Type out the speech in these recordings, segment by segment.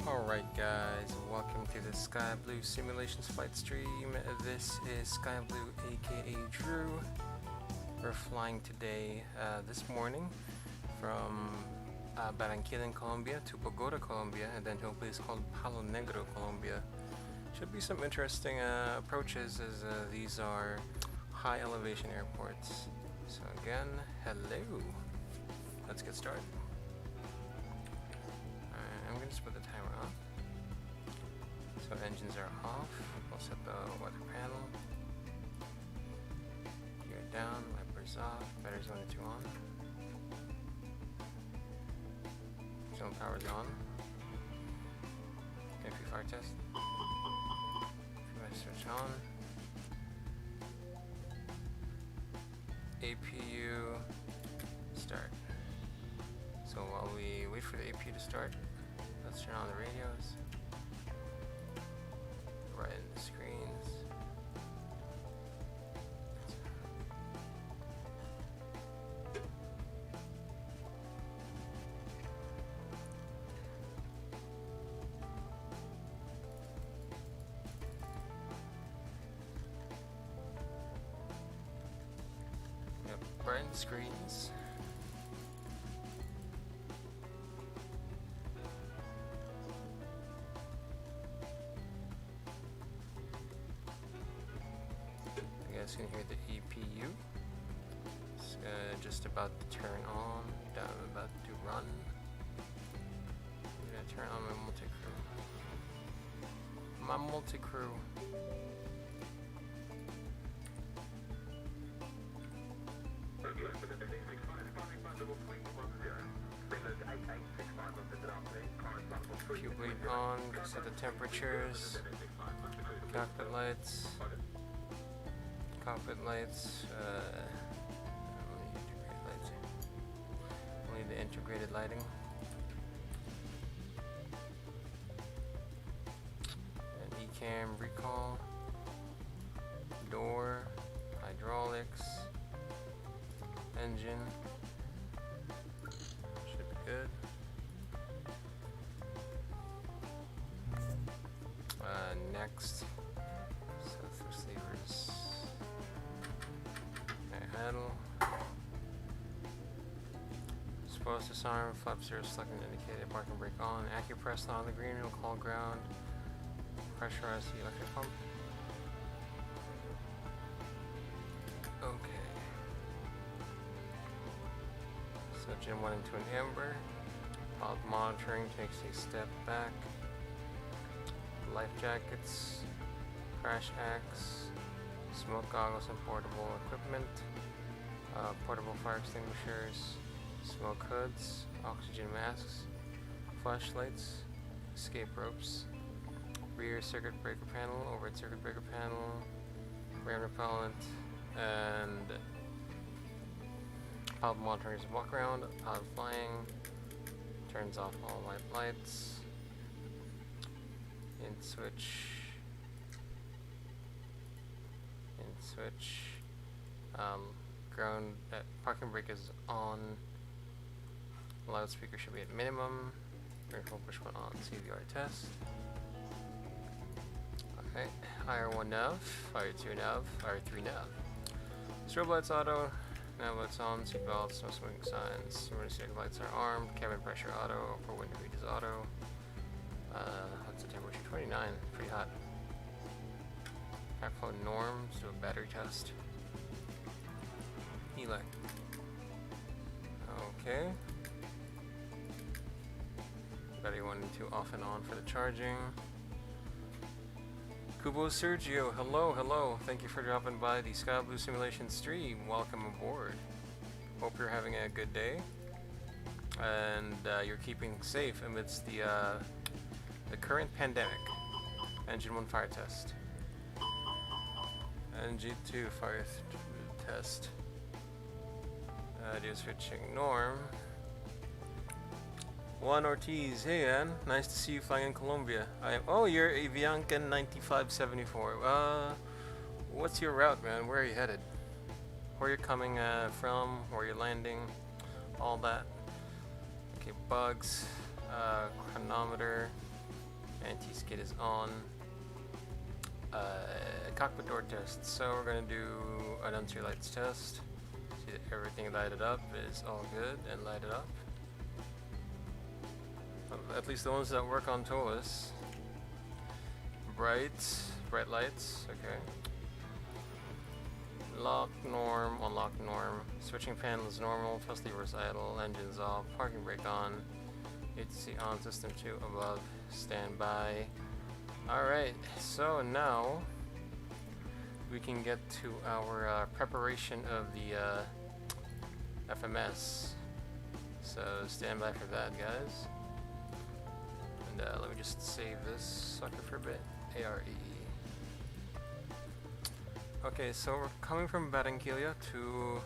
Alright guys, welcome to the Sky Blue Simulations flight stream. This is Sky Blue aka Drew. We're flying today, this morning, from Barranquilla in Colombia to Bogota, Colombia, and then to a place called Palonegro, Colombia. Should be some interesting approaches as these are high elevation airports. So again, hello. Let's get started. I'm going to just put the timer on. So engines are off. We'll set the weather panel. Gear down, wipers off, batteries 1 and 2 on. Zone power's on. FIL fire test. Switch on. APU start. So while we wait for the APU to start, let's turn on the radios. Right in the screens. Yep, right in the screens. You can hear the EPU. It's just about to turn on. I'm about to run. I'm gonna turn on my multi-crew. My multi-crew. Keep wait on, set the temperatures. Cockpit lights. Cockpit lights, we'll need the integrated lighting. And ECAM recall, door, hydraulics, engine, should be good. Next, set thrust levers. Handle. Supposed to disarm, flap 0 selected indicated, parking brake on, acupress on the green, will call ground, pressurize the electric pump. Okay. So Jim went into an amber. Pilot monitoring takes a step back. Life jackets, crash axe, smoke goggles and portable equipment. Portable fire extinguishers, smoke hoods, oxygen masks, flashlights, escape ropes, rear circuit breaker panel, overhead circuit breaker panel, ram repellent, and pilot monitoring is walk around, pilot flying, turns off all white lights, in switch, ground, parking brake is on, loudspeaker should be at minimum, vertical push one on, CVR test. Okay, IR1 nav, IR2 nav, IR3 nav. Strobe lights auto, nav lights on, seat belts, no smoking signs, emergency lights are armed, cabin pressure auto, upper window heat is auto. What's the temperature? 29, pretty hot. Backflow norms, do a battery test. Elec. Okay. Battery 1 and 2 off and on for the charging. Kubo Sergio, hello. Thank you for dropping by the Sky Blue Simulation stream. Welcome aboard. Hope you're having a good day. And you're keeping safe amidst the current pandemic. Engine 1 fire test. Engine 2 fire test. Audio switching norm. Juan Ortiz, hey man, nice to see you flying in Colombia. Oh, you're Avianca 9574. What's your route, man? Where are you headed? Where you're coming from? Where you're landing? All that. Okay, bugs, chronometer, Anti-skid is on. Cockpit door test. So we're gonna do an interior lights test. See that everything lighted up is all good and lighted up. At least the ones that work on ToLiSs. Bright lights. Okay. Lock norm, unlock norm. Switching panel is normal. Thrust levers idle. Engines off. Parking brake on. ATC on. System 2 above. Standby. Alright, so now we can get to our preparation of the FMS. So stand by for that, guys. And let me just save this sucker for a bit. ARE. Okay, so we're coming from Barranquilla to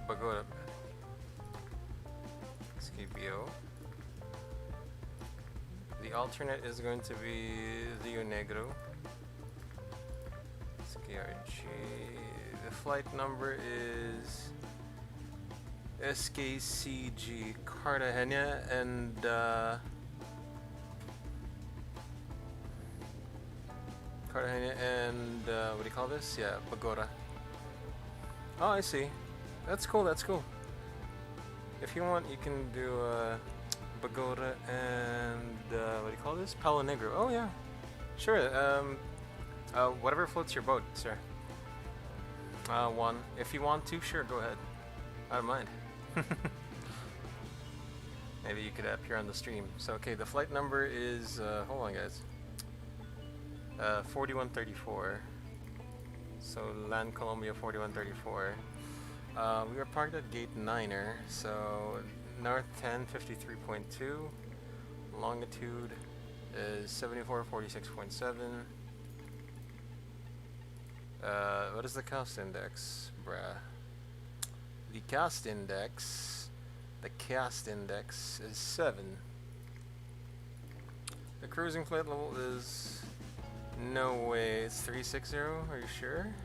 Bogota. SKBO. The alternate is going to be Rio Negro. SKRG. The flight number is SKCG Cartagena and what do you call this? Yeah, Bogota. Oh, I see. That's cool. That's cool. If you want, you can do Bogota and what do you call this? Palonegro. Oh yeah, sure. Whatever floats your boat, sir. One. If you want to, sure, go ahead. I don't mind. Maybe you could appear on the stream. So okay, the flight number is hold on, guys. 4134. So land Colombia 4134. We were parked at gate 9er, so north 1053.2, longitude is 7446.7. What is the cost index, bruh? The cost index is 7. The cruising flight level is, no way, it's 360, are you sure?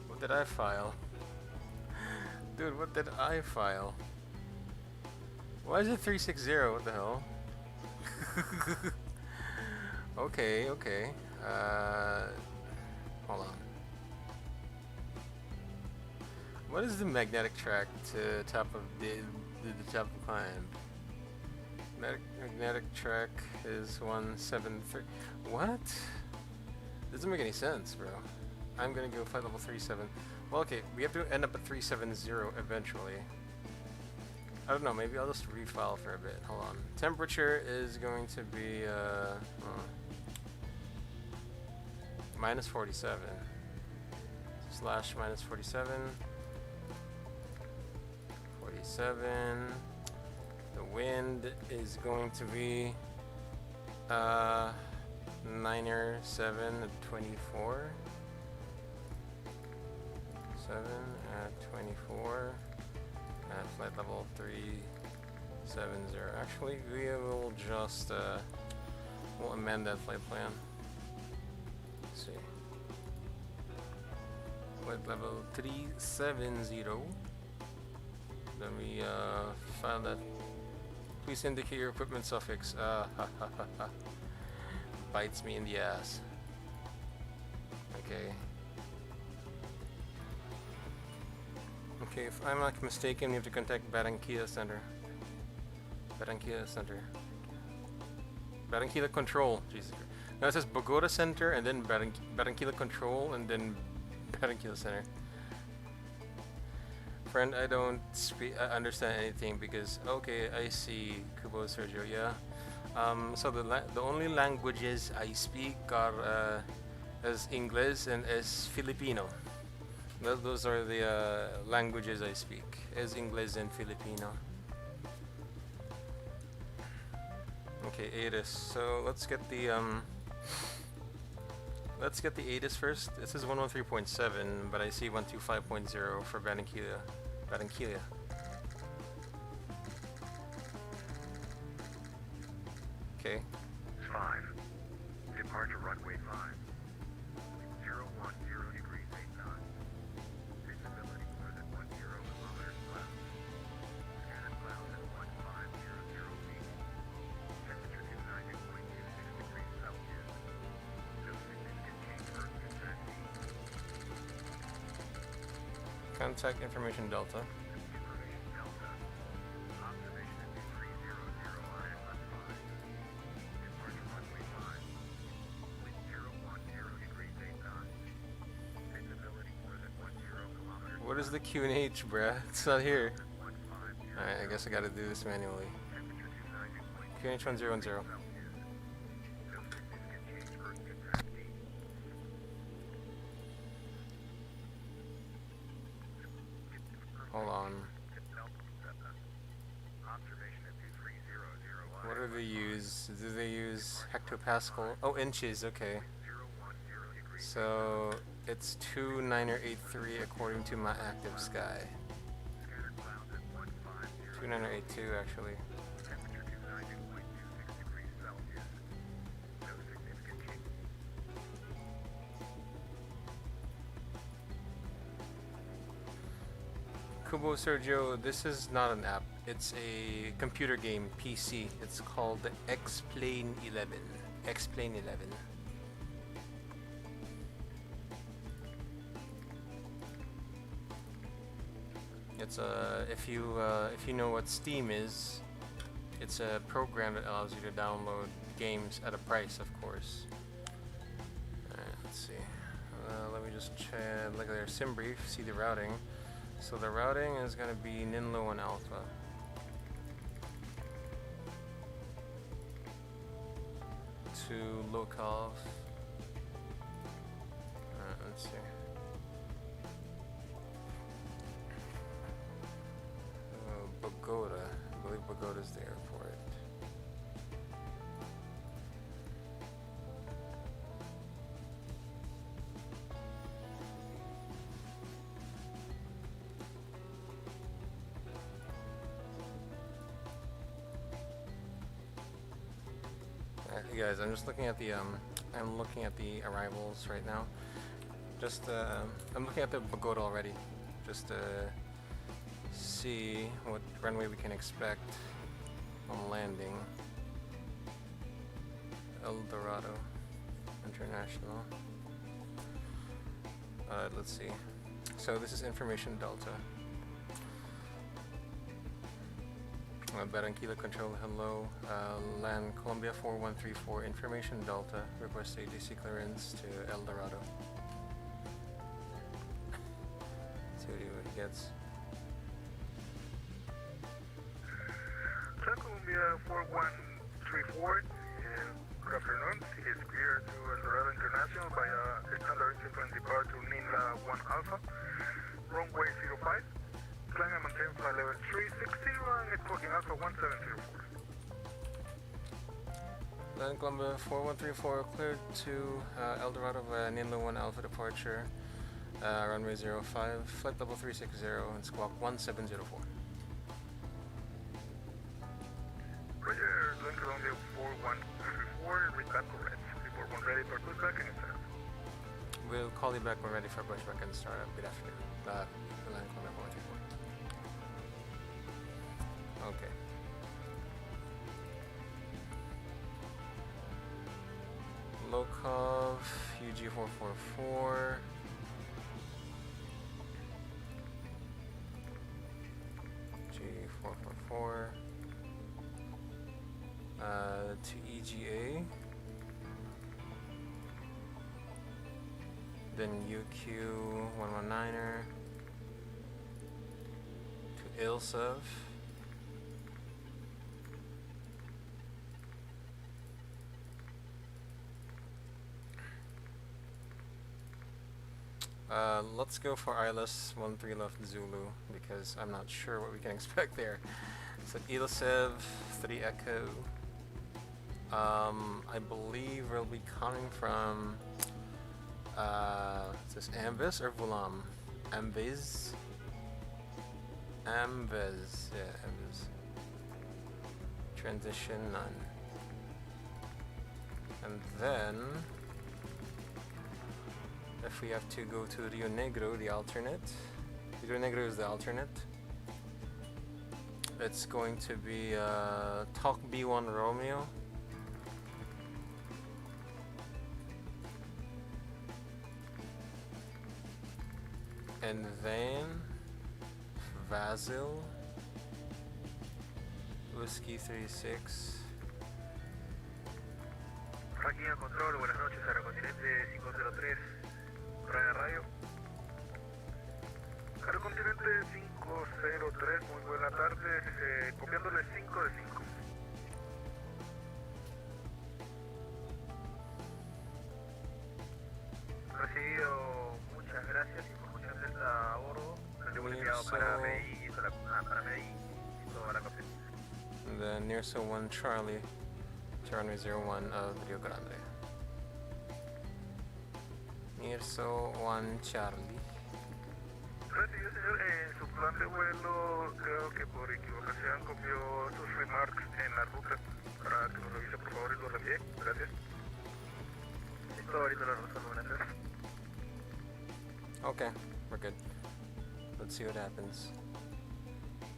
What did I file? Dude, what did I file? Why is it 360? What the hell? Okay. Hold on. What is the magnetic track to top of the top of climb? Magnetic track is 173. What? Doesn't make any sense, bro. I'm gonna go flight level 37. Well, okay, we have to end up at 370 eventually. I don't know, maybe I'll just refile for a bit. Hold on. Temperature is going to be minus 47 / minus 47. 47. The wind is going to be 9er 7 at 24. 7 at 24 at flight level 370. Actually, we will just we'll amend that flight plan. Let's see. Flight level 370. Let me file that. Please indicate your equipment suffix. Bites me in the ass. Okay. Okay, if I'm not mistaken, you have to contact Barranquilla Center. Barranquilla Control. Jesus. No, it says Bogota Center and then Barranquilla Control and then Barranquilla Center. Friend, I don't understand anything because okay, I see Kubo Sergio. Yeah. So the only languages I speak are is English and is Filipino. Those are the languages I speak, is English and Filipino. Okay, ADD-ONS. So let's get the ADD-ONS first. This is 113.7, but I see 125.0 for Barranquilla. Okay. 5. Departure runway 5. 010 degrees 8 knots. Visibility more than 10 kilometers left. Scanning clouds at 1500 Contact information Delta. Information Delta. Observation at 2300 on Atlas 5. Departure runway 5. Wind 010 degrees 8 knots. Visibility more than 10 kilometers. What is the Q&H, bruh? It's not here. Alright, I guess I gotta do this manually. QNH 1010. Hold on. What do they use? Do they use hectopascal? Oh, inches, okay. So it's 2983 according to my active sky. 2982 actually. Kubo Sergio, this is not an app. It's a computer game, PC. It's called XPlane11. XPlane11. It's if you know what Steam is, it's a program that allows you to download games at a price, of course. Alright, let's see. Let me just check. Look at their sim brief. See the routing. So the routing is going to be Ninlo and Alpha. To locals. Let's see. Bogota. I believe Bogota's the airport. Hey guys, I'm just looking at the arrivals right now. Just I'm looking at the Bogota already, just to see what runway we can expect on landing. El Dorado International. Let's see. So this is information Delta. Barranquilla control, hello. Land Colombia 4134, information Delta. Request ADC clearance to El Dorado. See what he gets. Colombia 4134, good afternoon. It is clear to El Dorado International by standard sequence depart to Ninla 1 Alpha, runway 05. Flying and maintain flight level 360 and reporting Alpha 1704. Land Colombia 4134 cleared to El Dorado via Ninla 1 Alpha departure, runway 05, flight level 360 and squawk 1704. Roger, Land Colombia 4134, read back correct. Report when ready for pushback and start. We'll call you back when ready for pushback and startup. Good afternoon. Land Colombia 4134. Okay. Lokov UG444. G444. To EGA. Then UQ119er. To ILSEV. Let's go for ILS 13 left Zulu because I'm not sure what we can expect there. So ILSEV 3 Echo. I believe we'll be coming from is this Amvis or Vulam? Amvis? Amvis, yeah, Amvis. Transition none. And then if we have to go to Rio Negro, the alternate. Rio Negro is the alternate. It's going to be Talk B1 Romeo. And then Vasil Whiskey 36. Barranquilla Control, buenas noches, Aerocontinente 503, Raya Radio. Aerocontinente 503, muy buena tarde, copiándole 5 de 5. Recibido, muchas gracias, información Delta a bordo, lo hemos enviado para MEDI y toda la copia. The Nirso 1 Charlie to runway 01 of Rio Grande. Nirso 1 Charlie. Recibido, señor, en su plan de vuelo creo que por equivocación copió sus remarks en la ruta para que lo revise por favor y lo reenvíe. Gracias. Listo, ahorita lo resuelvo, buenas tardes. Okay, we're good. Let's see what happens.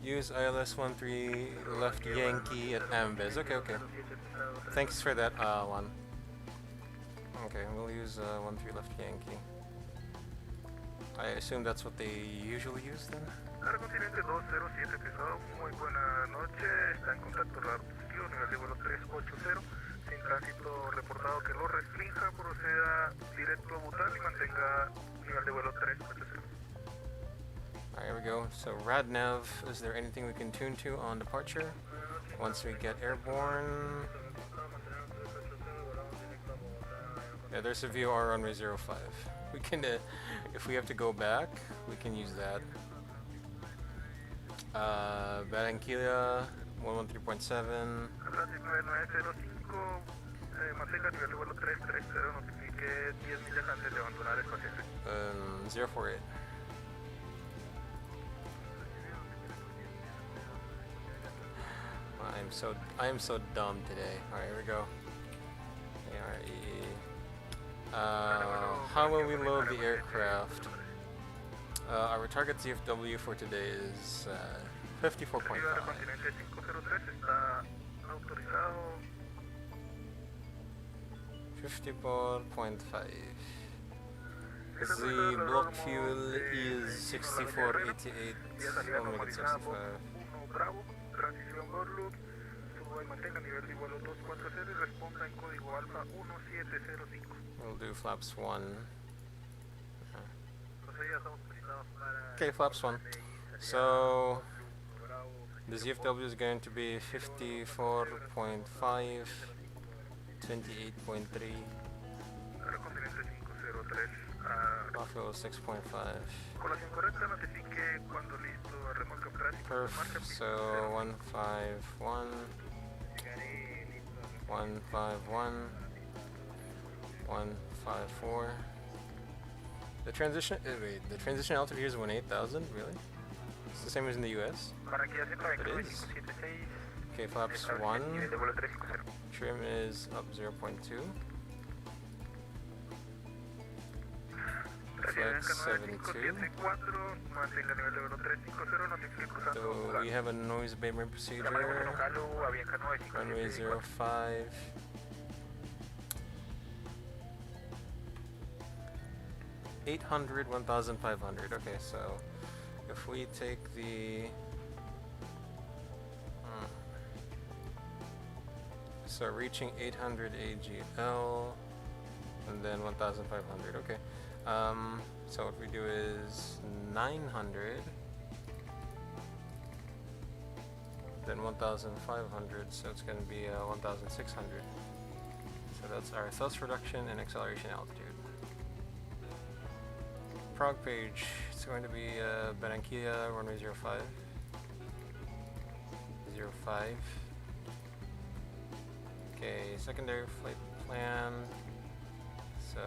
Use ILS-13 left Yankee at Ambiz. Okay, okay. Thanks for that one. Okay, we'll use 13 left Yankee. I assume that's what they usually use then? Aerocontinente 207 pesado, muy buena noche, está en contacto radar positivo, nivel de vuelo 380, sin tránsito reportado que lo restrinja, proceda directo a Butal y mantenga nivel de vuelo 380. Alright, here we go. So RadNav, is there anything we can tune to on departure? Once we get airborne... Yeah, there's a VOR runway 05. We can, if we have to go back, we can use that. Barranquilla 113.7. Mantenga nivel de vuelo 330, notifique 10 millas antes de abandonar el paciente. 048. I am so dumb today. Alright, here we go. How will we load the aircraft? Our target CFW for today is 54.5. 54.5. The block fuel is 6488. We'll make it 65. Transición Gorlub, suba y mantenga nivel de vuelo 240 y responda en código alfa 1705. We'll do flaps 1. Okay, flaps 1. So the ZFW is going to be 54.5, 28.3. Buffalo 6.5. Perf, so 151, 151, 154. The transition, wait, the transition altitude here is 18,000, really? It's the same as in the US? It is. Okay, flaps 1. Trim is up 0.2. Flex 72. So we have a noise abatement procedure. Runway 05. $800, 1,500. Okay, so if we take the so reaching 800 AGL and then 1,500. Okay. So what we do is 900, then 1,500, so it's going to be 1,600. So that's our thrust reduction and acceleration altitude. Prog page, it's going to be Barranquilla, runway 05. 05. Okay, secondary flight plan. So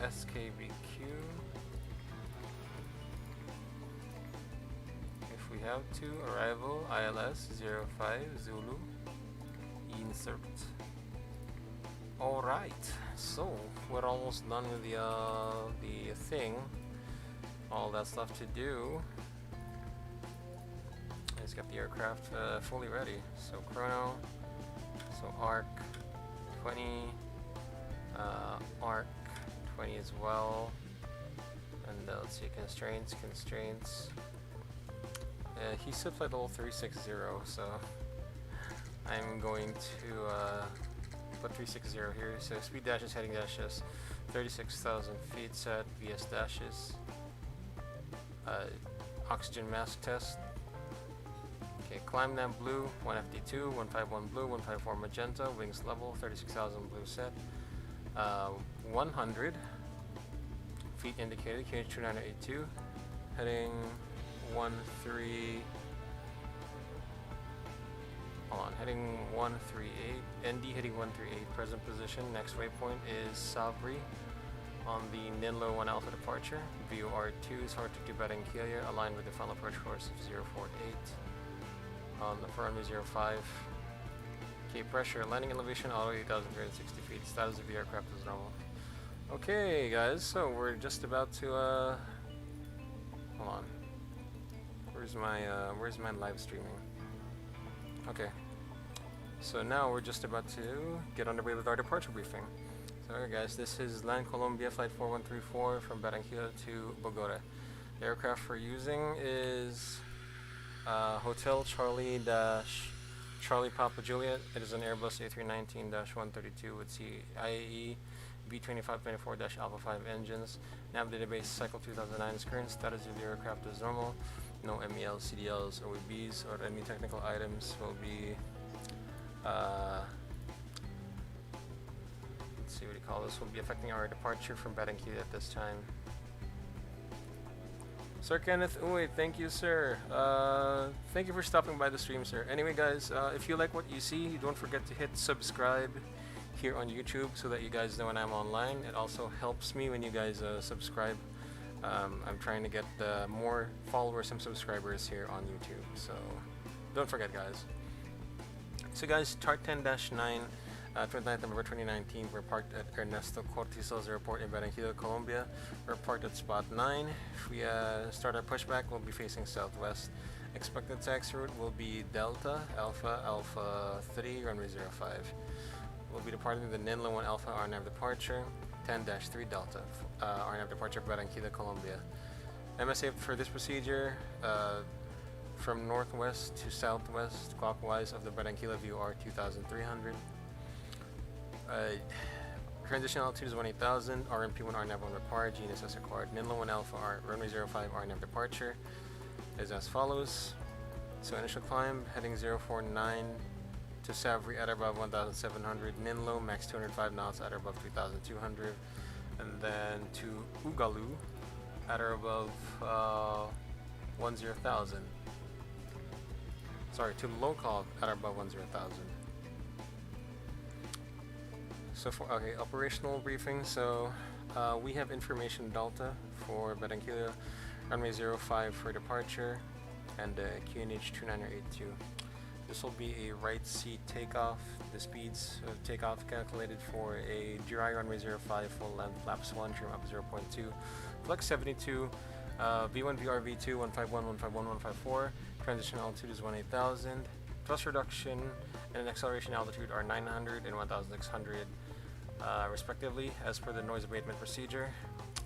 SKBQ. If we have to, arrival ILS 05 Zulu. Insert. Alright, so we're almost done with the thing. All that stuff to do. Let's get the aircraft fully ready. So chrono, so arc 20, arc 20 as well. And let's see, constraints. He said flight level 360, so I'm going to put 360 here. So speed dashes, heading dashes, 36,000 feet set, VS dashes, oxygen mask test. Okay, climb nav blue, 1FD2, 151 blue, 154 magenta, wings level, 36,000 blue set, 100 feet indicated, QH2982, heading 138, ND heading 138, present position, next waypoint is Sabri on the Ninlo 1 Alpha departure, VOR2 is hard to Barranquilla, aligned with the final approach course of 048, on the runway 05, okay, pressure, landing elevation, auto 8,360 feet, status of the aircraft is normal. Okay guys, so we're just about to, hold on. Where's my live streaming? Okay. So now we're just about to get underway with our departure briefing. So alright guys, this is Land Colombia Flight 4134 from Barranquilla to Bogota. The aircraft we're using is Hotel Charlie Papa Juliet. It is an Airbus A319-132 with IAE V2524-Alpha 5 engines. Nav database cycle 2009 is current. Status of the aircraft is normal. No MELs, CDLs, OEBs, or any technical items will be, let's see what you call this, will be affecting our departure from Barranquilla at this time. Sir Kenneth Uwe, thank you, sir. Thank you for stopping by the stream, sir. Anyway, guys, if you like what you see, don't forget to hit subscribe here on YouTube so that you guys know when I'm online. It also helps me when you guys subscribe. I'm trying to get more followers and subscribers here on YouTube, so don't forget, guys. So guys, TART 10-9, 29th November 2019, we're parked at Ernesto Cortizos Airport in Barranquilla, Colombia. We're parked at spot 9. If we start our pushback, we'll be facing southwest. Expected taxi route will be Delta, Alpha 3, runway 05. We'll be departing the Ninlo 1 Alpha RNAV departure, 10-3 Delta, RNAV departure Barranquilla, Colombia. MSA for this procedure, from northwest to southwest clockwise of the Barranquilla view are 2,300. Transition altitude is 18,000, RMP1 RNAV 1 required, GNSS required. Ninlo 1 Alpha runway 05 RNAV departure is as follows. So initial climb, heading 049 to Savri at or above 1,700, Ninlo max 205 knots at or above 3,200, and then to Ugalu at or above 10,000. Sorry, to Lokov at or above 10,000. So for operational briefing. So we have information Delta for Barranquilla, runway 05 for departure, and QNH 2982. This will be a right seat takeoff. The speeds of takeoff calculated for a GRI runway 05 full length, flaps 1, trim up 0.2, flex 72, V1 VRV2 151, 151, 154. Transition altitude is 18,000. Thrust reduction and acceleration altitude are 900 and 1,600 respectively, as per the noise abatement procedure.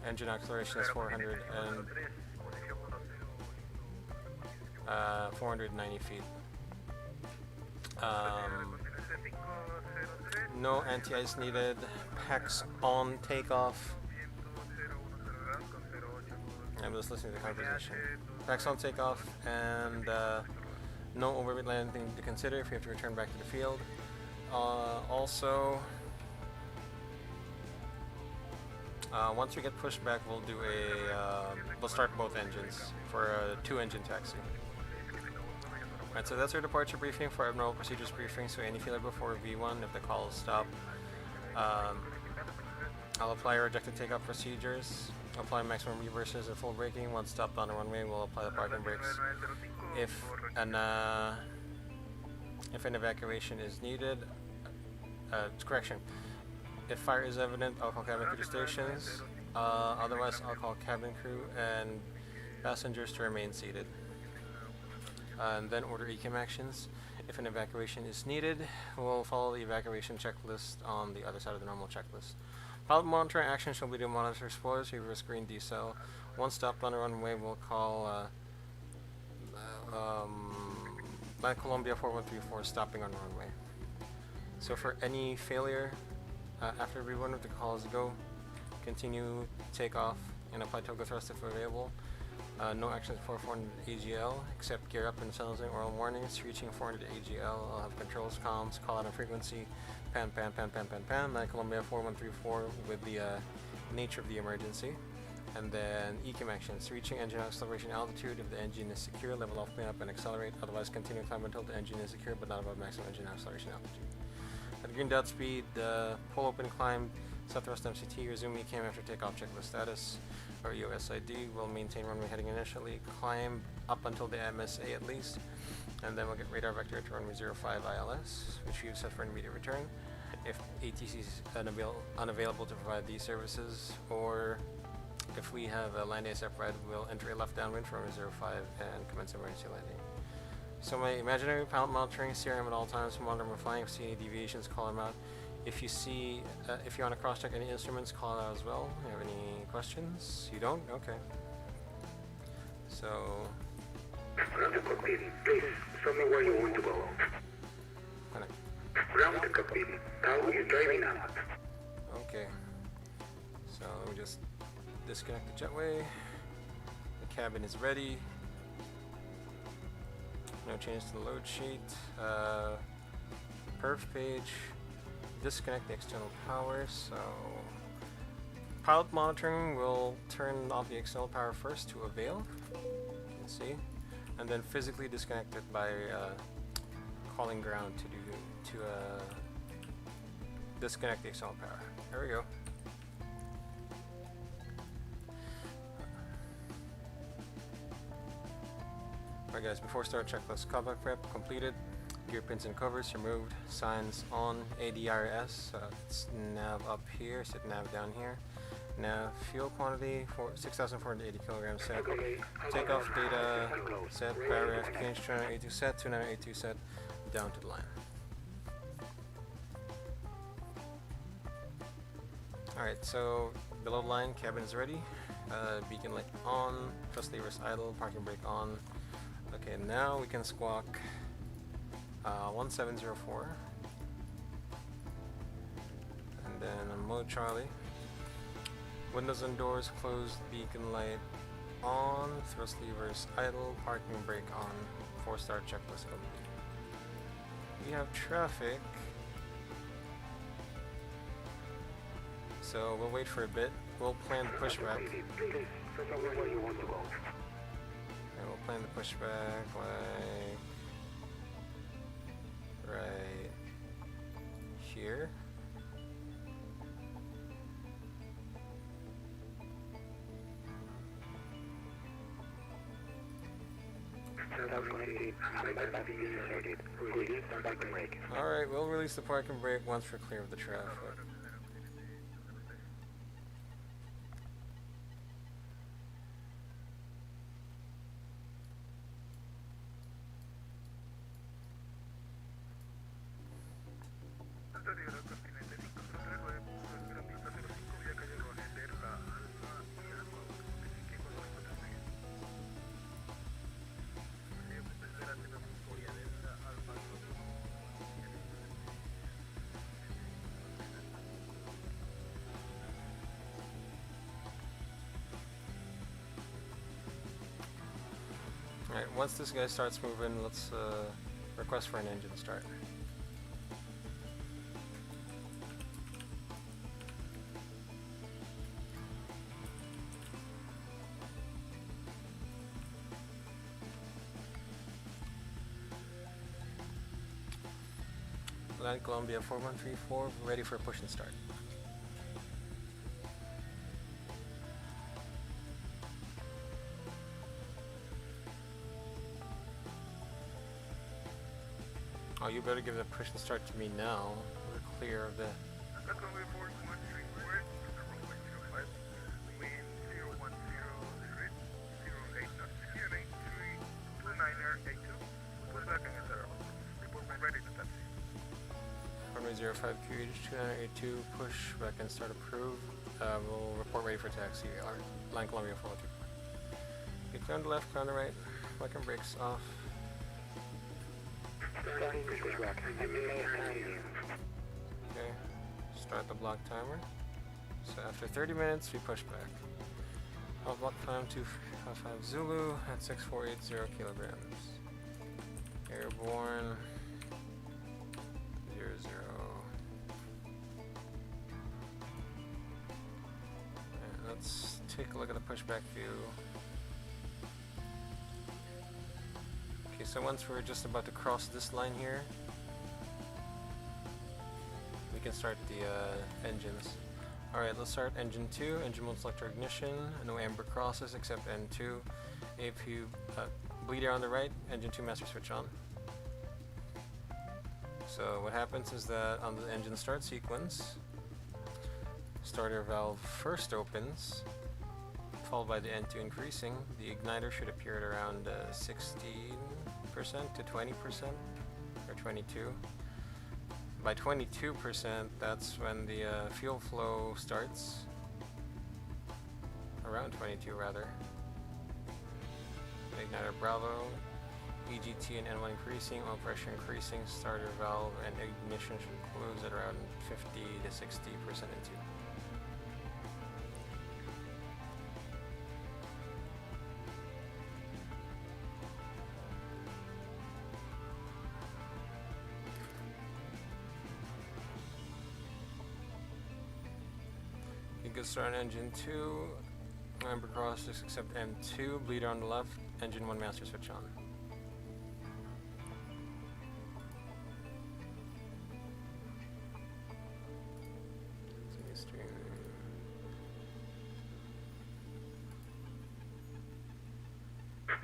Engine acceleration is 400 and 490 feet. No anti-ice needed. Packs on takeoff. I'm just listening to the conversation. Packs on takeoff, and no overweight landing to consider if you have to return back to the field. Also, once we get pushed back, we'll do we'll start both engines for a 2-engine taxi. Alright, so that's our departure briefing for abnormal procedures briefing. So any failure before V1, if the call is stopped, I'll apply rejected takeoff procedures, apply maximum reverses and full braking. Once stopped on the runway, we'll apply the parking brakes. If an evacuation is needed, correction, if fire is evident, I'll call cabin crew to stations. Otherwise, I'll call cabin crew and passengers to remain seated. And then order ECAM actions. If an evacuation is needed, we'll follow the evacuation checklist on the other side of the normal checklist. Pilot monitoring actions shall be to monitor spoilers, reverse green decel, Once stopped on the runway, we'll call Land Colombia 4134 stopping on the runway. So for any failure, after every one of the calls go, continue takeoff and apply toga thrust if available. No actions for 400 AGL, except gear up and silencing oral warnings. Reaching 400 AGL, I'll have controls, comms, call out on frequency, pan, Land Colombia 4134 with the nature of the emergency. And then ECAM actions, reaching engine acceleration altitude. If the engine is secure, level off, clean up, and accelerate. Otherwise, continue climb until the engine is secure but not above maximum engine acceleration altitude. At green dot speed, pull open, climb, set thrust MCT, resume ECAM after takeoff, check the status. Or USID, will maintain runway heading initially, climb up until the MSA at least, and then we'll get radar vector to runway 05 ILS, which we've set for immediate return. If ATC is unavailable to provide these services, or if we have a land ASF ride, we'll enter a left downwind for runway 05 and commence emergency landing. So my imaginary pilot monitoring, CRM at all times, monitor when flying. If you see any deviations, call them out. If you see, if you want to cross-check any instruments, call it out as well. You have any questions? You don't? Okay. So. Ground to cockpit, please. Show me where you want to go. Connect. Ground to cockpit. How is driving up? Okay. So let me just disconnect the jetway. The cabin is ready. No change to the load sheet. Perf page. Disconnect the external power. So pilot monitoring will turn off the external power first to avail. You can see, and then physically disconnect it by calling ground to disconnect the external power. There we go. Alright guys, before start checklist, cockpit prep completed. Gear pins and covers removed, signs on, ADRS, it's nav up here, set nav down here. Nav fuel quantity for 6,480 kilograms set. Takeoff data set, barrier QNH 2982 set, 2982 set, down to the line. Alright, so below the line, cabin is ready. Beacon light on, thrust levers idle, parking brake on. Okay, now we can squawk 1704, and then on mode Charlie, windows and doors closed, beacon light on, thrust levers idle, parking brake on, 4-star checklist complete. We have traffic, so we'll wait for a bit. We'll plan the pushback. And we'll plan the pushback like right here. Alright, we'll release the parking brake once we're clear of the traffic. Alright, once this guy starts moving, let's request for an engine start. Land Colombia 4134, ready for push and start. Oh, you better give the push and start to me now. We're clear of the... Runway 05 QH 2982, push back and start approved. We'll report ready for taxi. Line Colombia 403. Okay, clear on the left, clear on the right. Parking brakes off. Okay, start the block timer. So after 30 minutes, we push back. Hold block time 255 Zulu at 6480 kilograms. Airborne 00. And let's take a look at the pushback view. Okay, so once we're just about to cross this line here, we can start the engines. Alright, let's start engine 2. Engine 1 selector ignition. No amber crosses except N2. If you bleed air on the right, engine 2 master switch on. So what happens is that on the engine start sequence, starter valve first opens, followed by the N2 increasing. The igniter should appear at around 16% to 20% or 22. By 22%, that's when the fuel flow starts. Around 22 rather. Igniter Bravo, EGT and N1 increasing, oil pressure increasing, starter valve and ignition should close at around 50 to 60% into. Good start on engine 2, amber crosses except M2, bleeder on the left, engine 1 master switch on.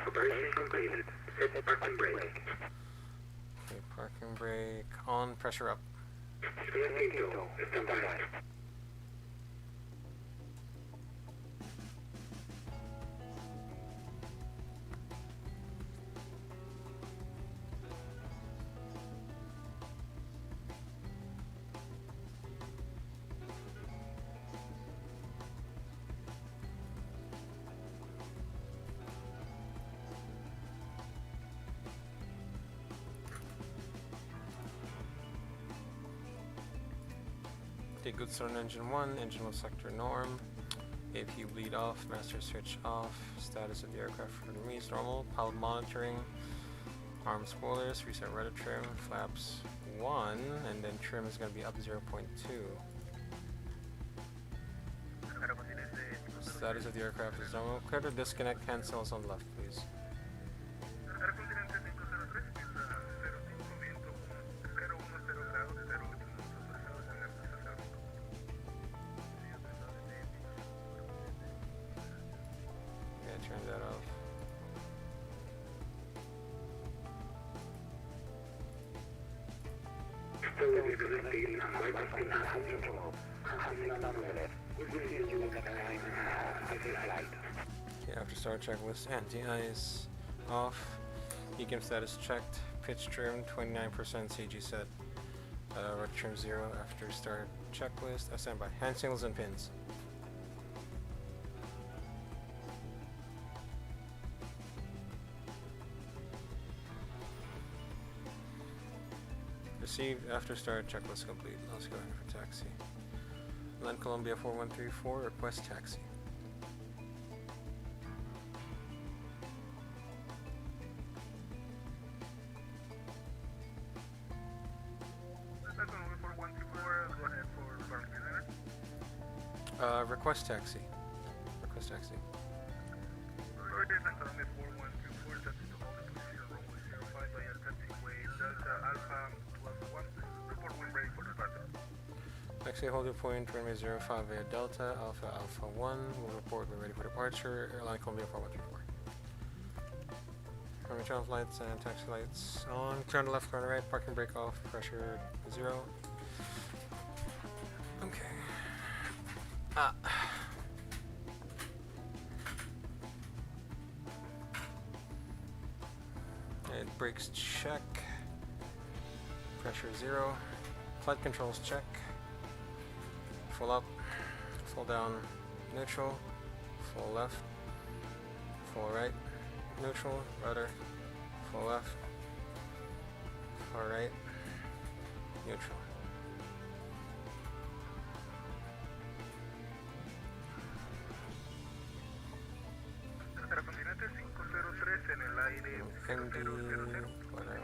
Operation completed. Set parking brake. Okay, parking brake on, pressure up. Stand by. Okay, good start on engine 1 sector norm. AP bleed off, master switch off, status of the aircraft for me is normal, pilot monitoring, arm spoilers, reset rudder trim, flaps 1, and then trim is going to be up 0.2. Status of the aircraft is normal. Clear to disconnect cancels on the left, please. Turn that off. Okay, after start checklist, anti-ice off. ECAM status checked. Pitch trim 29% CG set. Rudder trim 0 after start checklist. Stand by. Hand signals and pins. Received after start checklist complete. Let's go ahead for taxi. Land Colombia 4134, request taxi. Request taxi. Request taxi. Taxi hold your point, runway 05 via Delta, Alpha Alpha 1. We'll report we're ready for departure. Airline Colombia 4134. Runway channel lights and taxi lights on. Clear on the left, clear on the right. Parking brake off. Pressure 0. Okay. And brakes check. Pressure 0. Flight controls check. Full up, full down, neutral, full left, full right, neutral, rudder, full left, far right, neutral. Continente 503 en el aire ENG, 0000.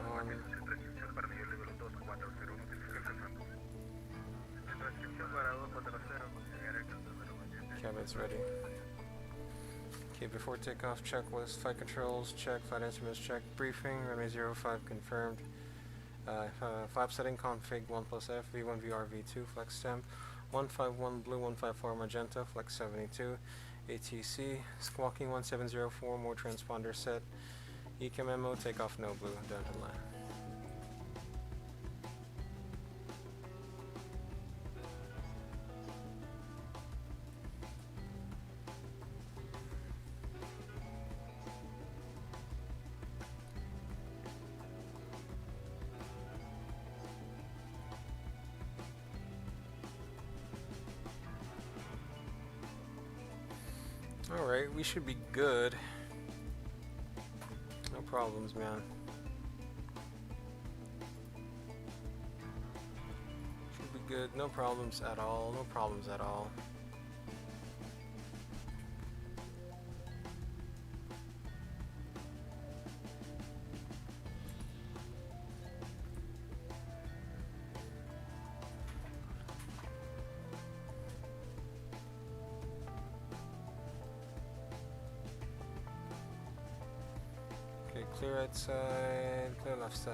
on. Transcripción para nivel level 240, notifica alcanzando. Transcripción para 240, notificar alcanzando. Cabin's ready. Okay, before takeoff, checklist, flight controls, check, flight instruments, check, briefing, runway 05 confirmed. Flap setting config 1 plus F, V1 VR V2, flex temp, 151 blue, 154 magenta, flex 72, ATC, squawking 1704, more transponder set, ECAM memo, takeoff no blue, down to line. Alright, we should be good. No problems, man. Should be good, no problems at all, no problems at all. Okay, clear right side, clear left side.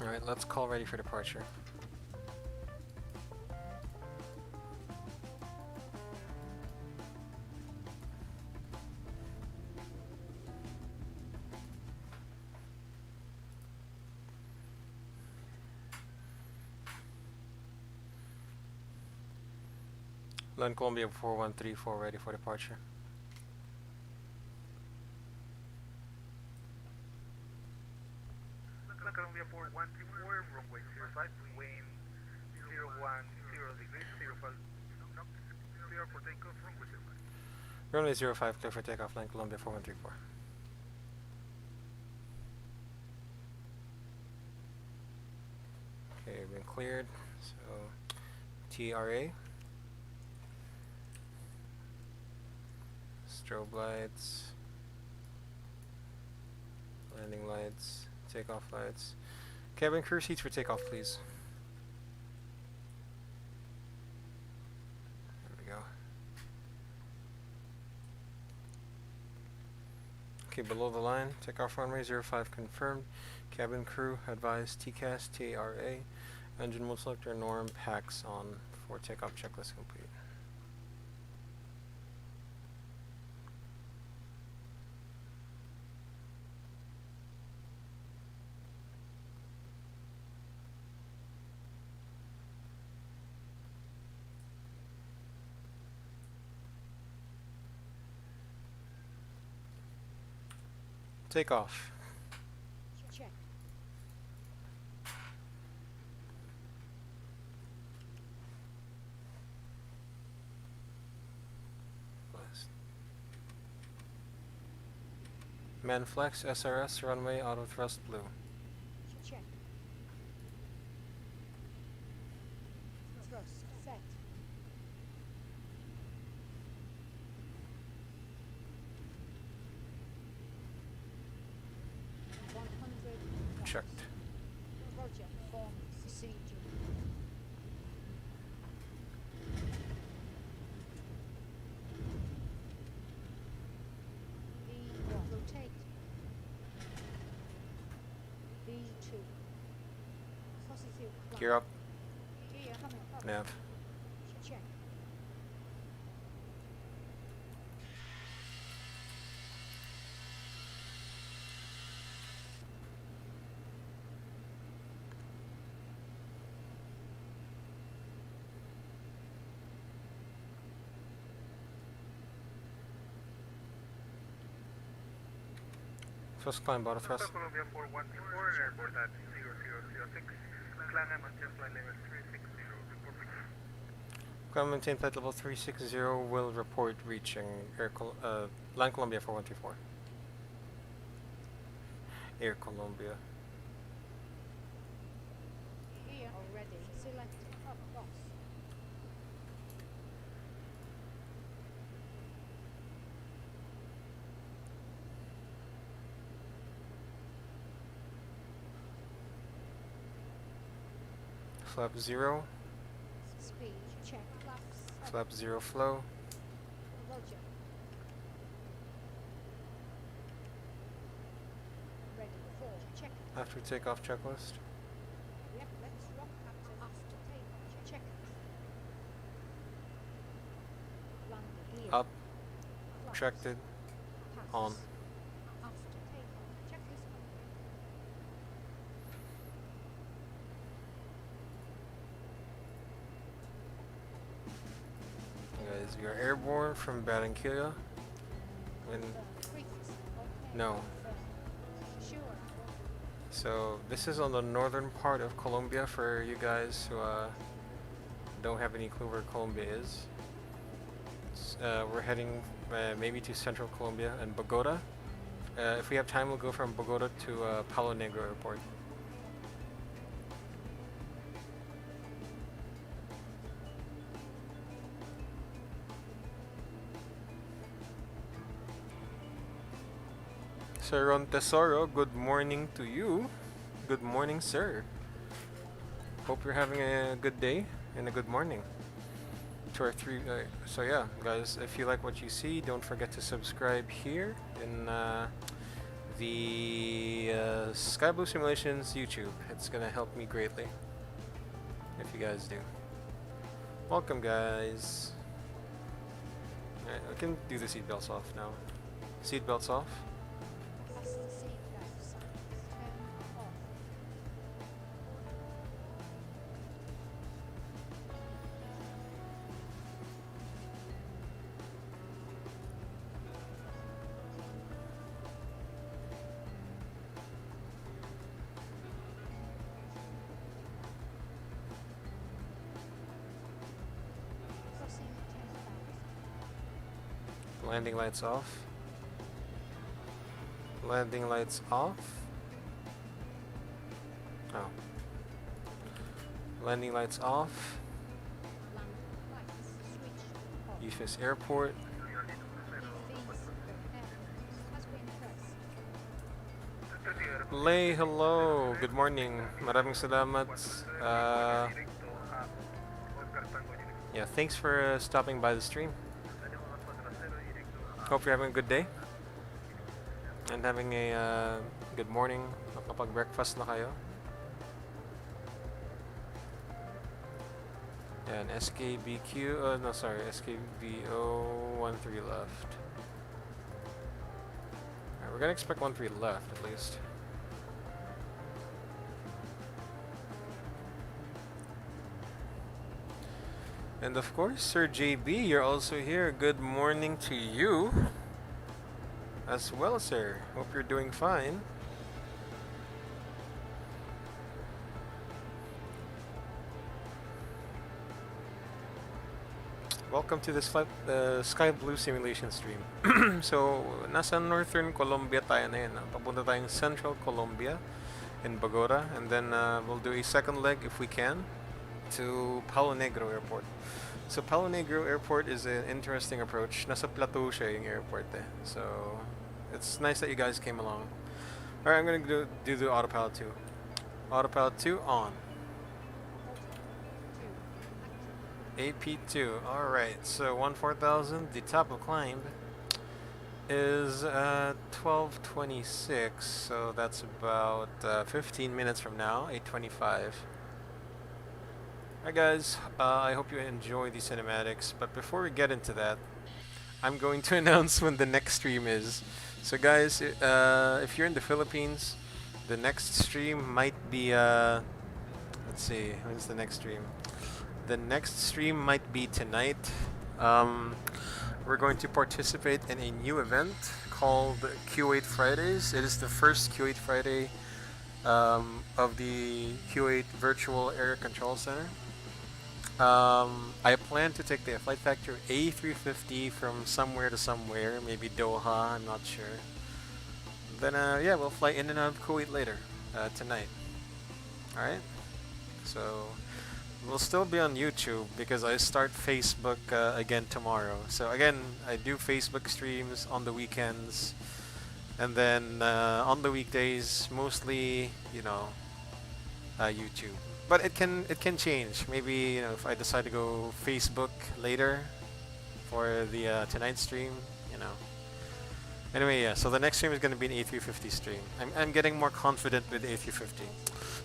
Alright, let's call ready for departure. Land Colombia 4134 ready for departure. Colombia 4134, runway 05, wind 010 degrees, 05 knots, clear for takeoff, runway 05. Runway 05 clear for takeoff, Land Colombia 4134. Okay, been cleared. So TRA. Strobe lights. Landing lights. Takeoff lights. Cabin crew seats for takeoff, please. There we go. Okay, below the line, takeoff runway 05 confirmed. Cabin crew advised TCAS, TRA, engine mode selector, norm, packs on for takeoff checklist complete. Takeoff. Check. Blast. Manflex, SRS, runway, auto thrust, blue. Check. Thrust set. 100. Checked. Roger. Form procedure. E1. Rotate. B2. Positive. Gear up. Gear coming up. Nav. Check. First climb, auto thrust. Colombia 414, airport at 0006. Climb and maintain flight level 360. Report reaching. Climb maintain flight level 360, will report reaching Land Colombia 4134. Air Colombia. Gear already. Select up boss. Flap 0, Speed. Check. Flaps. flap 0 flow. Roger. Ready for check. After takeoff checklist. Yep, let's rock after takeoff. Check. Landing gear. Up, Flaps. checked it, Pass. on. After takeoff. Checklist complete. Guys, we are airborne from Barranquilla. And Frequency. Okay. no. Sure. So this is on the northern part of Colombia for you guys who don't have any clue where Colombia is. We're heading maybe to central Colombia and Bogota. If we have time, we'll go from Bogota to Palonegro airport. Sir Ron Tesoro, good morning to you. Good morning, sir. Hope you're having a good day and a good morning. To our so yeah, guys, if you like what you see, don't forget to subscribe here in the Sky Blue Simulations YouTube. It's gonna help me greatly if you guys do. Welcome, guys. Alright, we can do the seatbelts off now. Seatbelts off. Fasten seatbelt signs. Turn off. Crossing 10,000. Landing lights off. Landing lights off. Oh. Landing lights off. Landing lights switched off. Ufis Airport. Lay, hello. Good morning. Maraming salamat. Yeah, thanks for stopping by the stream. Hope you're having a good day. And having a good morning. Nakapag-breakfast na kayo. And SKBQ, no sorry, SKBO-13 left. Alright, we're gonna expect 13 left at least. And of course, Sir JB, you're also here. Good morning to you as well, sir. Hope you're doing fine. welcome to this Sky Blue simulation stream. So, nasa northern Colombia tayo na yun. Papunta tayong central Colombia in Bogota, and then we'll do a second leg if we can to Palonegro Airport. So Palonegro Airport is an interesting approach. Nasa plateau siya yung airport eh. So it's nice that you guys came along. Alright, I'm gonna do the autopilot 2. Autopilot 2 on. AP2. Alright, so 14,000. The top of climb is 12:26, so that's about 15 minutes from now, 8:25. Alright guys, I hope you enjoy the cinematics, but before we get into that, I'm going to announce when the next stream is. So guys, if you're in the Philippines, the next stream might be, let's see, when's the next stream? The next stream might be tonight. We're going to participate in a new event called Q8 Fridays. It is the first Q8 Friday of the Q8 Virtual Air Control Center. I plan to take the flight factor A350 from somewhere to somewhere, maybe Doha, I'm not sure. Then yeah, we'll fly in and out of Kuwait later, tonight. Alright? So we'll still be on YouTube because I start Facebook again tomorrow. So again, I do Facebook streams on the weekends, and then on the weekdays, mostly, you know, YouTube. But it can change. Maybe, you know, if I decide to go Facebook later for the tonight stream, you know. Anyway, yeah. So the next stream is going to be an A350 stream. I'm getting more confident with A350.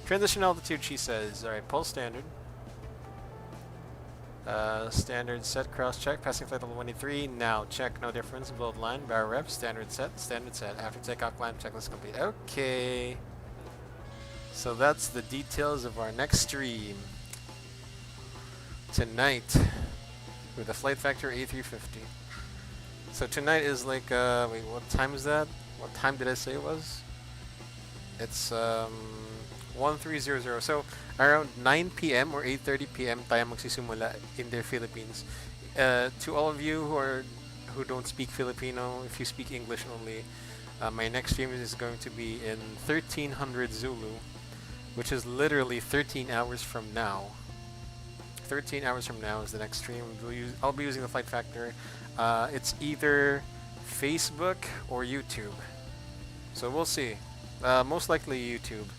Transition altitude, she says. All right, pulse standard. Standard set, cross check, passing flight level 23. Now check, no difference. Blow line, barrel rep, standard set, standard set. After takeoff, climb checklist complete. Okay. So that's the details of our next stream tonight with the flight factor A350. So tonight is like, wait, what time is that? What time did I say it was? It's 1300. So around 9 p.m. or 8:30 p.m. tayo magsisimula in the Philippines. To all of you who don't speak Filipino, if you speak English only, my next stream is going to be in 1300 Zulu, which is literally 13 hours from now. 13 hours from now is the next stream. I'll be using the flight factor. It's either Facebook or YouTube. So we'll see. Most likely YouTube.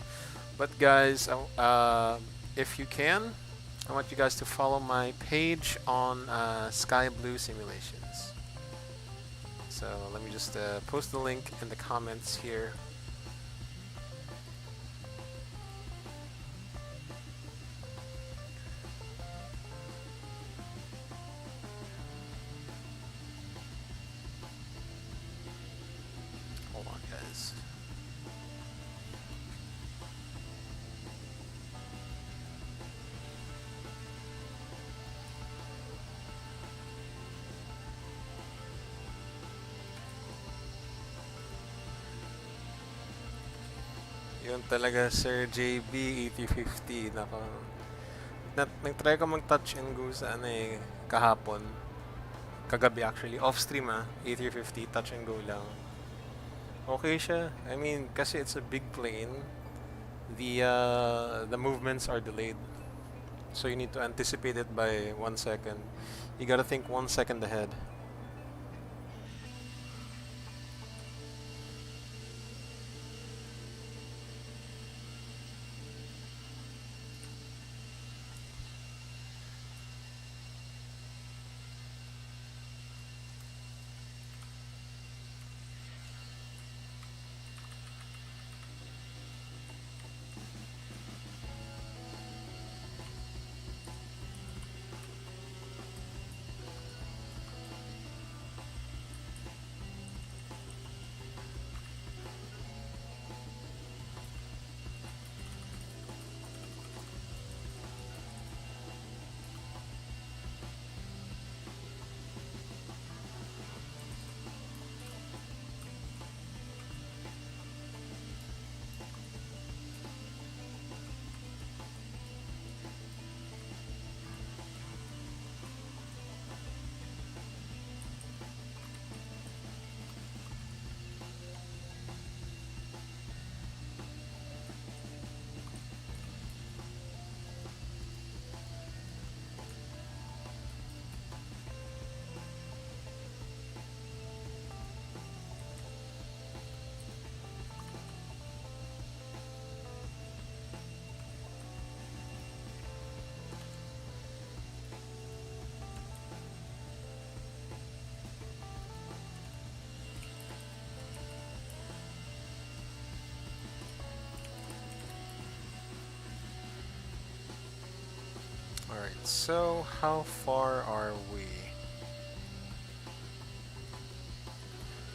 But guys, if you can, I want you guys to follow my page on Sky Blue Simulations. So let me just post the link in the comments here. Hold on, guys. Yun talaga, Sir JB 8050. Nag-try ko mag-touch and go sa kahapon. Kagabi actually. Off-stream A350, touch and go lang. Okay siya. I mean, kasi it's a big plane. The movements are delayed. So you need to anticipate it by 1 second. You gotta think 1 second ahead. So how far are we?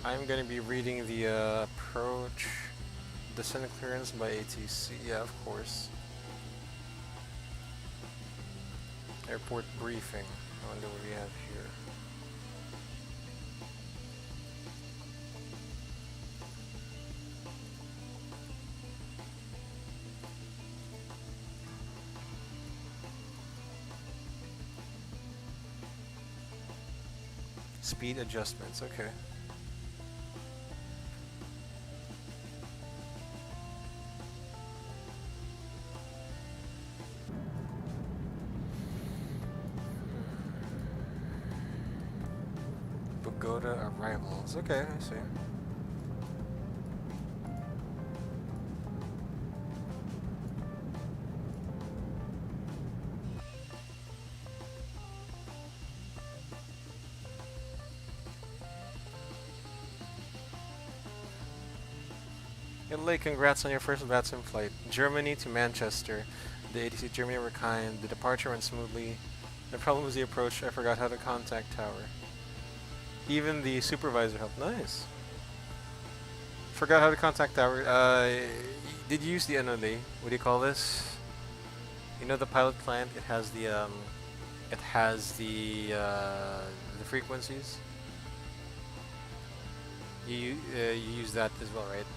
I'm gonna be reading the approach descent clearance by ATC. Yeah, of course. Airport briefing. I wonder what we have here. Speed adjustments, okay. Bogota arrivals, okay, I see. Italy, congrats on your first VATSIM flight. Germany to Manchester. The ATC Germany were kind. The departure went smoothly. The problem was the approach. I forgot how to contact tower. Even the supervisor helped. Nice. Forgot how to contact tower. Did you use the NOD? What do you call this? You know the pilot plant? It has the frequencies. You use that as well, right?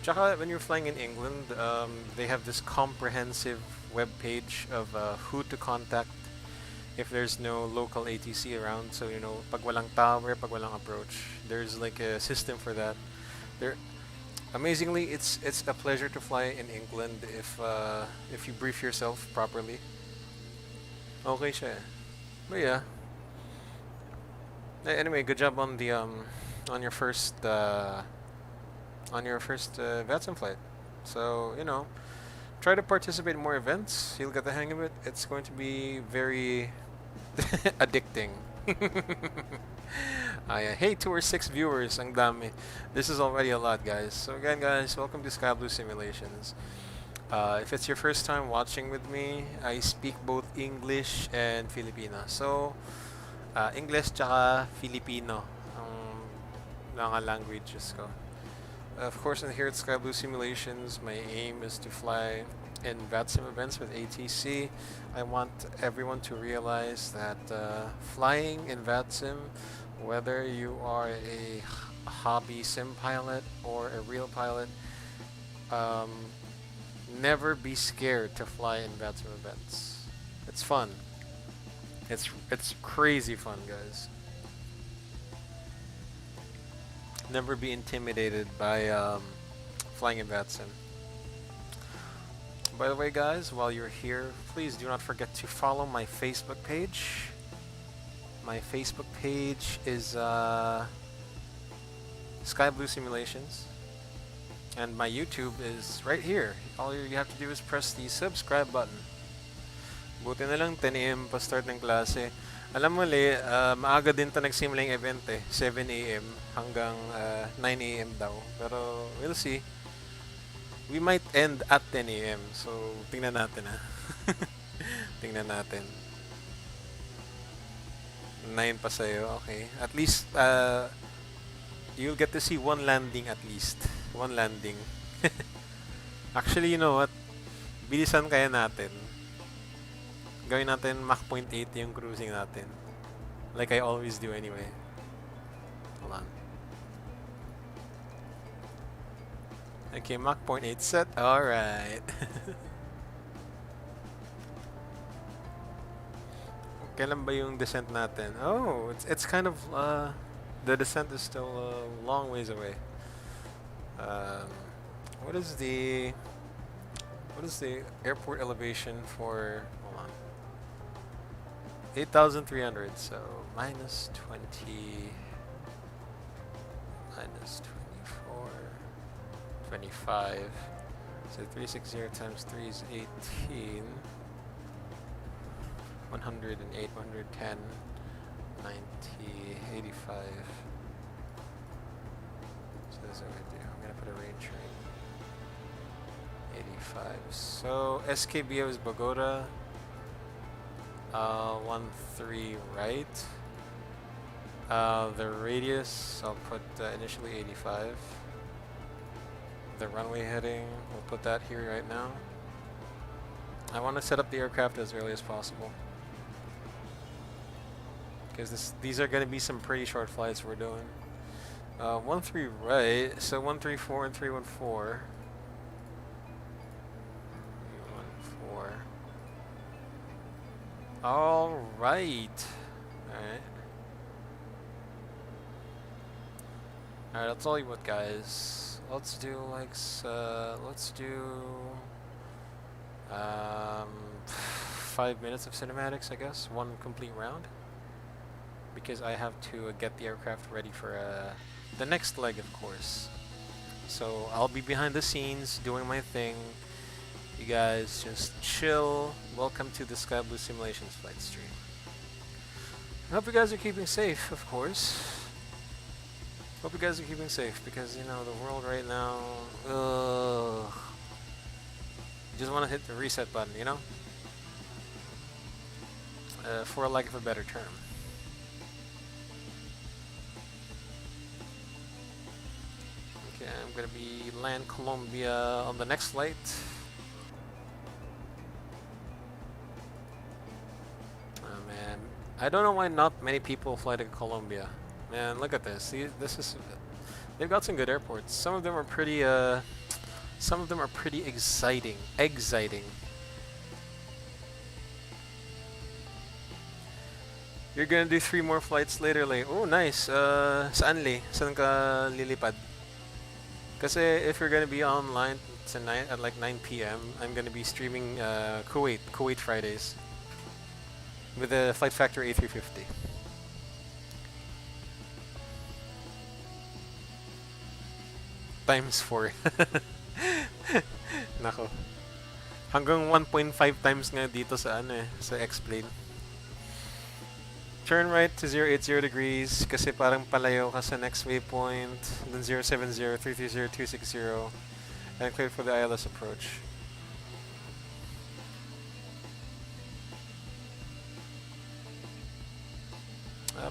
Tsaka, when you're flying in England, they have this comprehensive web page of who to contact if there's no local ATC around. So you know, pag walang tower, pag walang approach, there's like a system for that. Amazingly, it's a pleasure to fly in England if you brief yourself properly. Okay siya. But yeah. Anyway, good job on the on your first VATSIM flight. So, you know, try to participate in more events. You'll get the hang of it. It's going to be very addicting. Hey, 2 or 6 viewers. Ang dami. This is already a lot, guys. So again, guys, welcome to SkyBlue Simulations. If it's your first time watching with me, I speak both English and Filipino. So, English tsaka Filipino ang mga languages ko. Of course, here at SkyBlue Simulations, my aim is to fly in VATSIM events with ATC. I want everyone to realize that flying in VATSIM, whether you are a hobby sim pilot or a real pilot, never be scared to fly in VATSIM events. It's fun. It's crazy fun, guys. Never be intimidated by flying in VATSIM. By the way, guys, while you're here, please do not forget to follow my Facebook page. My Facebook page is SkyBlue Simulations, and my YouTube is right here. All you have to do is press the subscribe button. Buti na lang 10 AM pa start ng klase. Alam mo, maaga din ito nagsimula yung event eh. 7 AM hanggang 9 AM daw. Pero we'll see. We might end at 10 AM. So, tingnan natin ha. Tingnan natin. 9 pa sa'yo. Okay. At least, you'll get to see one landing at least. One landing. Actually, you know what? Bilisan kaya natin. Gawin natin Mach 0.8 yung cruising natin. Like I always do anyway. Hold on. Okay, Mach 0.8 set. Alright. Kailan ba yung descent natin? Oh, it's kind of the descent is still a long ways away. What is the airport elevation for? Hold on. 8,300. So minus 20, minus 24, 25. So 360 times 3 is 18. 108, 110, 90, 85. So that's what I do. I'm gonna put a range ring. 85. So SKBO is Bogota. 13 right. The radius, I'll put initially 85. The runway heading, we'll put that here right now. I want to set up the aircraft as early as possible, because these are going to be some pretty short flights we're doing. 13 right, so 134 and 314. 314. All right. Alright, I'll tell you what, guys. Let's do like, let's do 5 minutes of cinematics, I guess. One complete round. Because I have to get the aircraft ready for the next leg, of course. So I'll be behind the scenes doing my thing. You guys just chill. Welcome to the Sky Blue Simulations flight stream. I hope you guys are keeping safe, of course. Hope you guys are keeping safe, because, you know, the world right now, you just want to hit the reset button, you know? For a lack of a better term. Okay, I'm gonna be land Colombia on the next flight. Oh man, I don't know why not many people fly to Colombia. Man, look at this. See, this is, they've got some good airports. Some of them are pretty exciting. You're gonna do 3 more flights later, like, oh nice. Saan ka lilipad? Kasi if you're gonna be online tonight at like 9 PM, I'm gonna be streaming Kuwait Fridays with the Flight Factor A350. Times 4. Nako. Hanggang 1.5 times nga dito sa sa XPlane. Turn right to 080 degrees kasi parang palayo ka sa next waypoint. Then 070, 330, 260. And clear for the ILS approach.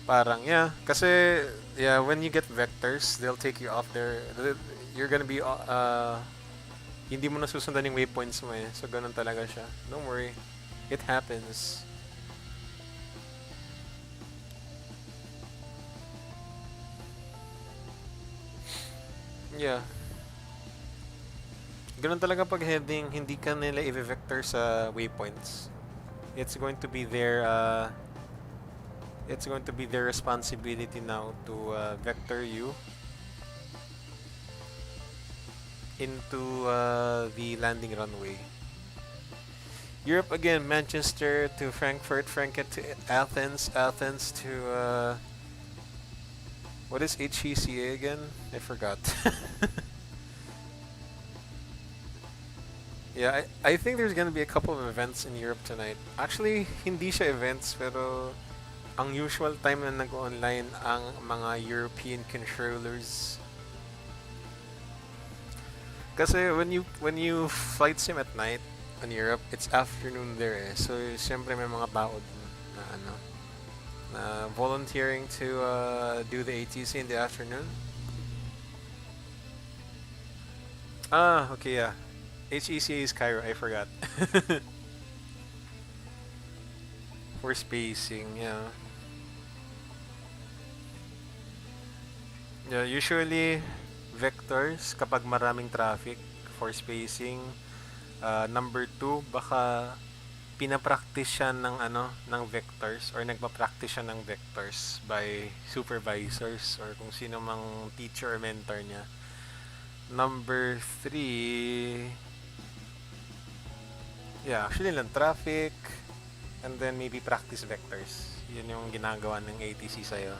Parang, yeah. Kasi, yeah, when you get vectors, they'll take you off there. You're gonna be, hindi mo nasusundan yung waypoints mo eh. So, ganun talaga siya. Don't worry. It happens. Yeah. Ganun talaga pag heading, hindi ka nila i-vector sa waypoints. It's going to be their, it's going to be their responsibility now to vector you into the landing runway. Europe again, Manchester to Frankfurt, Frankfurt to Athens, Athens to what is HECA again? I forgot. Yeah, I think there's gonna be a couple of events in Europe tonight. Actually, hindi siya events, pero ang usual time na nag-online ang mga European controllers. Kasi when you flight sim at night in Europe, it's afternoon there eh. So siyempre may mga baod na volunteering to do the ATC in the afternoon. Ah, okay, yeah. HECA is Cairo, I forgot. For spacing, yeah. Yeah, usually vectors kapag maraming traffic for spacing. Number 2, baka pinapractice siya ng ng vectors or nagpa-practice siya ng vectors by supervisors or kung sino mang teacher or mentor niya. Number 3, yeah, actually lang traffic and then maybe practice vectors. Yun yung ginagawa ng ATC sa'yo.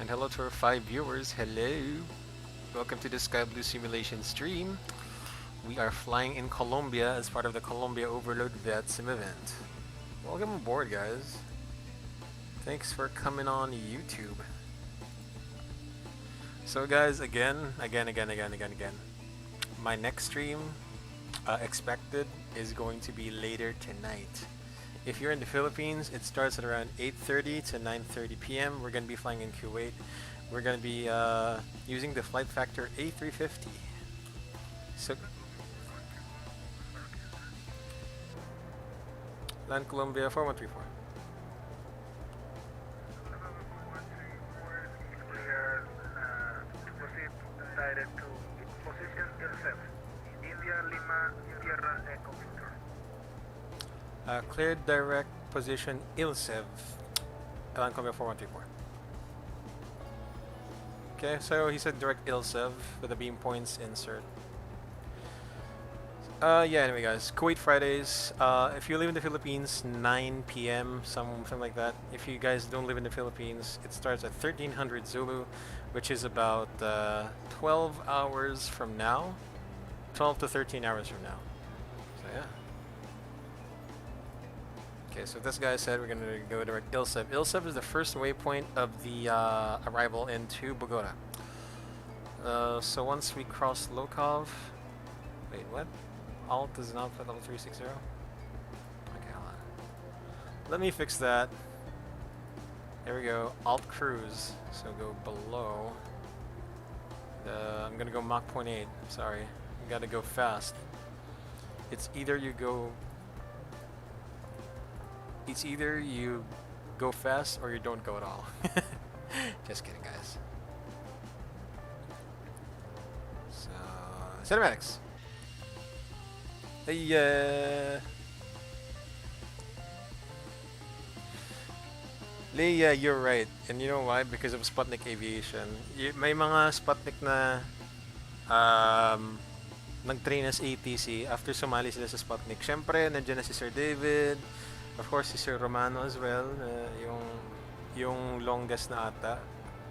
And hello to our 5 viewers. Hello. Welcome to the Sky Blue Simulation stream. We are flying in Colombia as part of the Colombia Overload VATSIM event. Welcome aboard, guys. Thanks for coming on YouTube. So guys, again. My next stream expected is going to be later tonight. If you're in the Philippines, it starts at around 8:30 to 9:30 p.m. We're going to be flying in Kuwait. We're going to be using the flight factor A350. So, land Colombia 4134. Clear to proceed direct to position yourself. India, Lima, Tierra, Echo, Victor. Cleared direct position ILSEV, land Colombia 4134. Okay, so he said direct ILSEV with the beam points insert. Yeah, anyway guys, Kuwait Fridays, if you live in the Philippines, 9 p.m., something like that. If you guys don't live in the Philippines, it starts at 1300 Zulu, which is about 12 hours from now. 12 to 13 hours from now. So yeah. Okay, so this guy said we're gonna go direct ILSEV. ILSEV is the first waypoint of the arrival into Bogota. So once we cross Lokov, wait, what? Alt is not for level 360. Okay, hold on. Let me fix that. There we go. Alt cruise. So go below. I'm gonna go Mach 0.8. Sorry, you gotta go fast. It's either you go fast or you don't go at all. Just kidding, guys. So cinematics. Leia, you're right. And you know why? Because of Sputnik Aviation. May mga Sputnik na nag-train as ATC after sumali sila sa Sputnik. Siyempre, nandiyan na si Sir David. Of course, si Sir Romano as well. Yung longest na ata.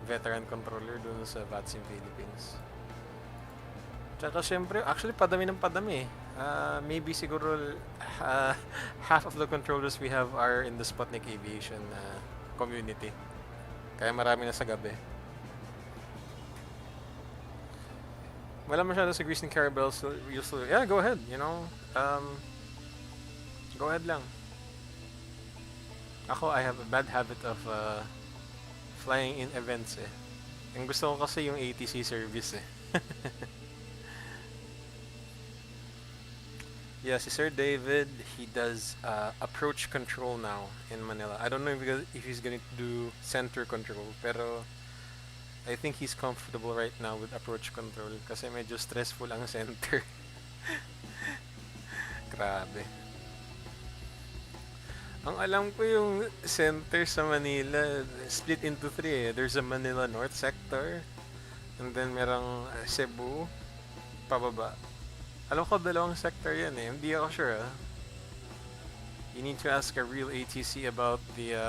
Veteran controller dun sa VATSIM Philippines. Tsaka siyempre, actually padami ng padami. Maybe siguro half of the controllers we have are in the Sputnik Aviation community. Kaya marami na sa gabi. Wala masyado sa Grease and Carabel, so yeah, go ahead, you know. Go ahead lang. Ako, I have a bad habit of flying in events eh. Ang gusto ko kasi yung ATC service eh. Yeah, si Sir David, he does approach control now in Manila. I don't know if he's going to do center control, pero I think he's comfortable right now with approach control kasi medyo stressful ang center. Grabe. Ang alam ko yung center sa Manila, split into 3 eh. There's a Manila North sector, and then merong Cebu, pababa. Alam ko dalawang sector yan eh. Hindi ako sure ah. You need to ask a real ATC about the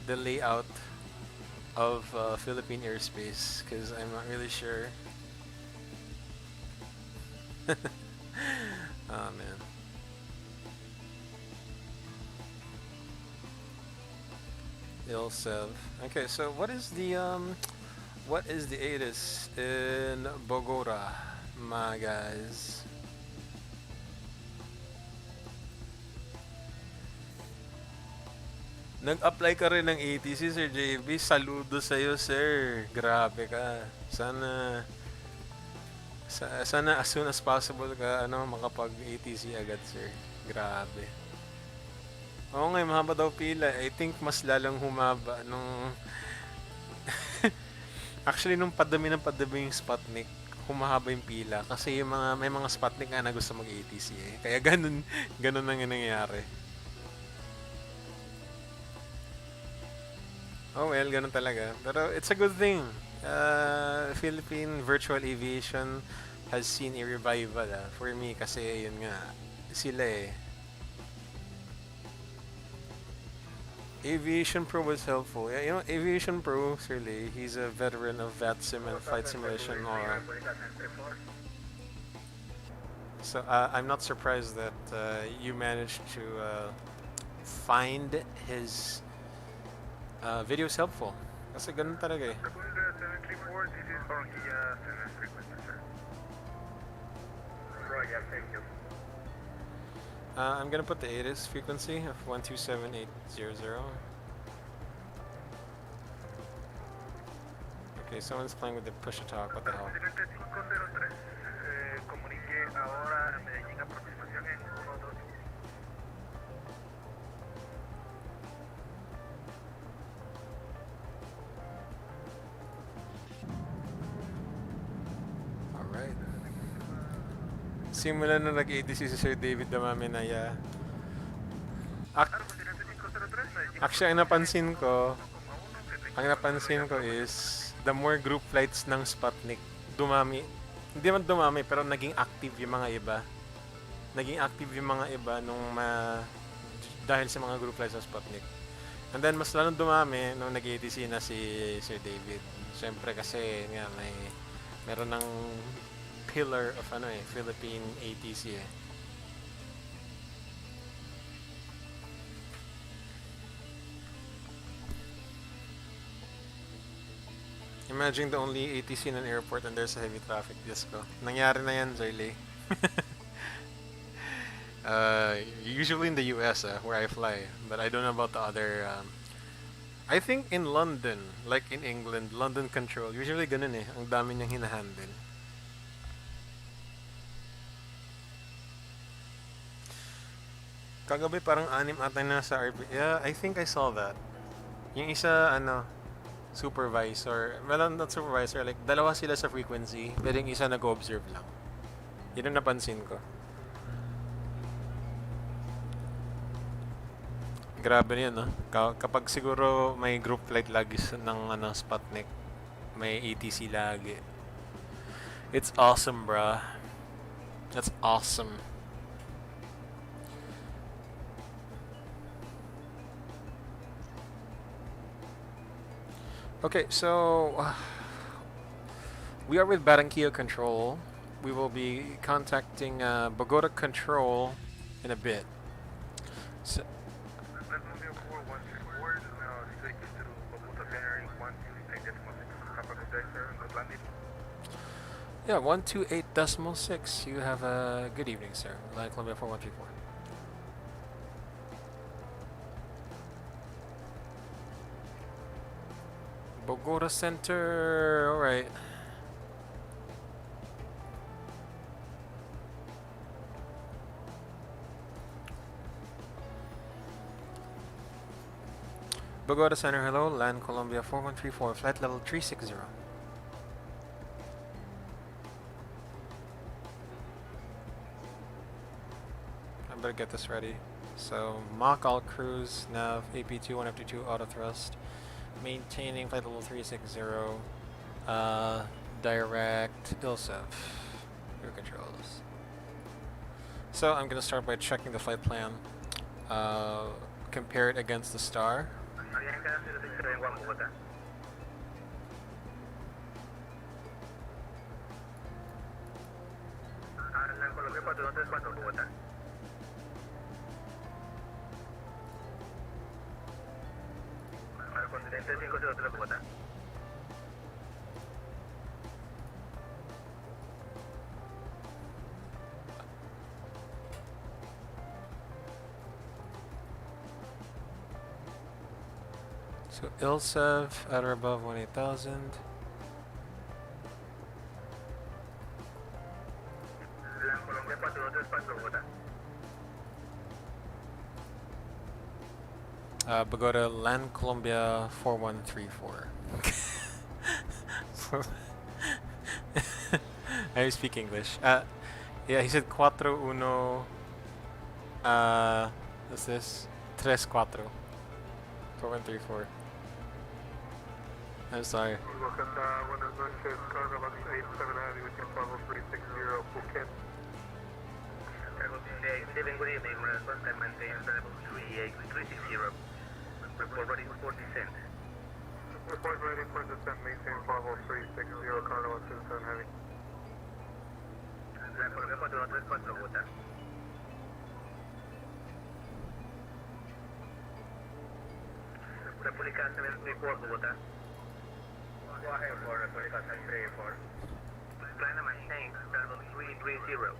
layout of Philippine airspace, because I'm not really sure. Oh man. ILSEV. Okay, so what is the ADD-ONS in Bogota, my guys? Nag-apply ka rin ng ATC, Sir JB. Saludo sa'yo, sir. Grabe ka. Sana as soon as possible ka makapag-ATC agad, sir. Grabe. Oo nga, mahaba daw pila. I think mas lalang humaba nung... Actually, nung padami yung Sputnik, humahaba yung pila. Kasi may mga Sputnik nga na gusto mag-ATC eh. Kaya ganun ang nangyayari. Oh well, ganun talaga. Pero it's a good thing. Philippine virtual aviation has seen a revival for me kasi yun nga, sila eh. Aviation Pro was helpful. Yeah, you know, Aviation Pro, Sir Lee, he's a veteran of VATSIM and flight simulation. So I'm not surprised that you managed to find his videos helpful. Kasi ganun talaga eh. Secunda 734, this is Barranquilla 7 frequency, sir. Roger, thank you. I'm gonna put the ADD-ONS frequency of 127800. Okay, someone's playing with the push-to-talk. What the hell? Continente 503, comunique ahora a Medellín aproximación en 1-2. Alright. Simula na nag-ADC si Sir David Damami na ya. Continente 503, Medellín. Actually, ang napansin ko is the more group flights ng Sputnik, dumami. Hindi man dumami, pero naging active yung mga iba. Naging active yung mga iba dahil sa mga group flights ng Sputnik. And then, mas lalong dumami nung nag-ATC na si Sir David. Siyempre kasi nga, meron ng pillar of Philippine ATC eh. Imagine the only ATC in an airport and there's a heavy traffic. Diyos ko. Nangyari na yan, Zerly. Usually in the US, where I fly. But I don't know about the other... I think in London, like in England, London Control, usually ganun eh. Ang dami niyang hinahandle. Kagabi parang 6 ata na sa RP. Yeah, I think I saw that. Yung isa, supervisor, well, not supervisor, like dalawa sila sa frequency, pero yung isa nag-observe lang. Yun ang napansin ko. Grabe yun, no? Kapag siguro may group flight lagi ng Sputnik, may ATC lagi. It's awesome, bruh. That's awesome. Okay, so we are with Barranquilla Control. We will be contacting Bogota Control in a bit. So, yeah, 128.6. You have a good evening, sir. Line Colombia 4134. Bogota Center, alright. Bogota Center, hello, land Colombia 4134, flight level 360. I better get this ready. So, Mach all cruise, nav, AP21, FT2, auto thrust. Maintaining flight level 360, direct ILSEV, your controls. So I'm going to start by checking the flight plan, compare it against the star. So ILSEV at or above 18,000. Bogota, land Colombia 4134. I speak English. Yeah, he said 41. What's this? 34. 4134. I'm sorry. Good evening, response and maintain level 360. Report ready for descent. Report ready for descent, maintain level 360, cargo 27 heavy. La Colombia 4134, Bogotá. República 734, Bogotá. Go ahead for República 734. Plan to maintain level 330.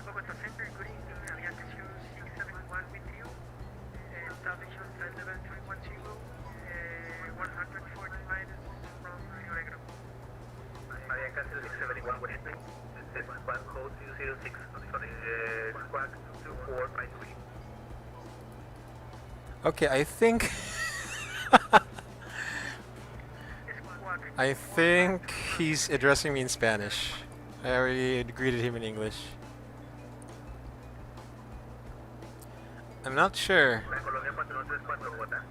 Bogota Center, good evening, Alianza 671 with you. Salvation flight level 310, 140 miles from Rio Negro. Alianza 671, good evening. This is squad code 206, sorry, squad 2453. Okay, I think I think he's addressing me in Spanish. I already greeted him in English. I'm not sure. Colombia 4134, Bogota.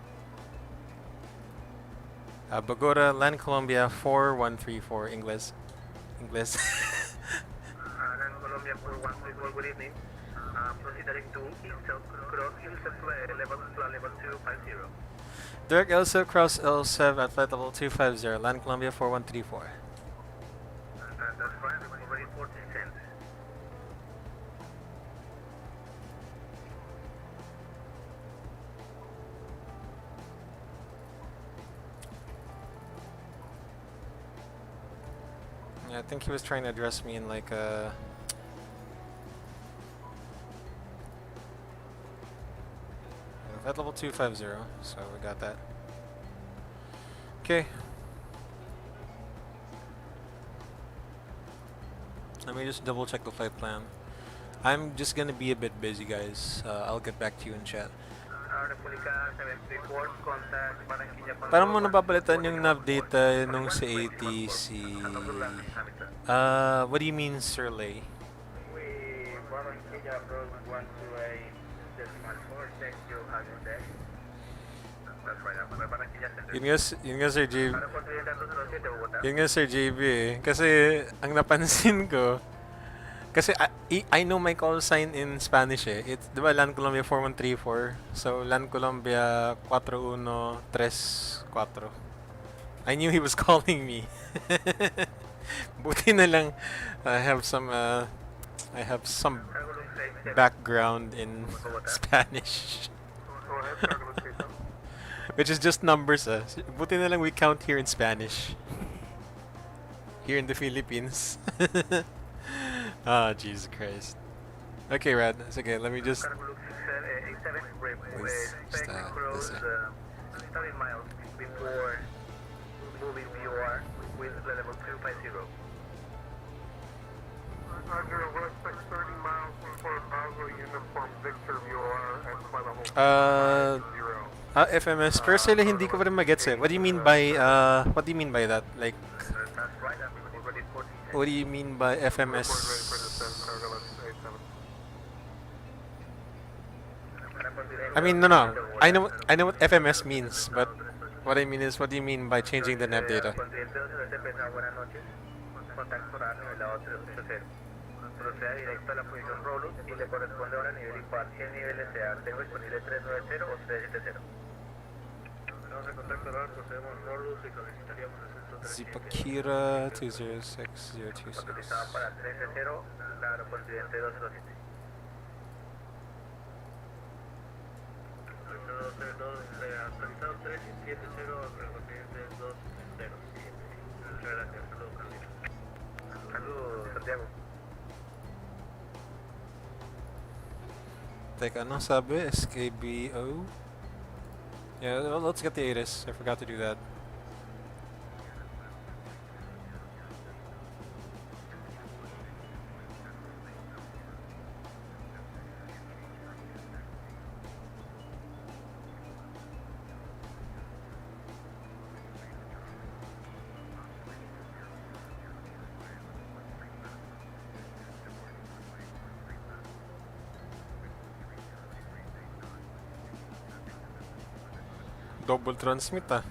Bogota, Land Colombia 4134, English. English. Colombia 4134, good evening. Proceeding to South Cross Hills level 250. Direct L7 cross L7 at flight level 250, Land Colombia 4134. That's fine, already 14 cents. Yeah, I think he was trying to address me in like a... At level 250, so we got that. Okay. Let me just double check the flight plan. I'm just gonna be a bit busy, guys. I'll get back to you in chat. Paano mo napapalitan yung nav data nung sa ATC? What do you mean, Sir Lay? Barranquilla approach 128.4, text you have your deck. That's right, Barranquilla Center. Yun nga, Sir JB. Yun nga, Sir JB eh. Kasi, ang napansin ko, kasi I know my call sign in Spanish eh. It's, di ba, Land Colombia 4134. So, Land Colombia 4134. I knew he was calling me. Buti na lang, I have some background in Spanish. Which is just numbers. Buti na lang we count here in Spanish. Here in the Philippines. Ah, Jesus Christ. Okay, Rad. It's okay. Let me just... miles before moving VOR with level 250. Roger, we'll expect 30 miles before Bravo uniform Victor VOR at level FMS. Pero sila hindi ko pa rin magets eh. What do you mean by, what do you mean by that? Like, what do you mean by FMS? I mean, no. I know what FMS means, but what I mean is, what do you mean by changing the nav data? Proceda directo a la posición Rolus y le corresponde ahora nivel impar. ¿Qué nivel desea? Tengo disponible 390 o 370. Vamos a contacto ahora, procedemos Rolus y solicitaríamos el centro 300. Zipakira 206026. Autorizado para 330, la continente 207. 202, actualizado 370, la continente 207. Muchas gracias, saludos, Carolina. Saludos, Santiago. Teka, ano sabi? SKBO? Yeah, well, let's get the ADD-ONS. I forgot to do that. Double transmit ah.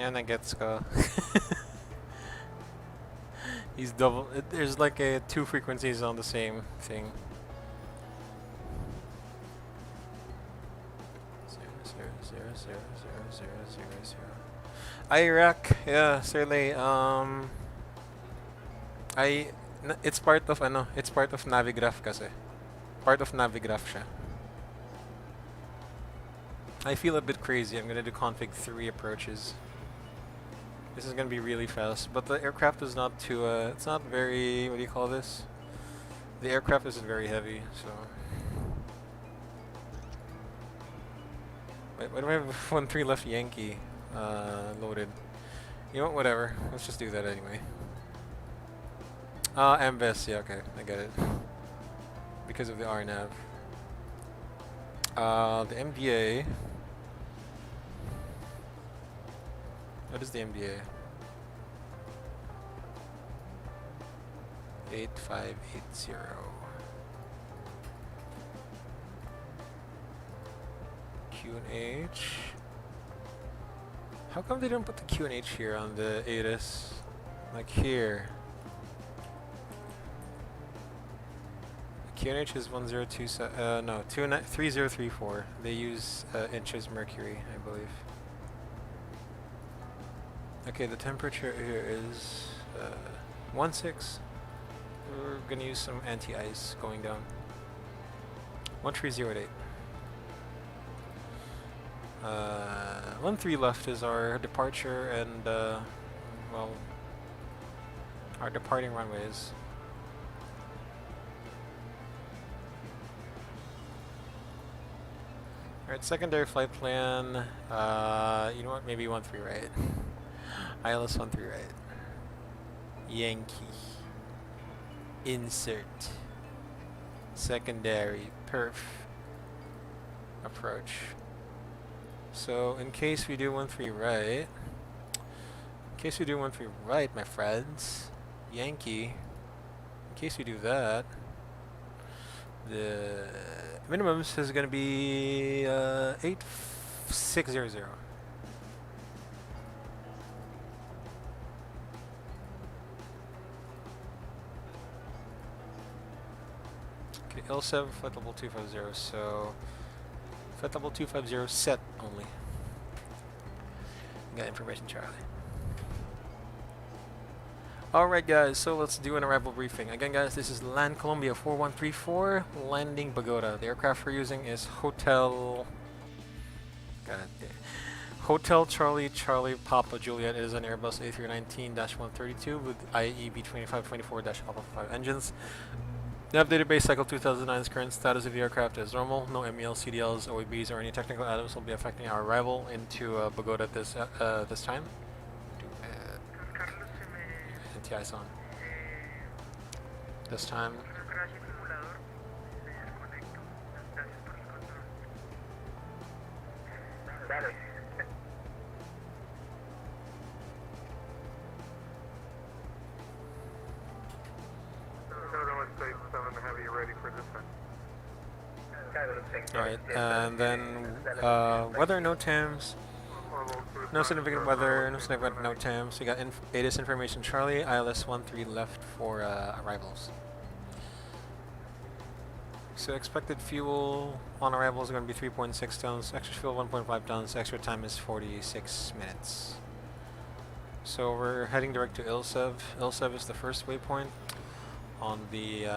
Yan, nagets ko. He's double. There's like two frequencies on the same thing. Iraq, yeah, certainly. It's part of it's part of Navigraph kasi. Part of Navigraph siya. I feel a bit crazy. I'm gonna do config 3 approaches. This is gonna be really fast, but the aircraft is not too. It's not very. What do you call this? The aircraft isn't very heavy, so. Wait, why do I have 1-3 left Yankee loaded? You know what? Whatever. Let's just do that anyway. MVS. Yeah, okay, I get it. Because of the RNAV. The MDA. What is the MDA? 8580. Q&H. How come they don't put the Q&H here on the ADD-ONS? Like here. Q&H is 1027, no, 3034. They use inches mercury, I believe. Okay, the temperature here is 16. We're gonna use some anti-ice going down. 1308. 13 left is our departure and well, our departing runways. Alright, secondary flight plan. You know what? Maybe 13 right. ILS 13 right. Yankee. Insert. Secondary. Perf. Approach. So, in case we do 13 right. In case we do 13 right, my friends. Yankee. In case we do that. The minimums is going to be 8600. Okay, L7 flight level 250, so flight level 250 set only. Got information, Charlie. Alright guys, so let's do an arrival briefing. Again guys, this is Land Colombia 4134, landing Bogota. The aircraft we're using is Hotel Charlie Charlie Papa Juliet. It is an Airbus A319-132 with IEB 2524-5 engines. The updated base cycle 2009's current status of the aircraft is normal. No MEL, CDLs, OEBs, or any technical items will be affecting our arrival into Bogota this time. Anti-ice on. This time. Alright, and then weather, no TAMs, no significant weather, no significant no TAMs. We got ADD-ONS information Charlie, ILS 13 left for arrivals. So expected fuel on arrival is going to be 3.6 tons, extra fuel 1.5 tons, extra time is 46 minutes. So we're heading direct to ILSEV. ILSEV is the first waypoint on the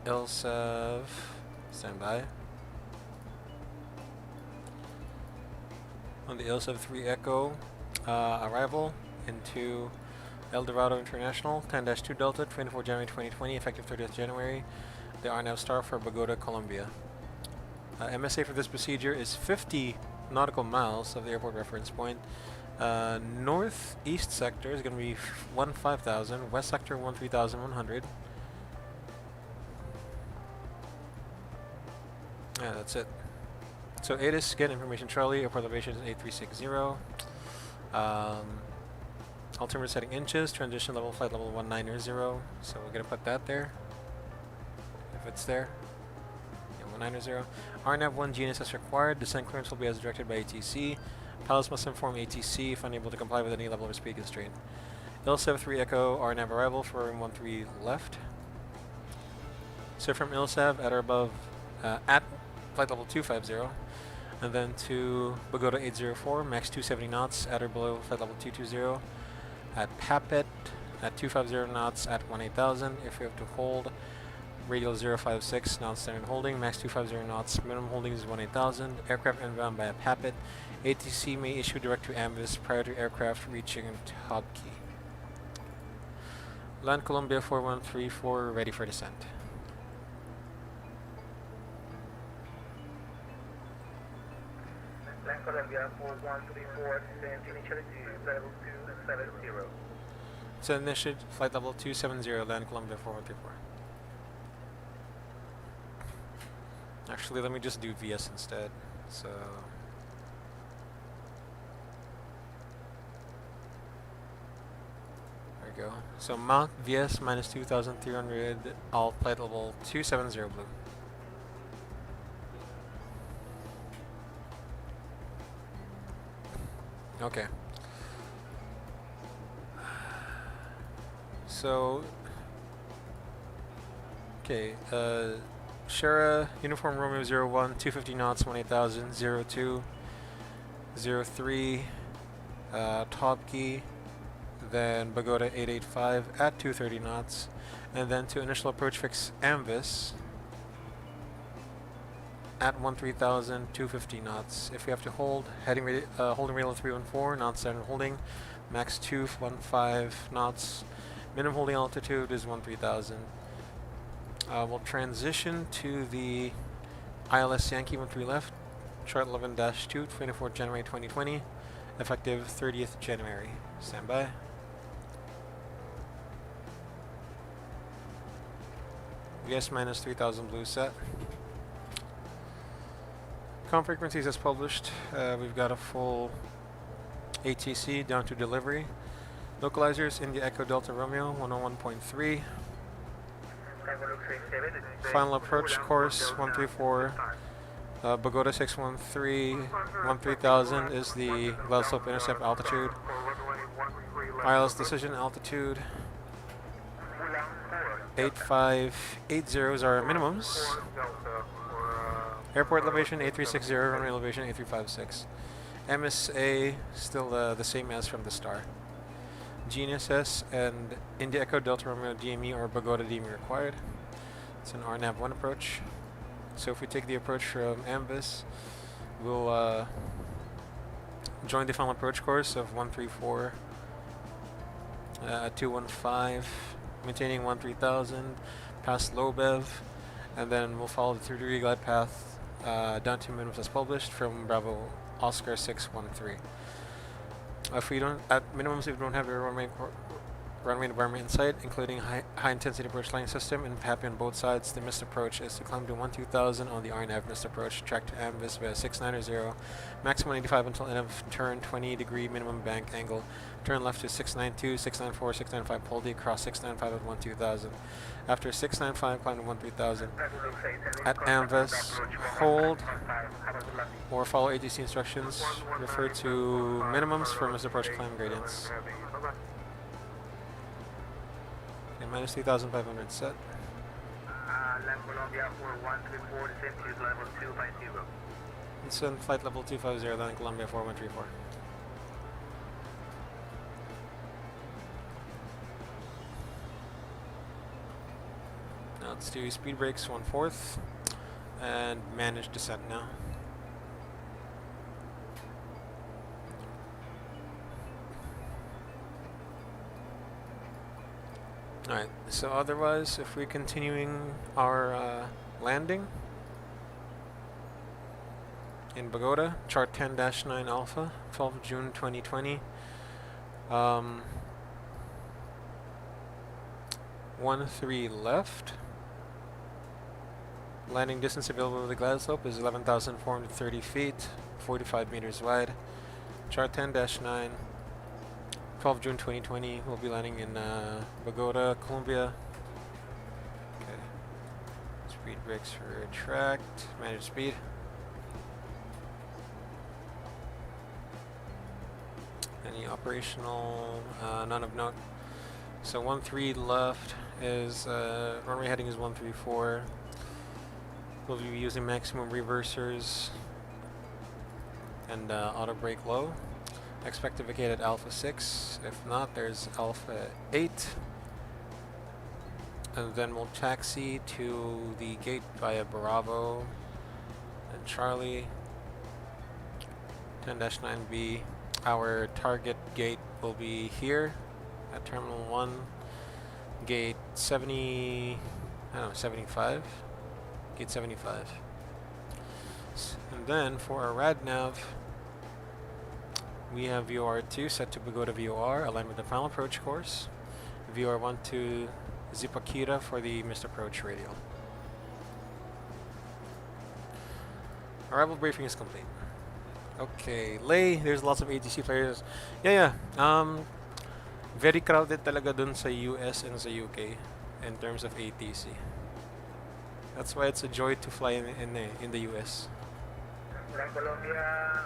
ILSEV. Stand by. On the ILSEV 3 Echo arrival into El Dorado International, 10-2 Delta, 24 January 2020, effective 30th January. The RNAV star for Bogota, Colombia. MSA for this procedure is 50 nautical miles of the airport reference point. Northeast sector is going to be 15,000, west sector 13,100. Yeah, that's it. So ADD-ONS, get information Charlie, airport elevation is 8360. Altimeter setting inches, transition level, flight level 190. So we're going to put that there. If it's there. Yeah, 190. RNAV 1 GNSS required. Descent clearance will be as directed by ATC. Pilots must inform ATC if unable to comply with any level of speed constraint. ILSEV 3 Echo, RNAV arrival for room 13 left. So from ILSEV at or above, at flight level 250, And then to Bogota 804, max 270 knots at or below flight level 220. At Papet at 250 knots at 18,000. If we have to hold, radial 056, non-standard holding, max 250 knots, minimum holding is 18,000. Aircraft inbound by a Papet. ATC may issue direct to AMVIS prior to aircraft reaching Top Key. Land Colombia 4134, ready for descent. Land Colombia 4134, descent initially to level 270. So initiate flight level 270, Land Colombia 4134. Actually, let me just do VS instead. So there we go. So Mount VS minus 2,300, all flight level 270 blue. Okay. So, okay, Shara, Uniform Romeo 01, 250 knots, 18,000, 02, 03, Top Key, then Bogota 885 at 230 knots, and then to initial approach fix AMVIS at 13,000, 250 knots. If we have to hold, heading holding radial 314, non-standard holding, max 215 knots, minimum holding altitude is 13,000. We'll transition to the ILS Yankee 13 left, chart 11-2, 24th January 2020, effective 30th January. Stand by. VS minus 3,000 blue set. Com frequencies as published. We've got a full ATC down to delivery. Localizers, India Echo Delta Romeo 101.3. Final approach course 134. Bogota 613, 13,000 is the glide slope intercept altitude. ILS decision altitude 8580 is our minimums. Airport elevation 8360, runway elevation 8356. MSA still the same as from the star. GNSS and India Echo Delta Romeo DME or Bogota DME required. It's an RNAV1 approach. So if we take the approach from AMVIS, we'll join the final approach course of 134 215, maintaining 13,000, past low bev, and then we'll follow the 3-degree glide path down to minimums as published from Bravo Oscar 613. If we don't, at minimums, if we don't have a runway environment in sight, including high intensity approach line system and PAPI on both sides, the missed approach is to climb to 12,000 on the RNAV missed approach, track to AMVIS via 690, maximum 85 until end of turn, 20-degree minimum bank angle, turn left to 692, 694, 695, pull D, cross 695 at 12,000. After 695, climb to 13,000. At AMVIS, hold or follow ATC instructions, refer to minimums for missed approach climb gradients. Okay, minus 3,500 set. Land Colombia 4134, descent to level 250. Descend flight level 250, Land Colombia 4134. Now let's do speed brakes 1/4 and manage descent now. Alright, so otherwise, if we're continuing our landing in Bogota, chart 10-9 Alpha, 12 June 2020. 13 left. Landing distance available with the glide slope is 11,430 feet, 45 meters wide. Chart 10-9. 12 June 2020, we'll be landing in Bogota, Colombia. Okay. Speed brakes retract, manage speed. Any operational, none of note. So 13 left is, runway heading is 134. We'll be using maximum reversers and auto brake low. Expect to vacate at Alpha 6. If not, there's Alpha 8. And then we'll taxi to the gate via Bravo and Charlie. 10-9B. Our target gate will be here at Terminal 1. Gate 70... I don't know, 75? Gate 75. And then for our rad nav, we have VOR2 set to Bogota VOR, aligned with the final approach course. VOR1 to Zipaquira for the missed approach radial. Arrival briefing is complete. Okay, Lay, there's lots of ATC players. Yeah. Very crowded talaga dun sa US and sa UK in terms of ATC. That's why it's a joy to fly in the US. Colombia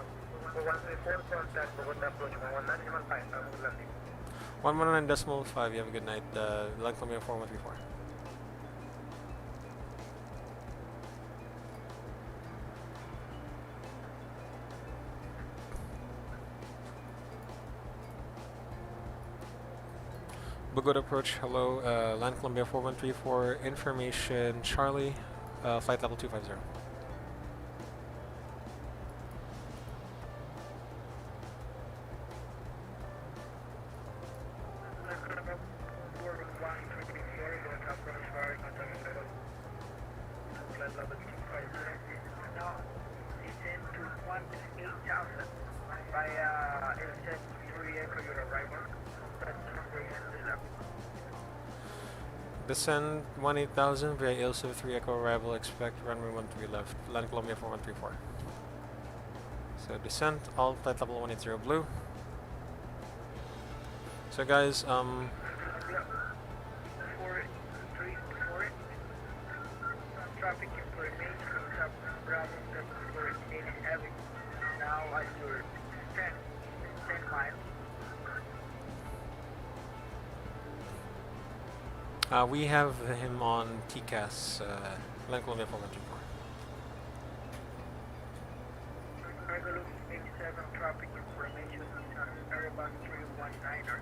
134, contact Bogota approach 119.5, 119.5, you have a good night. Line Colombia 4134. Bogota approach, hello, Line Colombia 4134, information Charlie, flight level 250. Descend 18,000 via ILSO 3 Echo arrival, expect runway 13 left, Land Colombia 4134. So descent, all flight level 180 blue. So guys, traffic information from Bravo for heavy. Now at your 10 miles. we have him on TCAS, Land Colombia 4134. Cargo 87 traffic information on Airbus 319er.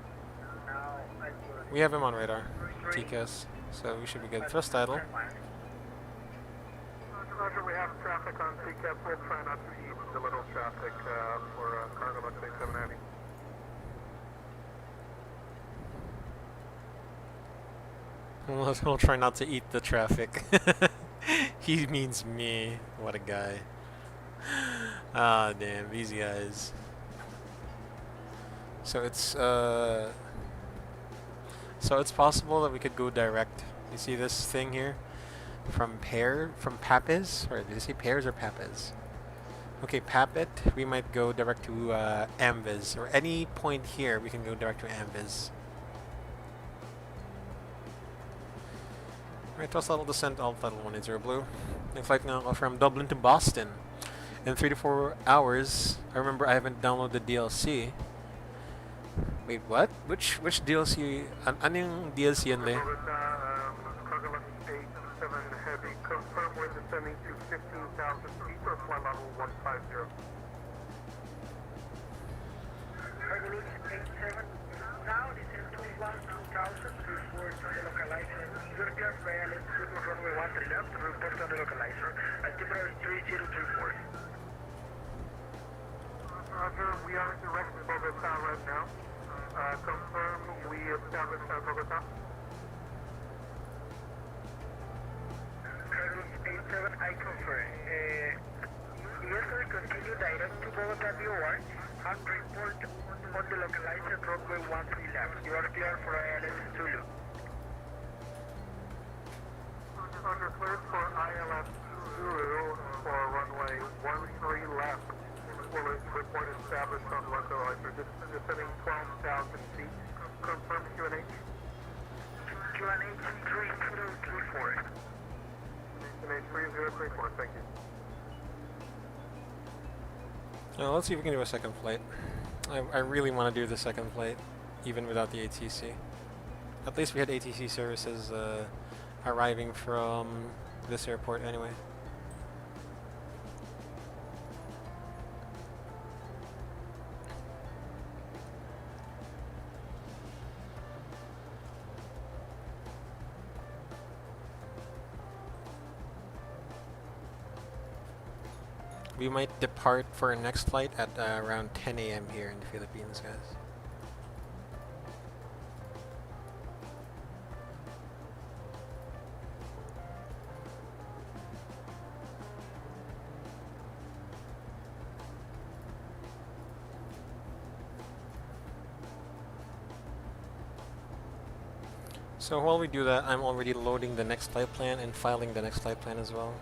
Now at your We have him on radar, TCAS, so we should be good. Thrust idle. Roger, we have traffic on CCAP. We'll try not to eat the little traffic for cargo box 8790. We'll try not to eat the traffic. He means me. What a guy. Ah, damn, these guys. So it's possible that we could go direct. You see this thing here? From Papez? Or did you say Pears or Papez? Okay, Papet, we might go direct to Amviz. Or any point here, we can go direct to Amviz. Right, toss level descent, all title 180 blue. The flight now from Dublin to Boston in 3 to 4 hours. I remember I haven't downloaded the DLC. Wait, what? Which DLC? Ano yung DLC yan le? Cargo box 87 heavy. Confirm we're descending to 15,000 feet or flight level 150. Cargo 87 now descend to 1,000 before to the localizer. You're clear for ALS runway 13 left to report on the localizer. Altimeter 3034. Roger, we are direct to Bogota right now. Confirm we established Bogota. Cargo 87, I confirm. Yes, we continue direct to Bogota VOR and report on the localizer runway 13 left. You are clear for ALS Zulu. Under cleared for ILS Zulu for runway 13 left. Will report established on localizer. Descending 12,000 feet. Confirm QNH. QNH 3034. QNH 3034, thank you. Now let's see if we can do a second flight. I really want to do the second flight, even without the ATC. At least we had ATC services arriving from this airport anyway. We might depart for our next flight at around 10 a.m. here in the Philippines, guys. So while we do that, I'm already loading the next flight plan and filing the next flight plan as well.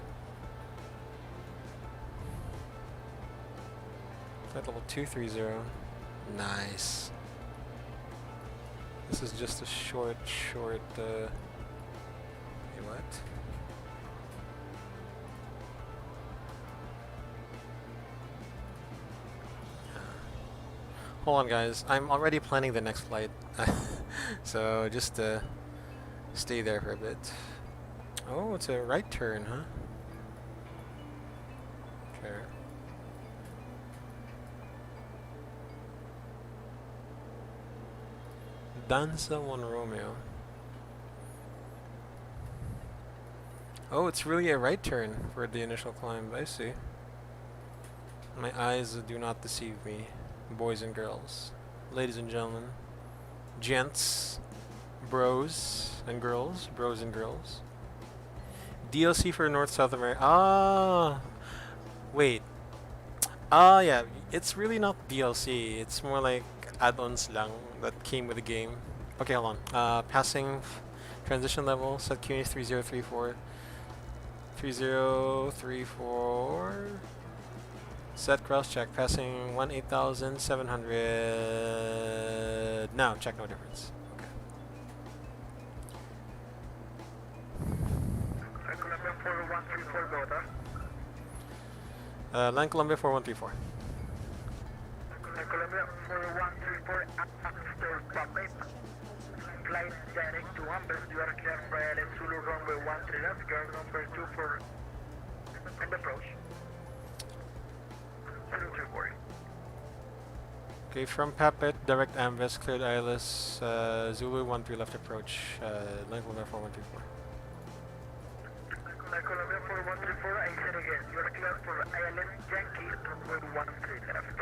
Flight level 230. Nice. This is just a short, wait, what? Hold on, guys. I'm already planning the next flight. So just stay there for a bit. Oh, it's a right turn, huh? Okay. Danza 1 Romeo. Oh, it's really a right turn for the initial climb. I see. My eyes do not deceive me, boys and girls, ladies and gentlemen, gents, bros and girls, DLC for North-South America. Ah, wait. Ah, yeah. It's really not DLC. It's more like add-ons lang that came with the game. Okay, hold on. Passing transition level. Set QA 3034. 3034. Set cross check. Passing 18,700. Now check no difference. Okay. Colombia 4134 Bogota. Land Colombia 4134. Colombia 4134 after Pilote. Flight direct to Amber. You are clear for LS Zulu runway 13 left. Guard number 2 for and approach. 0240. Okay, from Papet, direct Amves, cleared ILS, Zulu 13 left approach, Land Colombia 4134. Colombia 4134, I said again, you are clear for ILS Yankee, runway 13 left.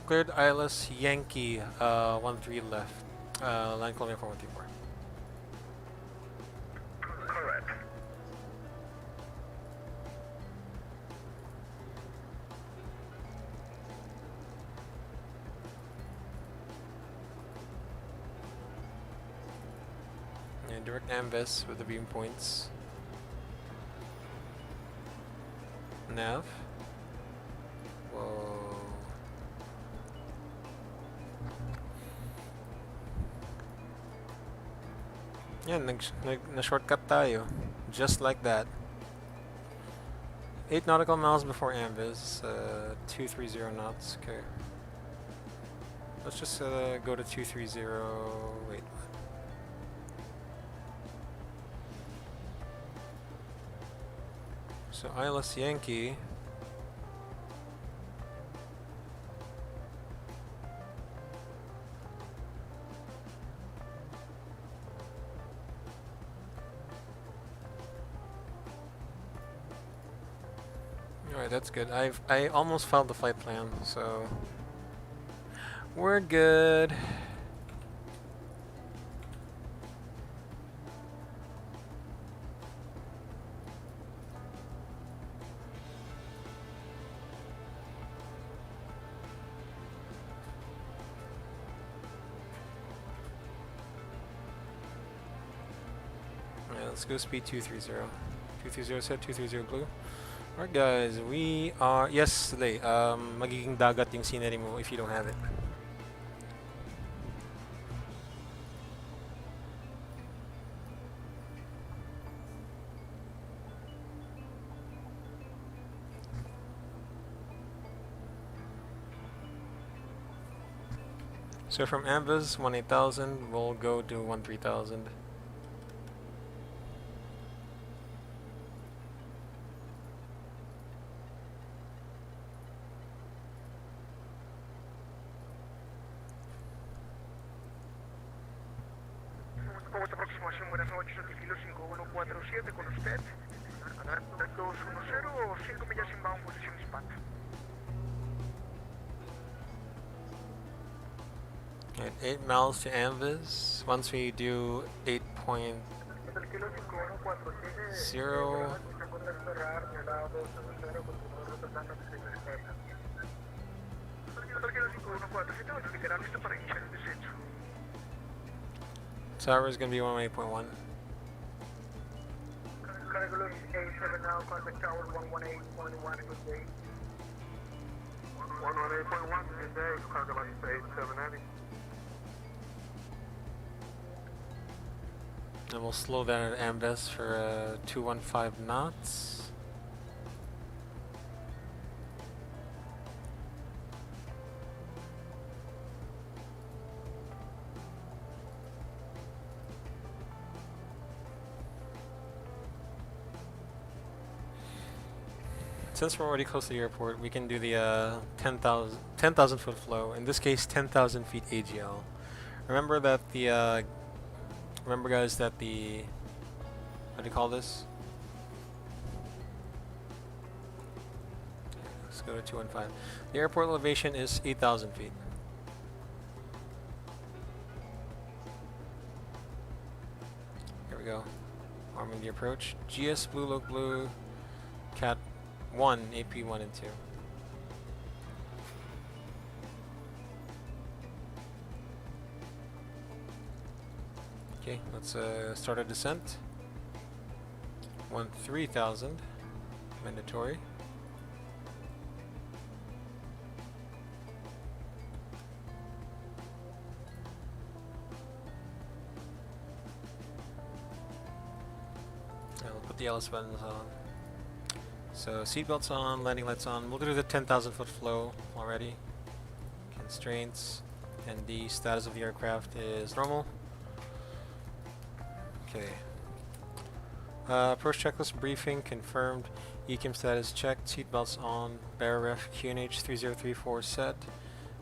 Cleared ILS Yankee, 13 left, Land Colombia 4134. Correct. And direct Amves with the beam points. Nav. Whoa. Yan, na-shortcut tayo. Just like that. 8 nautical miles before Amvis, 230 knots, okay. Let's just go to 230, wait. So ILS Yankee. Alright, that's good. I almost filed the flight plan, so we're good. Let's go speed 230. 230 set, 230 blue. Alright guys, we are... Yes, Lay. Magiging dagat yung scenery mo if you don't have it. So from Amvis, 18,000, we'll go to 13,000. Bogotá aproximación, buenas noches, Kilo 5147 con usted. 210 o 5 millas inbound, posición spot. At 8 miles to Anvis. Once we do 8.0, tower is going to be 118.1. Cargo A7 now, contact tower 118.1, good day. 118.1, good day, cargo A790. And we'll slow down at Ambes for 215 knots. Since we're already close to the airport, we can do the 10,000 foot flow. In this case, 10,000 feet AGL. Remember that the remember guys that the, what do you call this? Let's go to 215. The airport elevation is 8,000 feet. Here we go. Arming the approach. GS Blue Look Blue Cat 1, AP 1 and 2. Okay, let's start our descent. 13,000, mandatory. Now we'll put the LS buttons on. So seatbelts on, landing lights on. We'll do the 10,000 foot flow already. Constraints and the status of the aircraft is normal. Okay. Approach checklist briefing confirmed. ECAM status checked. Seatbelts on. BARREF QNH 3034 set.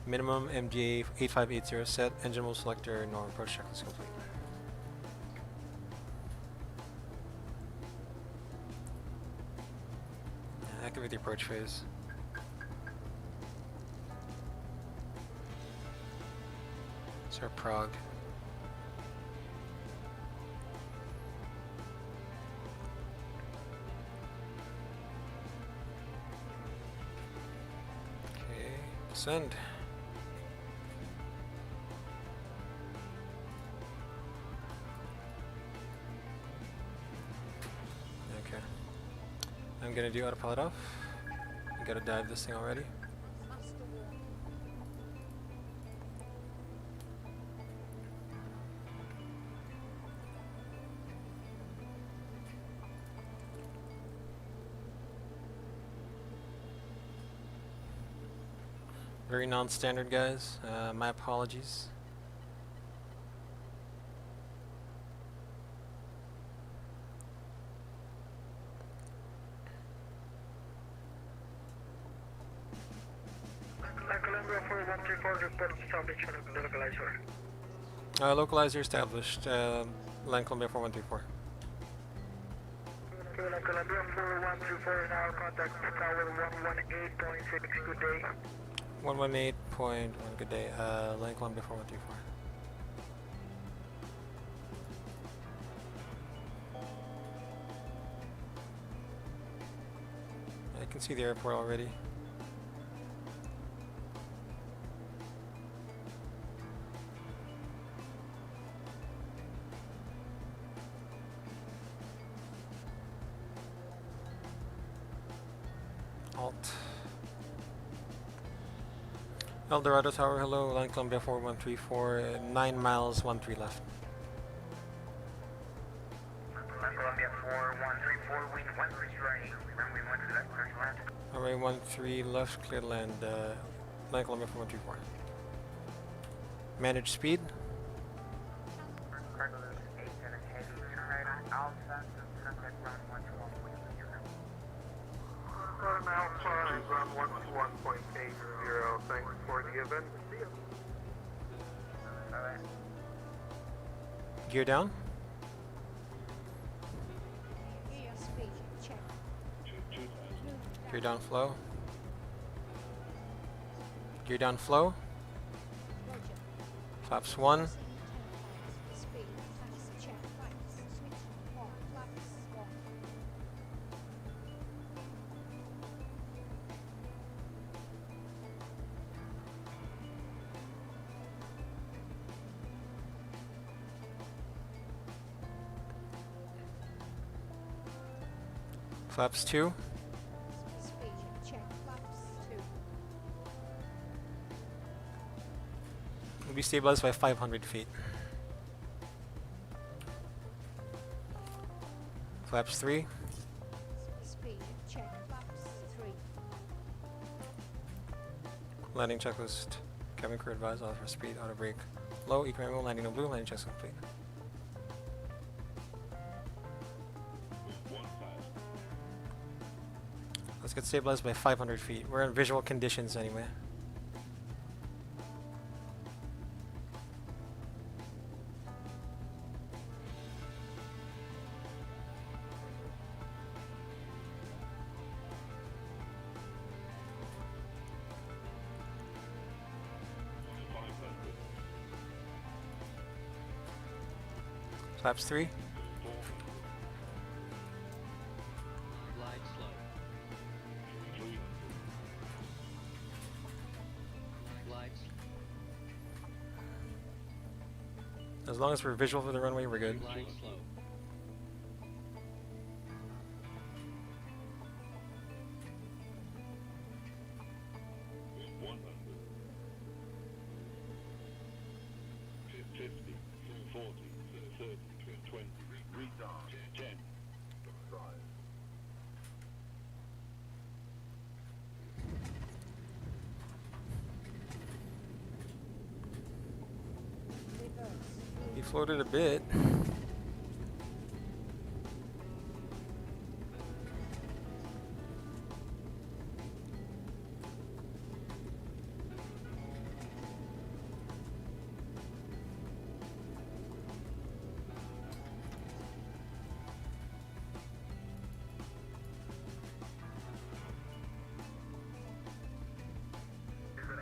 Minimum MDA 8580 set. Engine mode selector norm. Approach checklist complete. Activate the approach phase. Start Prague. Send. Okay. I'm gonna do autopilot off. I gotta dive this thing already. Very non-standard, guys. My apologies. Colombia 4134, report established on localizer. Localizer established. Land Colombia 4134. Colombia 4134, now contact tower 118.6, good day. 118.1, good day. Land Colombia 4134. I can see the airport already. Alt. El Dorado Tower, hello, Land Colombia 4134, 9 miles, 13 left. Land Colombia 4134, wind 13 right, runway 13 left, clear to land. Runway 13 left, clear to land, Land Colombia 4134. Manage speed. Cargo 87 heavy, turn right on Alpha, contact ground 121.80. Current Alpha is on 121.80, thanks for the event. See you. Alright. Gear down. Airspeed check. Gear down flow. Gear down flow. Roger. Flaps 1. Speed. Taxi check. Flights. Switching on. Flaps 1. Flaps 2. Speed check. Flaps 2. Will be stabilized by 500 feet. Flaps 3. Speed check. Flaps 3. Landing checklist. Cabin crew advised auto for speed, auto brake. Low, economical, landing on blue, landing checks complete. Let's get stabilized by 500 feet. We're in visual conditions anyway. Flaps 3. Glide slow. Glide As long as we're visual for the runway, we're good. glide slow. Reverse. He floated a bit.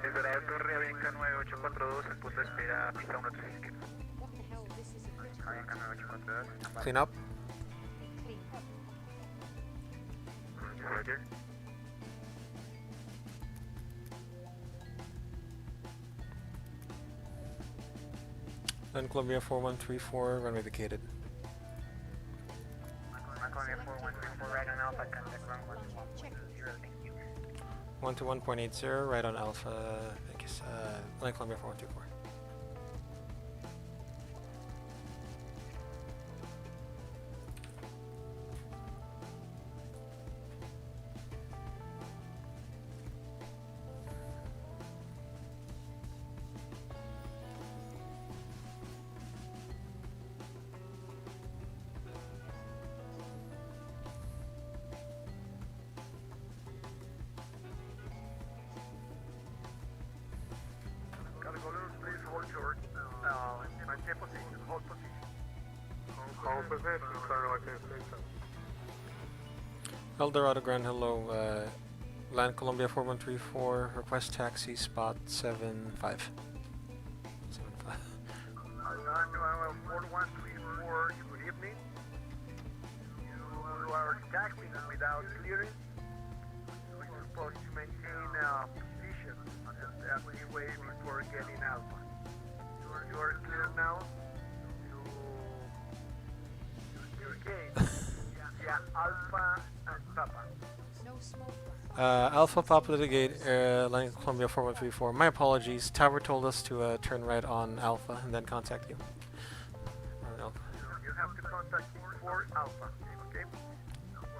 Desde Torre Avianca 9842, el punto de espera, pista 135. What the hell? This is a critical. Avianca 9842. Clean up. Clean up. Roger. Then Colombia 4134, runway vacated. Colombia 4134, right on Alpha, contact runway Check. 10, thank you. 1 to 1.80, right on Alpha, I guess, Land Colombia 4124. Cargolos, please hold short. Maintain position, hold position. Hold position, Cargo, I can say so. Eldorado Grand Hello, Land Colombia 4134, request taxi spot 75. 75. 4134, good evening. You are taxiing without clearance. We're supposed to maintain position as we wait before getting Alpha. You are clear now to your gate. Yeah, Alpha and Papa. No smoke. Alpha Papa to the gate, Land Colombia 4134. My apologies, Tower told us to turn right on Alpha and then contact you. On Alpha. You have to contact me for Alpha, okay?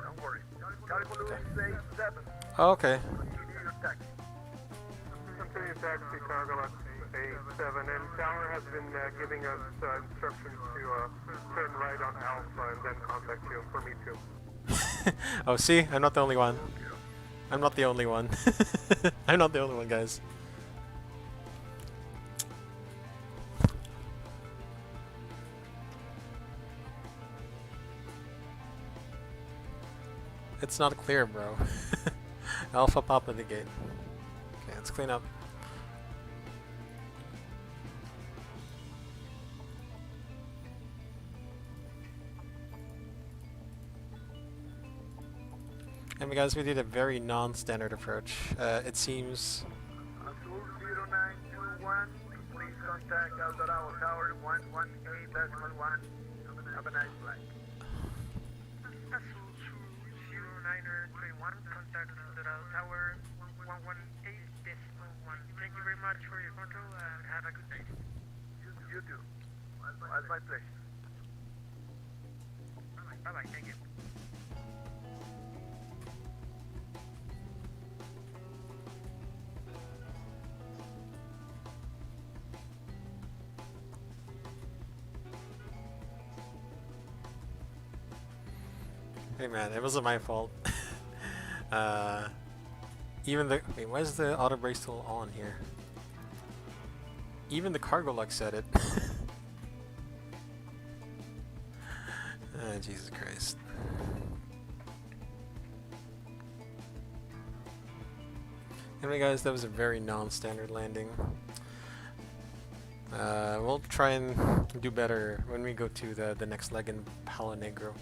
Don't worry. Cargo A7. Oh, okay. Continue your taxi. Continue taxi, Cargo A7. And Tower has been giving us instructions to turn right on Alpha and then contact you for me too. Oh, see? I'm not the only one. I'm not the only one. I'm not the only one, guys. It's not clear, bro. Alpha pop at the gate. Okay, let's clean up. And guys, we did a very non-standard approach. It seems. Azul 0921, please contact El Dorado Tower 118.1. Have a nice flight. Azul 0921, contact El Dorado Tower 118.1. Thank you very much for your control and have a good day. You too. It's my pleasure. Bye-bye, thank you. Hey man, it wasn't my fault. Even the wait, why is the auto brake still on here? Even the cargo lock said it. Jesus Christ. Anyway guys, that was a very non-standard landing. We'll try and do better when we go to the next leg in Palonegro.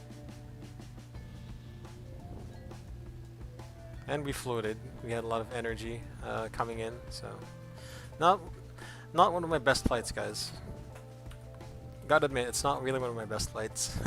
And we floated. We had a lot of energy coming in, so not one of my best flights, guys. Gotta admit, it's not really one of my best flights.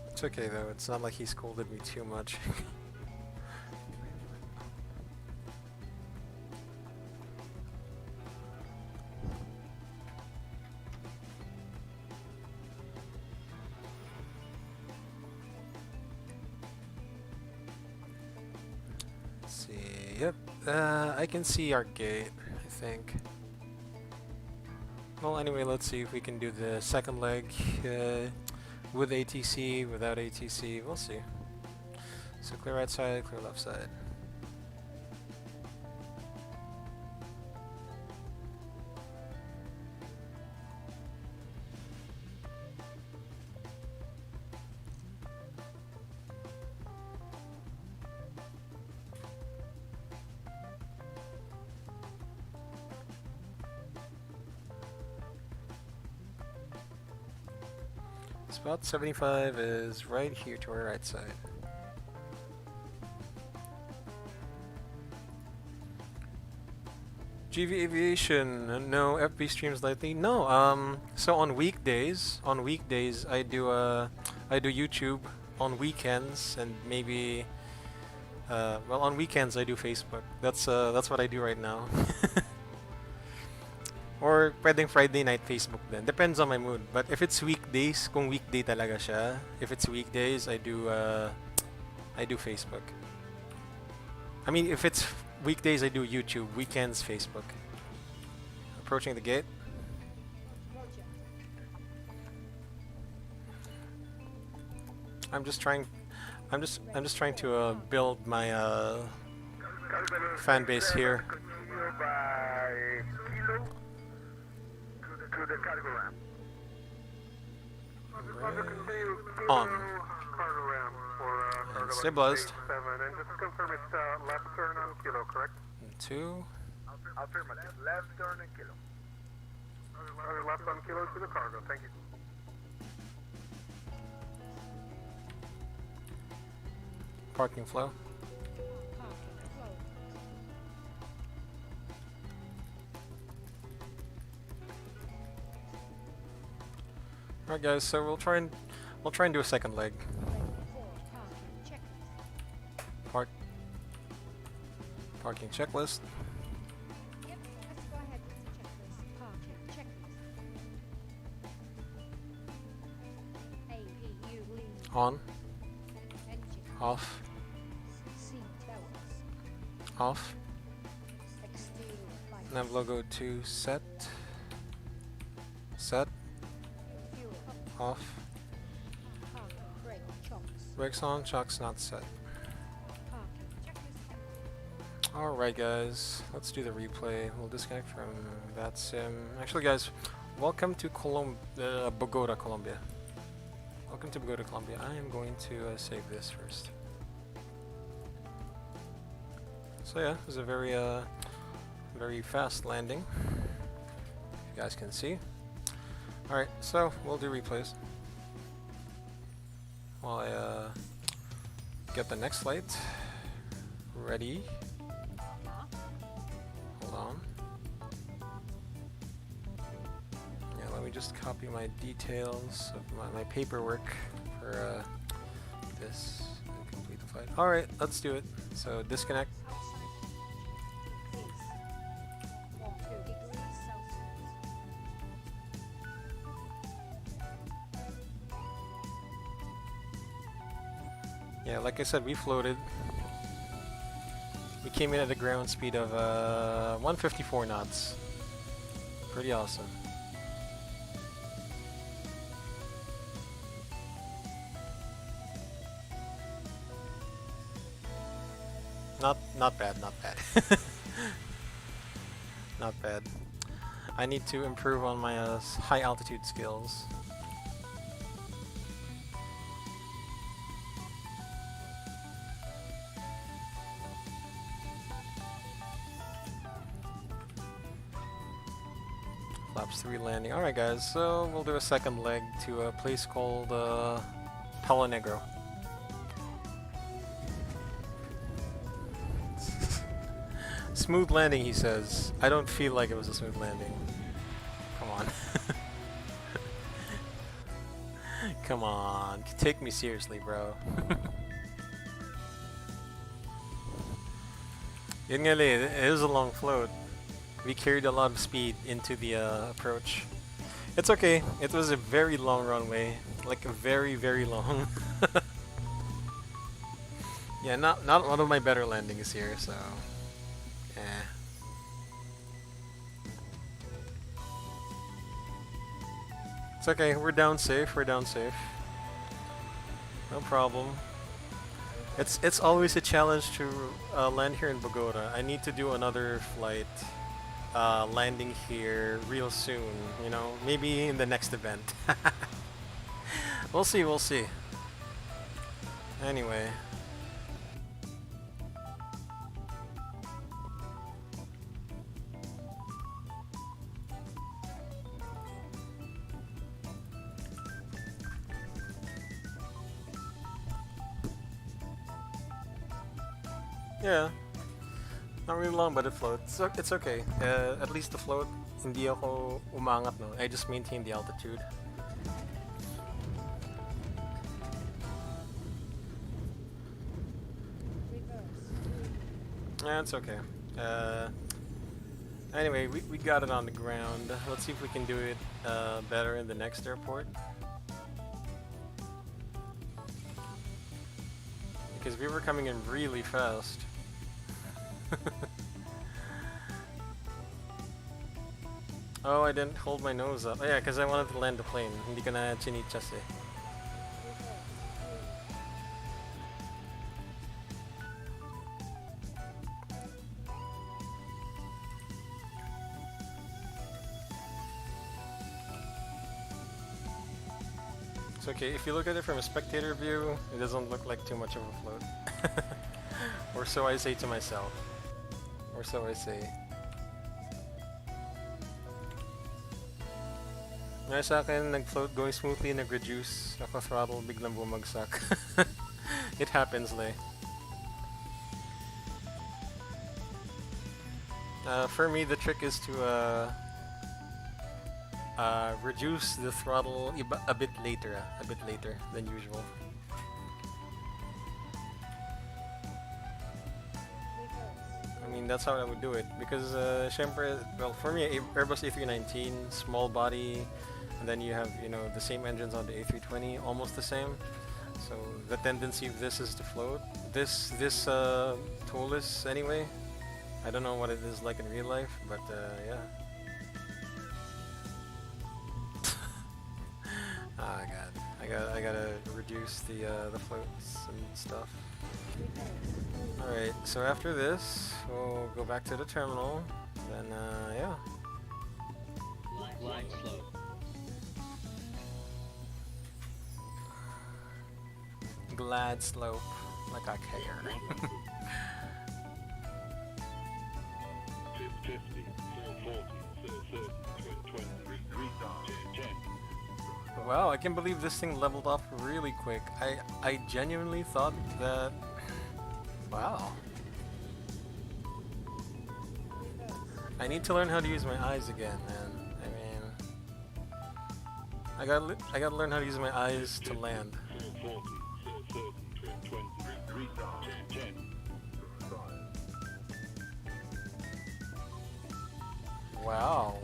It's okay though, it's not like he scolded me too much. Let's see, yep, I can see our gate, I think. Well, anyway, let's see if we can do the second leg. With ATC, without ATC, we'll see. So clear right side, clear left side. Spot 75 is right here to our right side. GV Aviation, no FB streams lately. No, so on weekdays I do YouTube. On weekends and maybe well, on weekends I do Facebook. That's what I do right now. Or pwedeng Friday night Facebook din. Depends on my mood. But if it's weekdays, kung weekday talaga siya, if it's weekdays, I do Facebook. I mean, if it's weekdays, I do YouTube. Weekends, Facebook. Approaching the gate. Roger. I'm just trying to build my fan base here. To the cargo ramp. On. Cargo ramp for And stay buzzed. 7. And just confirm it's left turn on kilo, correct? 2. Affirmative. Left turn and kilo. Left on kilo to the cargo. Thank you. Parking flow. Parking flow. Alright guys, so we'll try and do a second leg. Leg 4 parking checklist. Parking checklist. Yep, let's go ahead with the checklist. Parking checklist. APU lean. On. Engine. Off. Seat belts. Off. Exterior lights. Nav logo 2 set. Set. Fuel off. Parking. Brake. Chocks. Brakes on, chocks not set. Parking. Alright guys, let's do the replay. We'll disconnect from VATSIM. Actually guys, welcome to Bogota, Colombia. Welcome to Bogota, Colombia. I am going to save this first. So yeah, it was a very fast landing, if you guys can see. Alright, so we'll do replays while I get the next flight ready. Hold on. Yeah, let me just copy my details of my paperwork for this and complete the flight. Alright, let's do it. So disconnect. Please. 12 degrees Celsius. Yeah, like I said, we floated. We came in at a ground speed of 154 knots. Pretty awesome. Not bad, not bad. Not bad. I need to improve on my high altitude skills. Flaps 3 landing. Alright guys, so we'll do a second leg to a place called Palonegro. Smooth landing, he says. I don't feel like it was a smooth landing. Come on. Come on. Take me seriously, bro. Yun nga li, it was a long float. We carried a lot of speed into the approach. It's okay. It was a very long runway. Like a very long. Yeah, not one of my better landings here, so... It's okay, we're down safe, No problem. It's always a challenge to land here in Bogota. I need to do another flight landing here real soon, you know, maybe in the next event. We'll see. Anyway. Yeah, not really long, but it floats. So it's okay. At least the float, hindi ako umangat, no. I just maintain the altitude. Yeah, it's okay. Anyway, we got it on the ground. Let's see if we can do it better in the next airport. Because we were coming in really fast. Oh, I didn't hold my nose up. Oh, yeah, because I wanted to land the plane. Hindi ko na chinichas eh. It's okay. If you look at it from a spectator view, it doesn't look like too much of a float. Or so I say to myself. Or so I say. Ngayon sa akin, nag-float going smoothly, nag-reduce, naka-throttle, biglang bumagsak. It happens, leh. For me, the trick is to reduce the throttle a bit later than usual. I mean, that's how I would do it because, syempre, well, for me, Airbus A319, small body, and then you have, you know, the same engines on the A320, almost the same. So the tendency of this is to float. This ToLiSs anyway. I don't know what it is like in real life, but yeah. Ah, I gotta reduce the floats and stuff. Alright, so after this, we'll go back to the terminal, then yeah. Glide slope. Glad slope, like I care. 50, 440, 30, 20, restart, 10. Wow, I can't believe this thing leveled off really quick. I genuinely thought that... Wow. I need to learn how to use my eyes again, man. I mean... I gotta learn how to use my eyes to land. 40, 30, 20, restart, 10. Wow.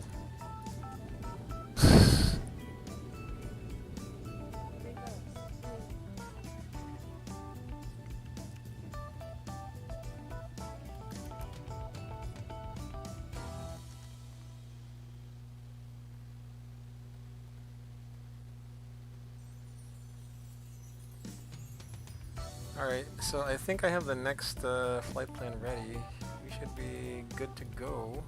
Alright, so I think I have the next flight plan ready. We should be good to go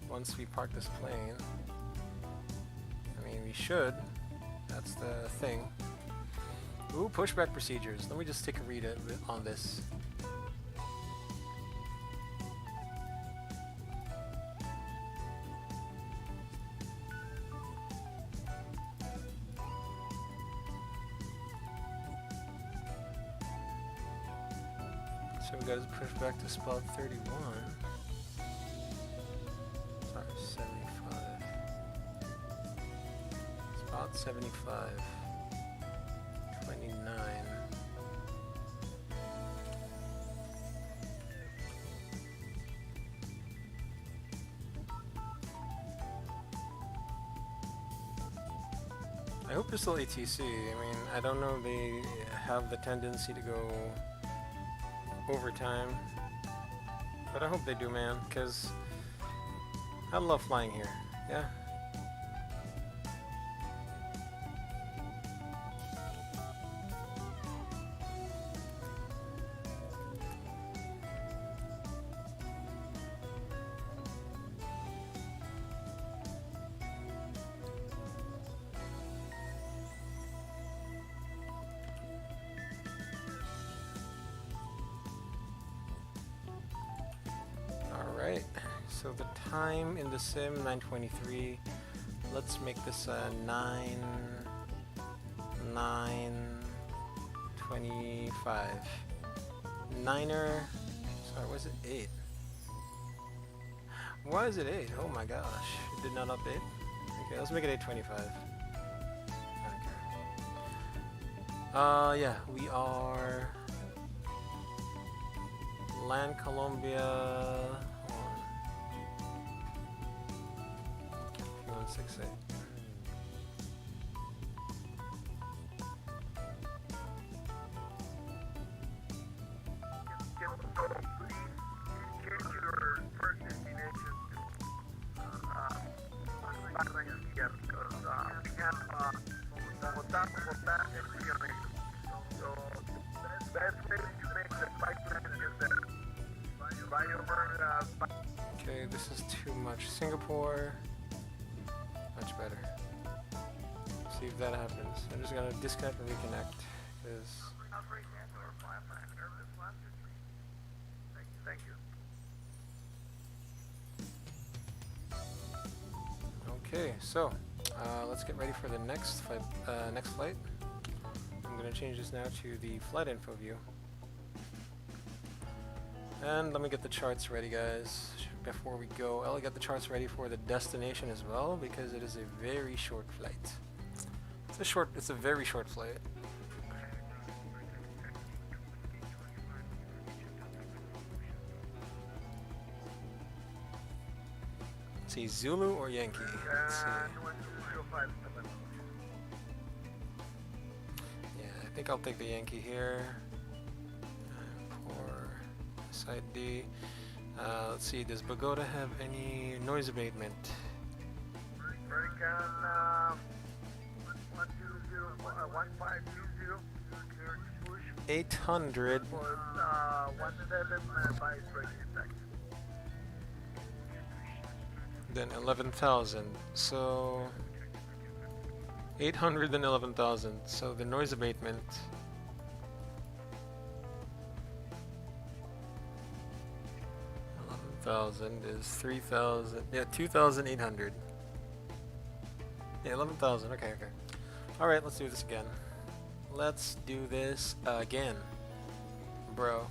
once we park this plane. I mean, we should. That's the thing. Ooh, pushback procedures. Let me just take a read on this. So we gotta push back to spot 31. Sorry, 75. Spot 75. 29. I hope it's still ATC. I mean, I don't know if they have the tendency to go overtime, but I hope they do, man, because I love flying here. Yeah. Alright, so the time in the sim, 9:23. Let's make this 9:25. Niner. Sorry, was it 8? Why is it 8? Oh my gosh, it did not update. Okay, let's make it 8:25. Okay. Yeah, we are land Colombia. 168. Change your first destination to Barranquilla because we have Bogota, and Palonegro. So the best way to make the flight plan is that fly over. Okay, this is too much. Singapore, much better. See if that happens. I'm just gonna disconnect and reconnect. Thank you. Okay, so let's get ready for the next flight. I'm gonna change this now to the flight info view. And let me get the charts ready, guys, before we go. I'll get the charts ready for the destination as well, because it is a very short flight. It's a very short flight. Let's see, Zulu or Yankee? Let's see. Yeah, I think I'll take the Yankee here. Side D. Let's see, does Bogota have any noise abatement? American 120 1520, clear to push. 800. For 17 by straight taxi. Then 11,000. So 800 and 11,000. So the noise abatement. 11,000 is 3,000. Yeah, 2,800. Yeah, 11,000. Okay, okay. All right, let's do this again. Let's do this again, bro.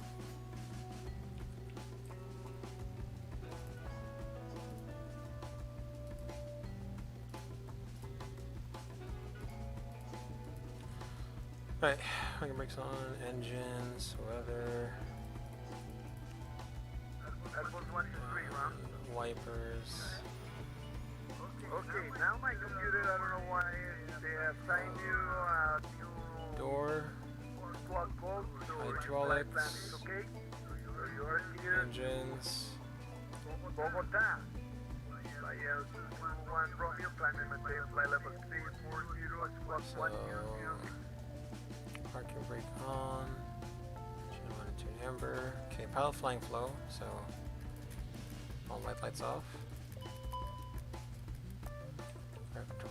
Right, parking brakes on, engines, weather, wipers. Okay, now my computer, I don't know why, they assigned you a new Door, squad code, so hydraulics, okay? So you are here, engines, Bogota. Via 1 Romeo, climb and maintain flight level 340, squad 100. parking brake on, engine 1 and 2 in amber. Okay, pilot flying flow, so all white lights off.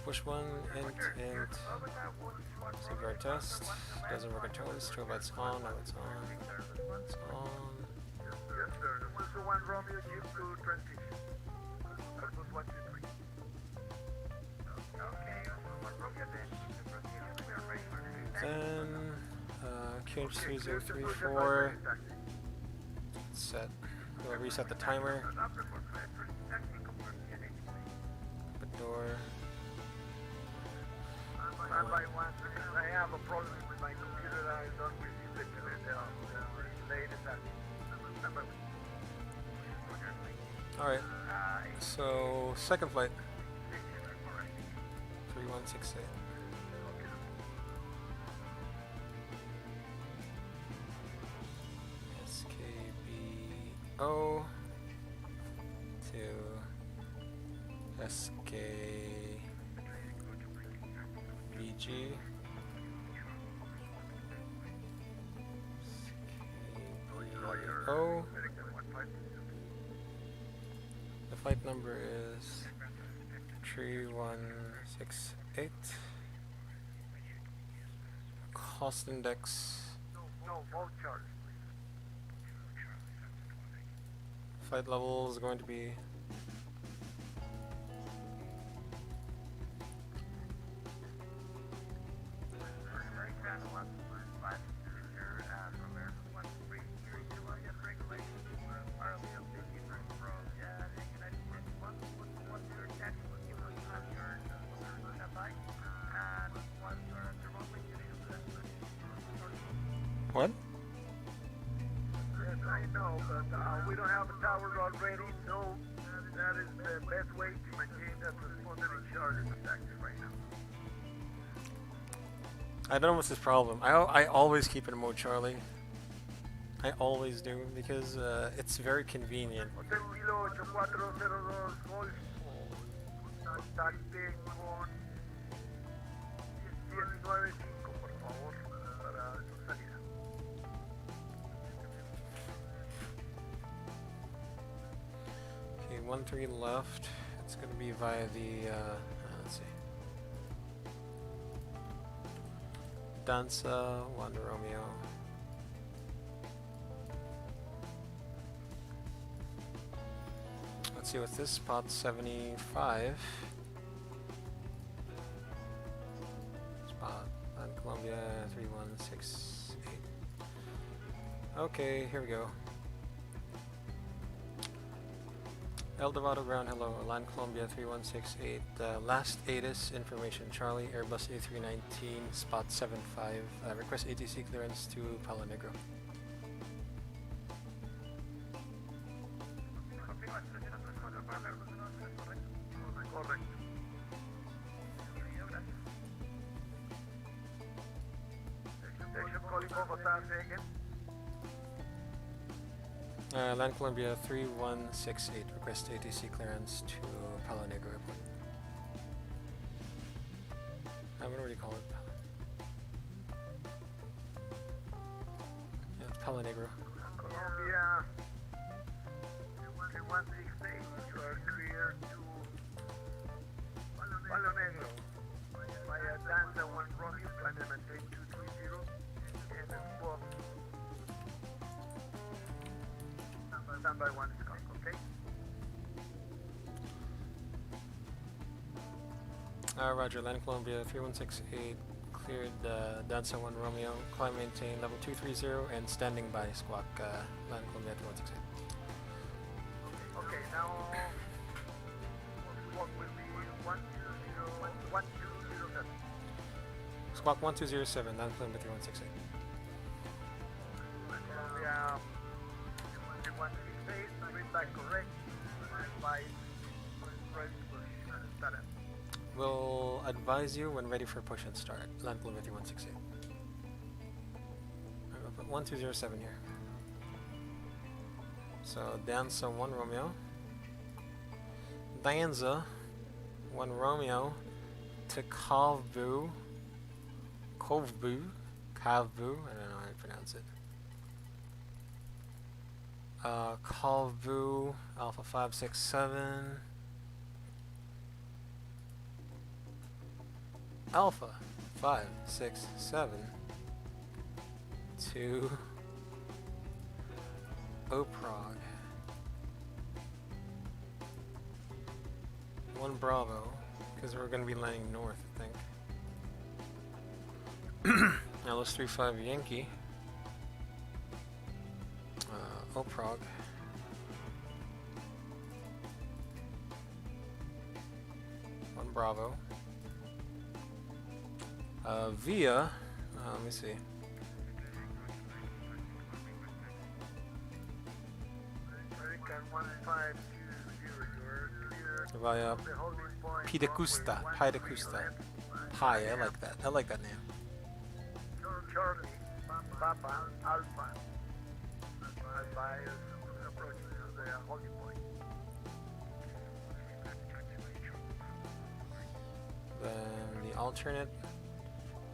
Push one, int. Save our test. Doesn't work until it's strobe lights on. Now it's on. It's on. Yes, sir. This is the 1 Romeo, Jeep to transition. Airbus 123. Okay, 1 Romeo, Then QH3034. Set. We'll reset the timer. Open door. One by one, I have a problem with my computer that I don't receive the latest number. Alright. So, second flight. 3168. SKBO to SKBG. SKBO. The flight number is 3168. Cost index. No, more charge. Flight level is going to be what? Yes, I know, but we don't have a tower already, so that is the best way to maintain that responder in charge of the taxi right now. I don't know what's his problem. I always keep it in mode Charlie. I always do because it's very convenient. Hotel Kilo 8402 Golf. Contacte con 1095, por favor, para su salida. Okay, 13 left. It's going to be via the, let's see. Danza, 1 Romeo. Let's see what's this spot 75. Spot on Colombia 3168. Okay, here we go. El Dorado ground, hello, Land Colombia 3168. Last ADD-ONS information, Charlie, Airbus A319, spot 75. Request ATC clearance to Palonegro. Land Colombia 3168, request ATC clearance to Palonegro Airport. I don't know what you call it. Palonegro. Colombia 3168, you are clear to Palonegro via Danza 1 Romeo, climb and maintain 230 and squawk standby 1 skunk, okay? Roger, Land Colombia 3168, cleared Danza 1 Romeo, climb maintain level 230 and standing by squawk Land Colombia 3168. Okay, now squawk will be 1207. Squawk 1207, Land Colombia 3168. Colombia 3168, read back correct, advise ready for start. We'll advise you when ready for push and start. Land Colombia 3168. I'm gonna put 1207 here. So Danza 1 Romeo. Danza 1 Romeo to Kavbu. Kavbu. I don't know how to pronounce it. Kavbu Alpha 567. Alpha 567 to Oprog 1 Bravo, because we're going to be landing north, I think. LS35 Yankee, Oprog 1 Bravo. Via, let me see. Via Pidacusta. Hi, I like that. I like that name. Charlie, Papa, Alpha. Alpha is approaching the holding point. Then the alternate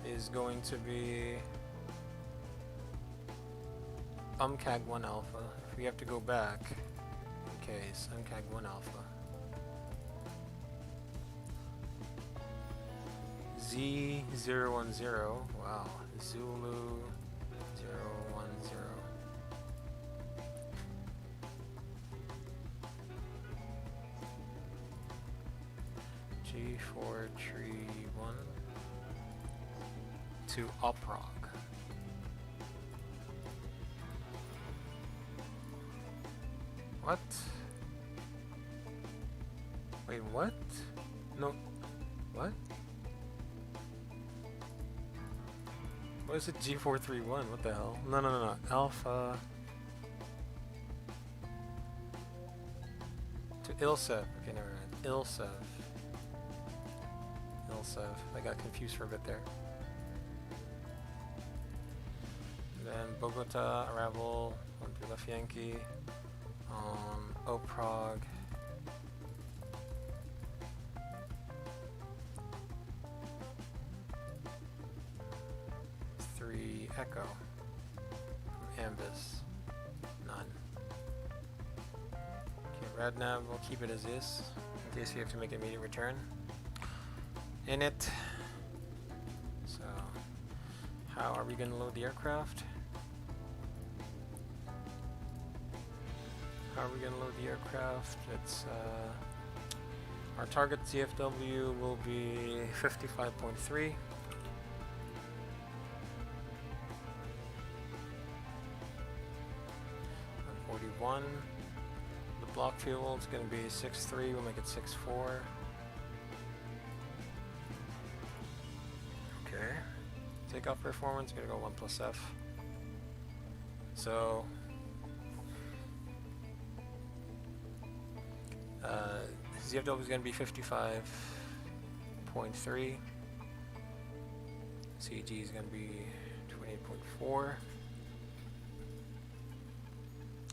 is going to be UMCAG 1 Alpha. If we have to go back, in case, UMCAG 1 Alpha. Z010, wow, Zulu 010. G4 tree 1 to Oprog. What? Wait, what? No. What? What is it? G431? What the hell? No. Alpha to Ilsev. Okay, never mind. Ilsev. I got confused for a bit there. Then Bogota, arrival, 1 through left Yankee, Oprog. Echo from Ambus, none. Okay, Radnav, we'll keep it as is in case you have to make an immediate return. In it. So, how are we going to load the aircraft? It's our target CFW will be 55.3. 41. The block fuel is going to be 6.3. We'll make it 6.4. Okay. Takeoff performance going to go 1 plus F. So ZFW is going to be 55.3. CG is going to be 28.4.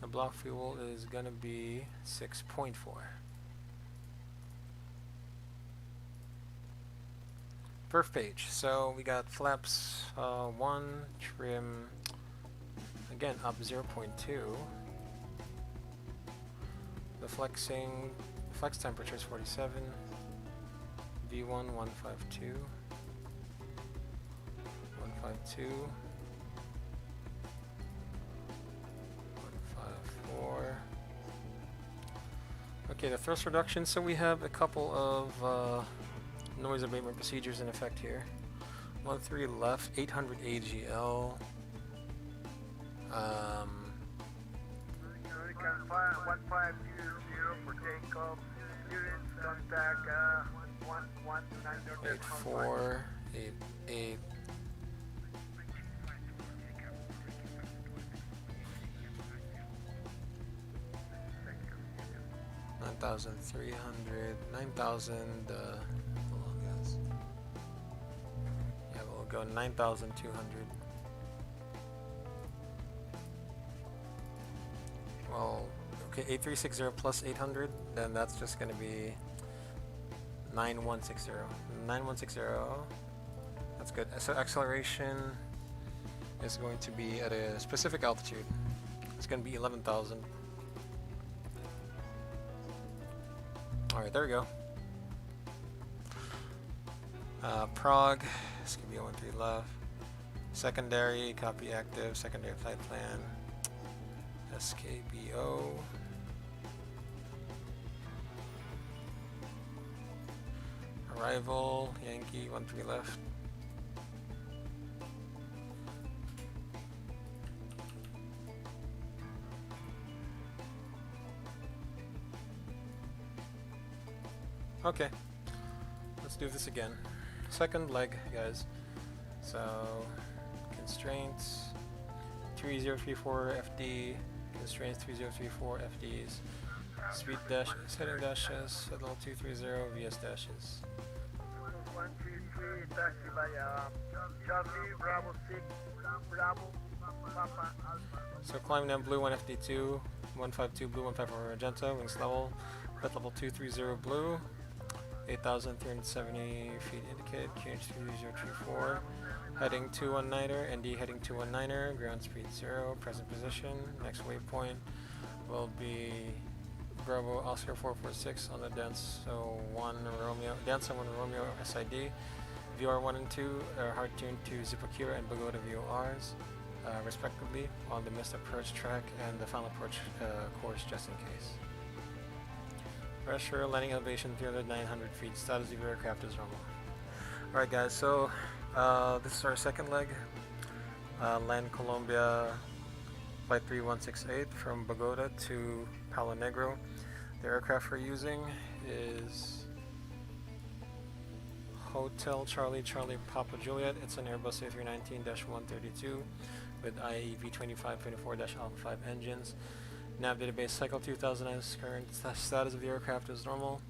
The block fuel is going to be 6.4. Perf page. So we got flaps 1, trim again up 0.2. The flex temperature is 47. V1 152. 152. 154. Okay, the thrust reduction. So we have a couple of noise abatement procedures in effect here. 13 left, 800 AGL. 1520 for takeoff. Clearance, contact 119. 84, 88. 9,300, 9,000, hold on guys. Yeah, we'll go 9,200. Well, okay, 8360 plus 800, then that's just going to be 9160. 9160, that's good. So acceleration is going to be at a specific altitude. It's going to be 11,000. Alright, there we go. Prague, SKBO-13 left. Secondary, copy active, secondary flight plan. SKBO. Arrival, Yankee, 13 left. Okay, let's do this again. Second leg, guys. So, constraints 3034 FD, constraints 3034 FDs, speed dashes, heading dashes, level 230 VS dashes. 133, taxi by Charlie, Bravo 6, Bravo, Papa, Alpha. So climb down blue 1 FD2, 152 blue, 154 magenta, wings level, red level 230 blue. 8,370 feet indicated, QH3024, heading 219er, ND heading 219er, ground speed 0, present position, next waypoint will be Bravo Oscar 446 on the Denso 1 Romeo SID, VR 1 and 2 are hard tuned to Zipaquira and Bogota VORs, respectively, on the missed approach track and the final approach course just in case. Pressure, landing elevation 300-900 feet, status of your aircraft is normal. Alright guys, so this is our second leg. Land Colombia Flight 3168 from Bogota to Palonegro. The aircraft we're using is Hotel Charlie Charlie Papa Juliet. It's an Airbus A319-132 with IAE V2524-5 engines. Nav database cycle 2009. Current status of the aircraft is normal.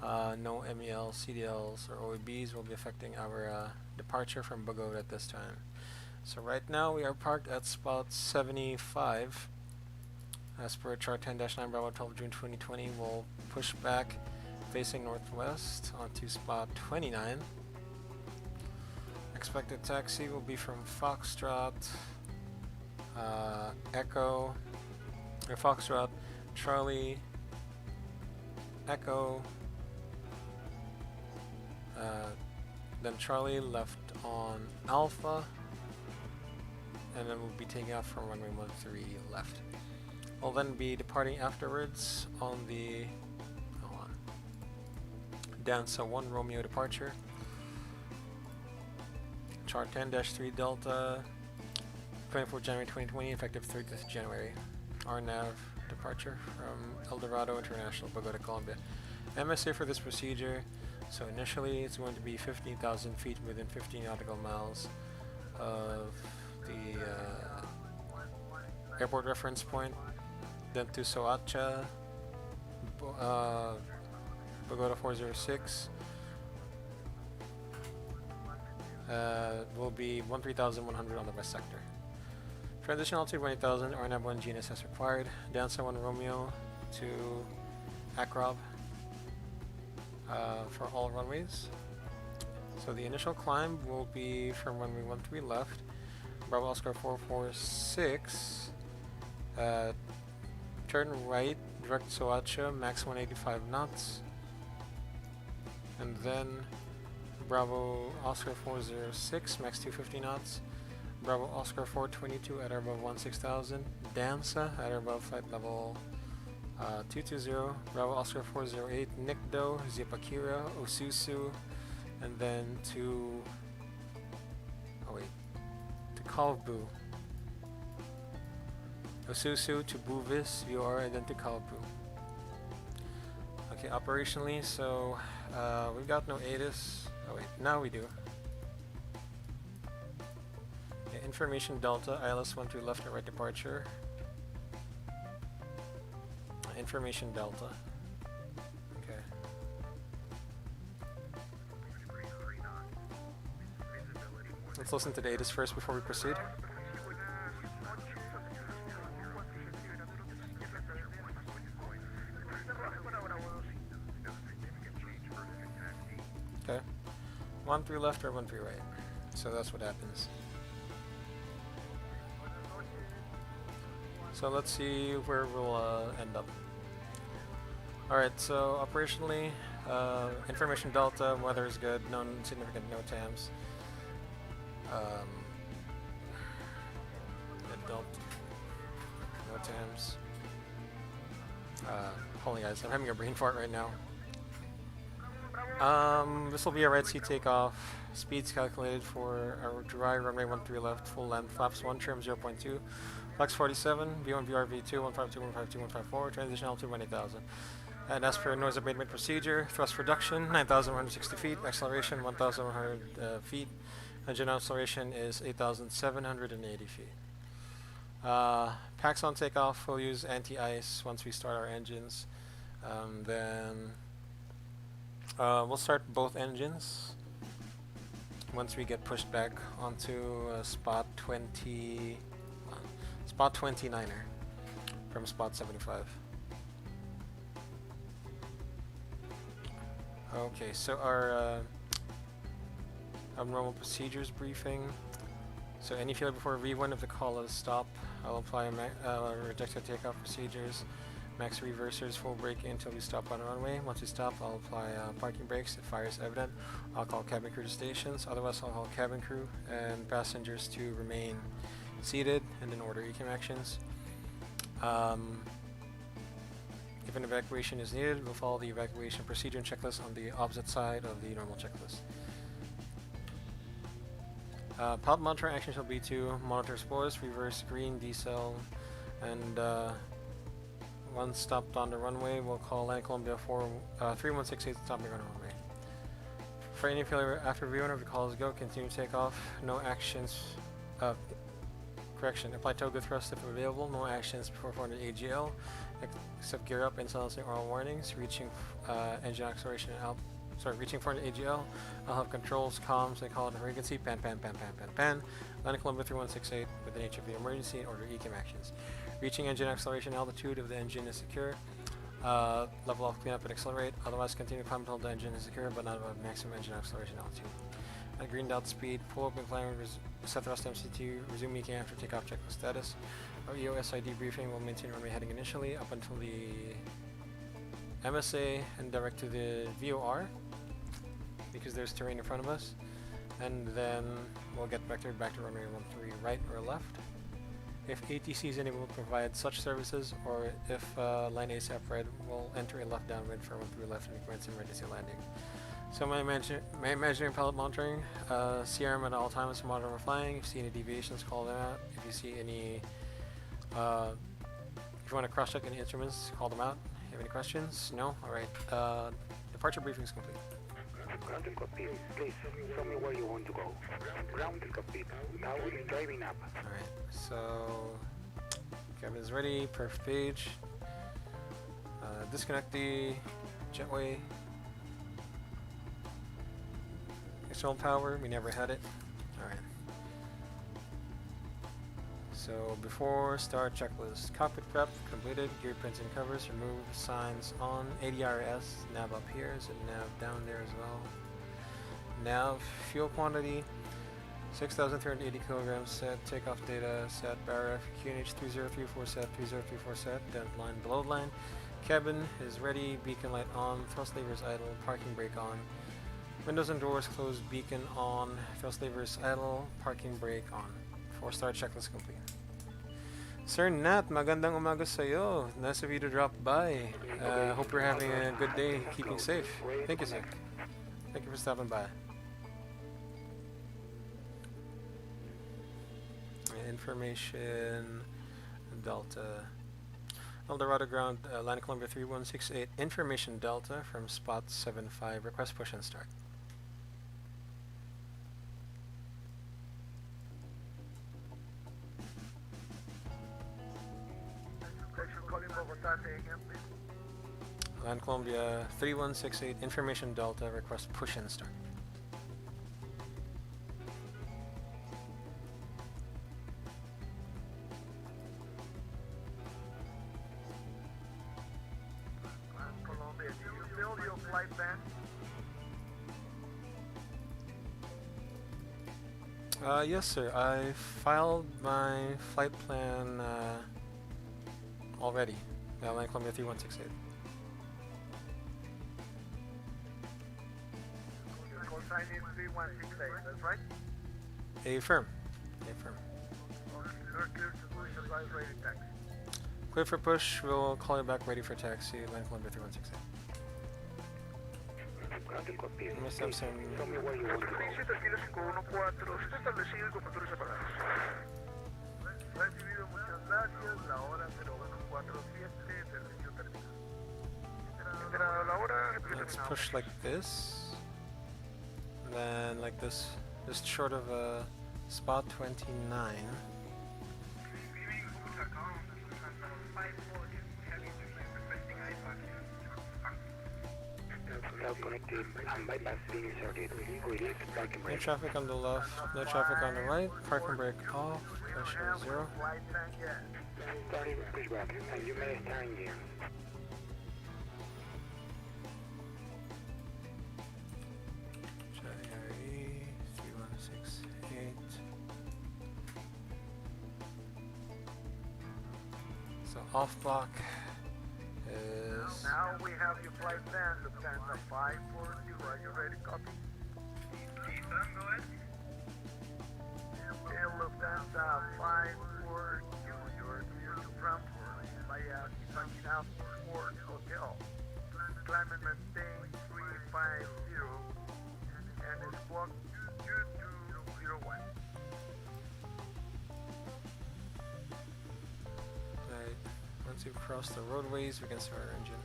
No MEL, CDLs, or OEBs will be affecting our departure from Bogota at this time. So right now we are parked at spot 75. As per chart 10-9 Bravo 12 June 2020, we'll push back facing northwest onto spot 29. Expected taxi will be from Foxtrot, Echo, or Foxtrot, Charlie, Echo, then Charlie left on Alpha, and then we'll be taking off from runway 13 left. We'll then be departing afterwards on the Dansa 1 Romeo departure. Chart 10-3 Delta, 24 January 2020, effective 30th January. Our nav departure from El Dorado International, Bogota, Colombia. MSA for this procedure, so initially it's going to be 15,000 feet within 15 nautical miles of the airport reference point, then to Soacha, Bogota 406, will be 13,100 on the west sector. Transition altitude 18000, RNAV 1 GNSS required. Dansa 1 Romeo to Akrob for all runways. So the initial climb will be from runway 13 left, Bravo Oscar 446. Turn right, direct Soacha, max 185 knots. And then Bravo Oscar 406, max 250 knots. Bravo Oscar 422 at or above 16,000. Danza at or above flight level 220. Bravo Oscar 408, Nikdo, Zipakira, Osusu, and then to Kalbu. Osusu to Buvis, VOR, and then to Kalbu. Okay, operationally, so we've got no ADD-ONS. Oh wait, now we do. Okay, information Delta, ILS 13 left and right departure. Information Delta. Okay. Let's listen to the ADD-ONS first before we proceed. Okay. 13 left or 13 right. So that's what happens. So let's see where we'll end up. Alright, so operationally, information Delta, weather is good, no significant NOTAMs. Delta, NOTAMs. Holy guys, I'm having a brain fart right now. This will be a Red Sea takeoff. Speeds calculated for our dry runway 13 left, full length, flaps 1, trim 0.2, flex 47, V1, VR, V2, 152, 152, 154, transition altitude 18,000. And as per noise abatement procedure, thrust reduction 9,160 feet, acceleration 1,100 feet, engine acceleration is 8,780 feet. Packs on takeoff, we'll use anti-ice once we start our engines. Then we'll start both engines once we get pushed back onto spot 29er from spot 75. Okay, so our abnormal procedures briefing. So any failure before V1 if the call is stop, I'll apply rejected takeoff procedures. Max reversers, full brake until we stop on the runway. Once we stop, I'll apply parking brakes if fire is evident. I'll call cabin crew to stations. Otherwise, I'll call cabin crew and passengers to remain seated and then order ECAM actions. If an evacuation is needed, we'll follow the evacuation procedure and checklist on the opposite side of the normal checklist. Pilot monitoring actions will be to monitor spores, reverse green, decel, and once stopped on the runway, we'll call land Colombia 3168 stopping on the runway. For any failure after V1 if the call is go, continue takeoff. No actions. Correction. Apply tow good thrust if available. No actions before 400 AGL, except gear up and silencing oral warnings. Reaching engine acceleration and reaching 400 AGL. I'll have controls, comms, and call it emergency. Pan. Land Colombia 3168 with the nature of the emergency and order ECAM actions. Reaching engine acceleration altitude if the engine is secure. Level off, clean up, and accelerate. Otherwise, continue to climb until the engine is secure, but not above maximum engine acceleration altitude. At green dot speed, pull up and climb, set thrust MCT, resume ECAM after takeoff checklist status. Our EOSID briefing will maintain runway heading initially up until the MSA and direct to the VOR because there's terrain in front of us. And then we'll get vectored back to runway 13 right or left. If ATC is unable to provide such services, or if line ASAP red, we'll enter a left downwind for 13 left and commence emergency landing. So my imaginary pilot monitoring, CRM at all times to monitor when flying. If you see any deviations, call them out. If you see any, if you want to cross-check any instruments, call them out. Have any questions? No? Alright. Departure briefing is complete. Ground and cockpit, please tell me where you want to go. Ground and cockpit, now we're driving up. Alright, so cabin is ready, perfect page. Disconnect the jetway. External power, we never had it. Alright. So before start checklist, cockpit prep completed, gear prints and covers, remove signs on, ADRS, nav up here, so nav down there as well. Nav, fuel quantity, 6,380 kilograms set. Takeoff data set. Barra QNH 3034 set. 3034 set. Dead line below line. Cabin is ready. Beacon light on. Thrust levers idle. Parking brake on. Windows and doors closed. Beacon on. Thrust levers idle. Parking brake on. 4-star checklist complete. Sir Nat, magandang umaga sa'yo. Nice of you to drop by. Hope you're having a good day, keeping safe. Thank you, sir. Thank you for stopping by. Information Delta. Eldorado ground, line Colombia 3168. Information Delta from spot 75. Request push and start. Calling Bogota, say again, please. Line Colombia 3168. Information Delta. Request push and start. Colombia, do you build your flight plan? Yes, sir. I filed my flight plan already. Line Colombia 3168. Your call sign is 3168, that's right? Affirm. Affirm. Okay, you're clear to push advise rated taxi. Clear for push. We'll call you back ready for taxi. Line Colombia 3168. Grounded copy. Must have some. Tell me where you want to go. Servicio Tequila 514, está establecido con motores separados. Recibido, muchas gracias. La hora 0147, servicio terminado. Entrada la hora, servicio Let's terminado. push like this. And then like this. Just short of spot 29. Route connected and bypass being inserted. Release parking No brake. traffic on the left, no traffic on the right. Parking brake off. Pressure 0. Flight plan, yes. Starting pushback, and you may start engine. JRE 3168. So off block is Now we have your flight plan, Lufthansa 540. Are you ready? Copy. Go ahead. Okay, Lufthansa 540. You're clear to Frankfurt via Ipanguin Airport Hotel. Climb and maintain 350 and squawk 2201. right. Once we've crossed the roadways, we can start our engine.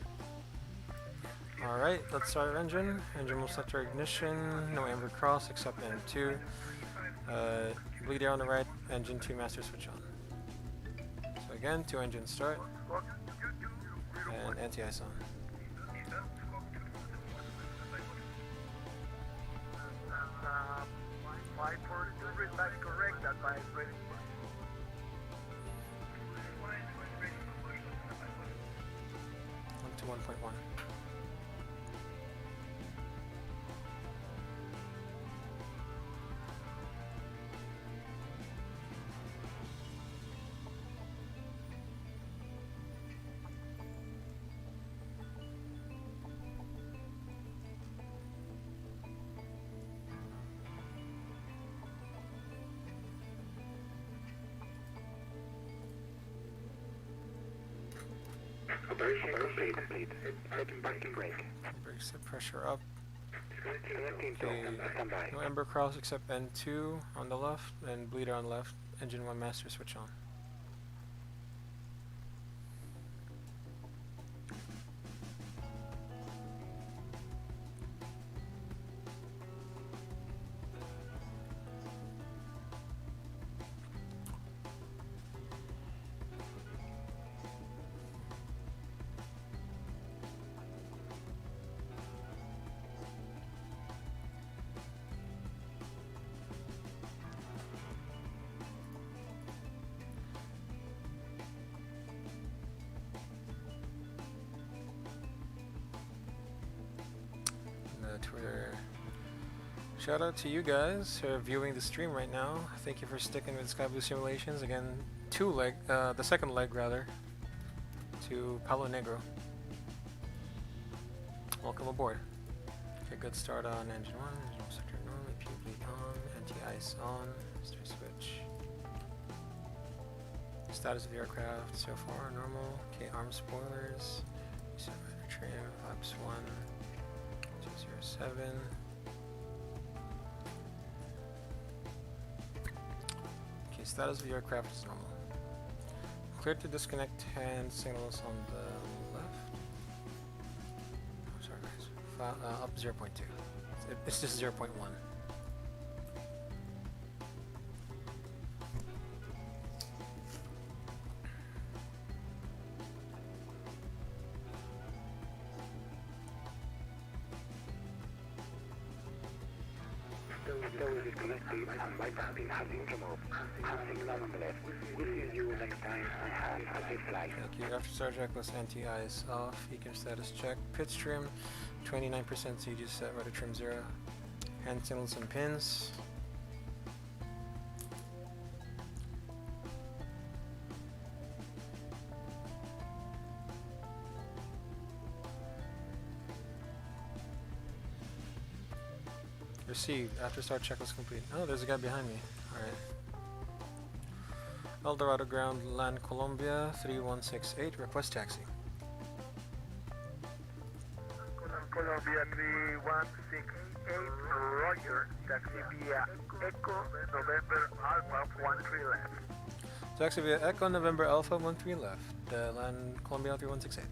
Alright, let's start our engine. Engine will set our ignition. No amber cross except N2. Bleed air on the right. Engine 2 master switch on. So again, 2 engines start. Squawk 2201. And anti-ice on. 542, read back correct, advice ready. Up to 1.1. Operation complete. Setting parking brake. Brake set pressure up. Connecting to Okay. standby. No amber cross except N2 on the left and bleeder on left. Engine 1 master switch on. Shout out to you guys who are viewing the stream right now. Thank you for sticking with SkyBlue Simulations. Again, the second leg rather, to Palonegro. Welcome aboard. Okay, good start on engine 1, engine sector normally, PV on, anti-ice on, start switch. Status of the aircraft so far, normal. Okay, arm spoilers. Reset rider trim, flaps 1, 207. Okay, status of the aircraft is normal. Cleared to disconnect hand signals on the left. Oh, sorry guys. Up 0.2. It's just 0.1. Still disconnected and bypass pin has been removed. Passing down on the left. We'll see you next time and have a safe flight. Thank you. After start checklist, anti-ice off. Beacon status check. Pitch trim, 29% CG set. Rudder trim 0. Hand signals and pins. Received. After start checklist complete. Oh, there's a guy behind me. Alright. El Dorado ground, land Colombia 3168. Request taxi. Colombia 3168, Roger, taxi via Echo November Alpha 13 left. Taxi via Echo November Alpha 13 left. Land Colombia 3168.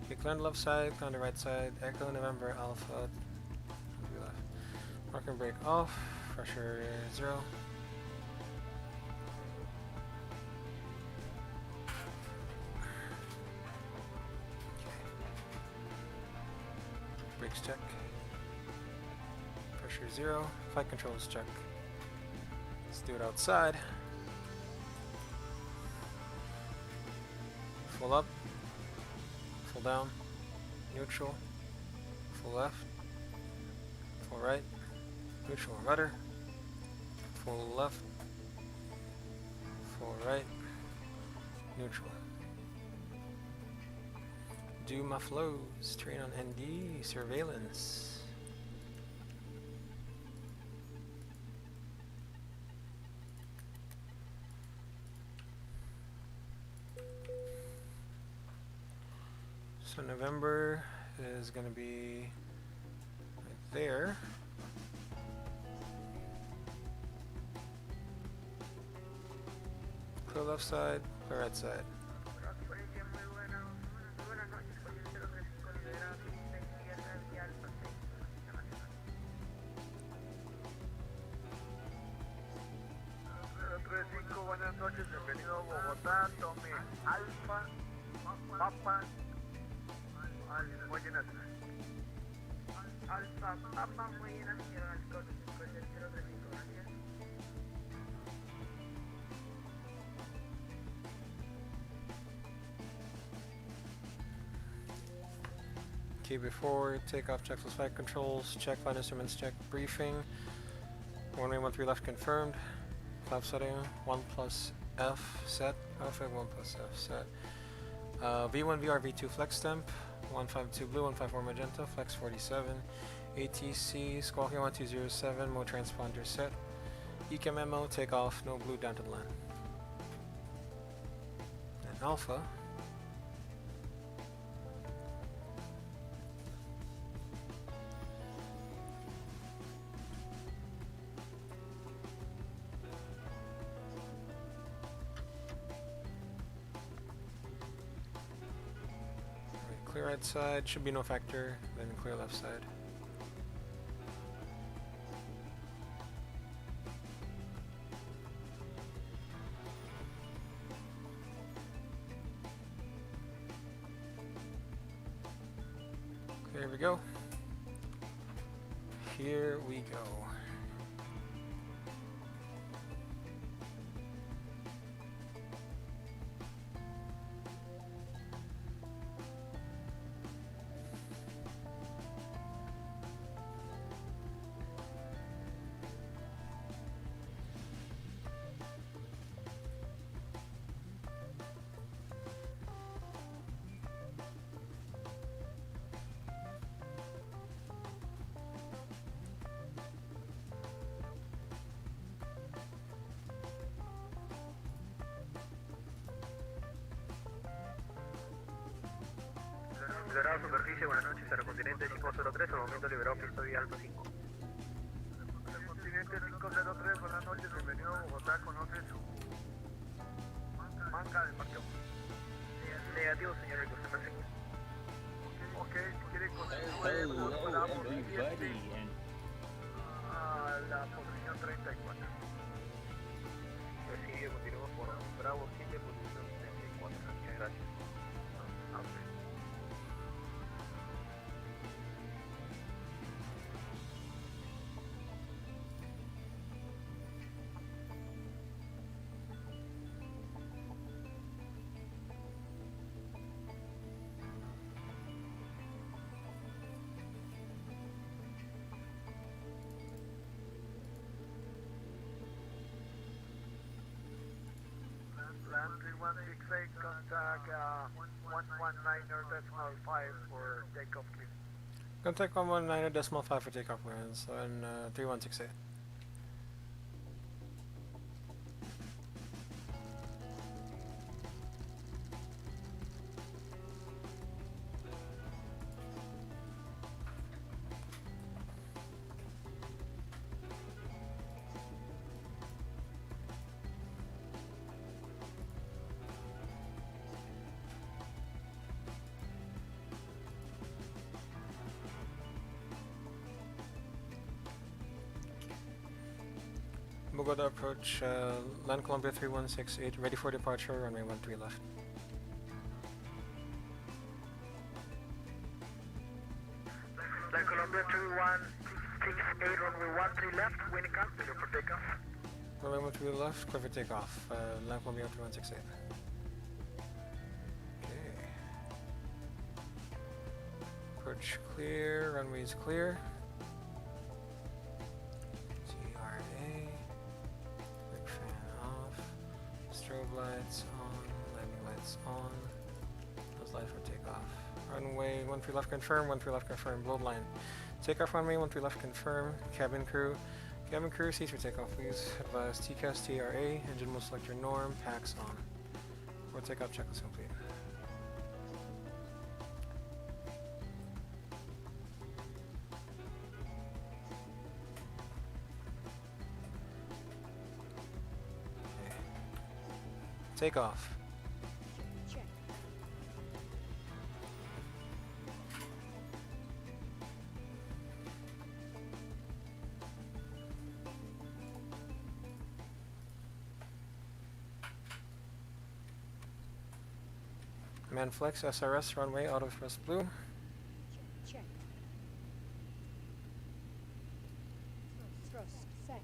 Okay, clear on the left side, clear on the right side. Echo November Alpha 13 left. Parking brake off. Pressure 0. Brakes check. Pressure 0. Flight controls check. Let's do it outside. Full up. Full down. Neutral. Full left. Full right. Neutral rudder. Full left. Full right. Neutral. Do my flows. Train on ND. Surveillance. So November is going to be right there. Clear left side, clear right side. Buenas noches, bienvenido a Bogotá, tome Alfa, Papa, al Muelle Nacional. Alfa, Papa, Muelle Nacional, con 035, gracias. Okay, before takeoff, checklist flight controls, check flight instruments, check briefing. Runway 13 left confirmed. Flap setting 1 plus F set. Perfect, 1 plus F set. V1 VR V2 flex temp. 152 blue, 154 magenta, flex 47. ATC squawking 1207, mode transponder set. ECA memo, takeoff, no blue down to the land. And Alpha. Clear right side, should be no factor, then clear left side. Here we go. Here we go. noches, buenas noches. Aerocontinente 503, al momento liberado, pista vía Alto 5. Continente 503, buenas noches, bienvenido a Bogotá, conoce su manga de parqueo. Negativo, señor Rico, se me Ok, si quiere Hello, volamos everybody, and a la posición 34. recibe, continuamos por Bravo 7, posición 34. Muchas gracias. Land 3168, contact 119.5 for takeoff clear. Contact 119.5 for takeoff clearance on 3168. Bogota approach, land Colombia 3168, ready for departure, runway 13 left. Land Colombia 3168, runway 13 left, wind calm, clear for takeoff. Runway 13 left, clear for takeoff, land Colombia 3168. Okay. Approach clear, runways clear. Lights on, landing lights on. Those lights for takeoff. Runway 13 left confirm, 13 left confirm, blow line. Takeoff runway 13 left confirm, cabin crew. Cabin crew, cease for takeoff please. Advise TCAS TRA, engine will select your norm, packs on. For takeoff checklist complete. Take off. Check. Manflex SRS runway auto thrust blue. Check. Thrust set.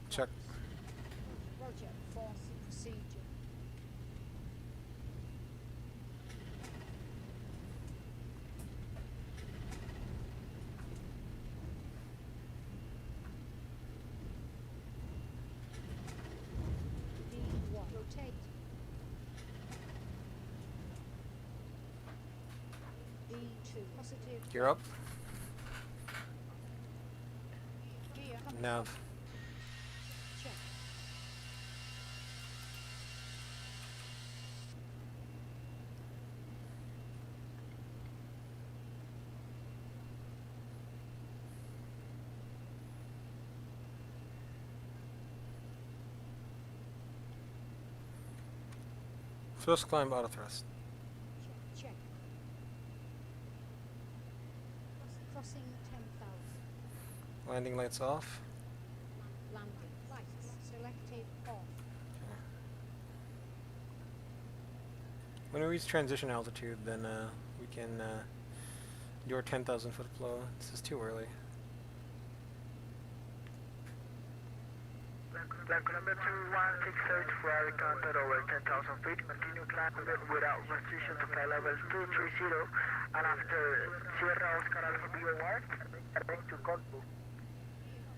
Check. Roger, force procedure. D1, rotate. D2, positive. Gear up. Gear coming Nav. up. Check. Thrust climb auto thrust. Check. Crossing 10,000. Landing lights off. Landing lights selected off. When we reach transition altitude, then we can do our 10,000 foot flow. This is too early. Land Colombia 2168, Ferrari contact over 10,000 feet. Continue climbing without restriction to flight level 230. And after Sierra Oscar Alpha BOR, heading to Corfu.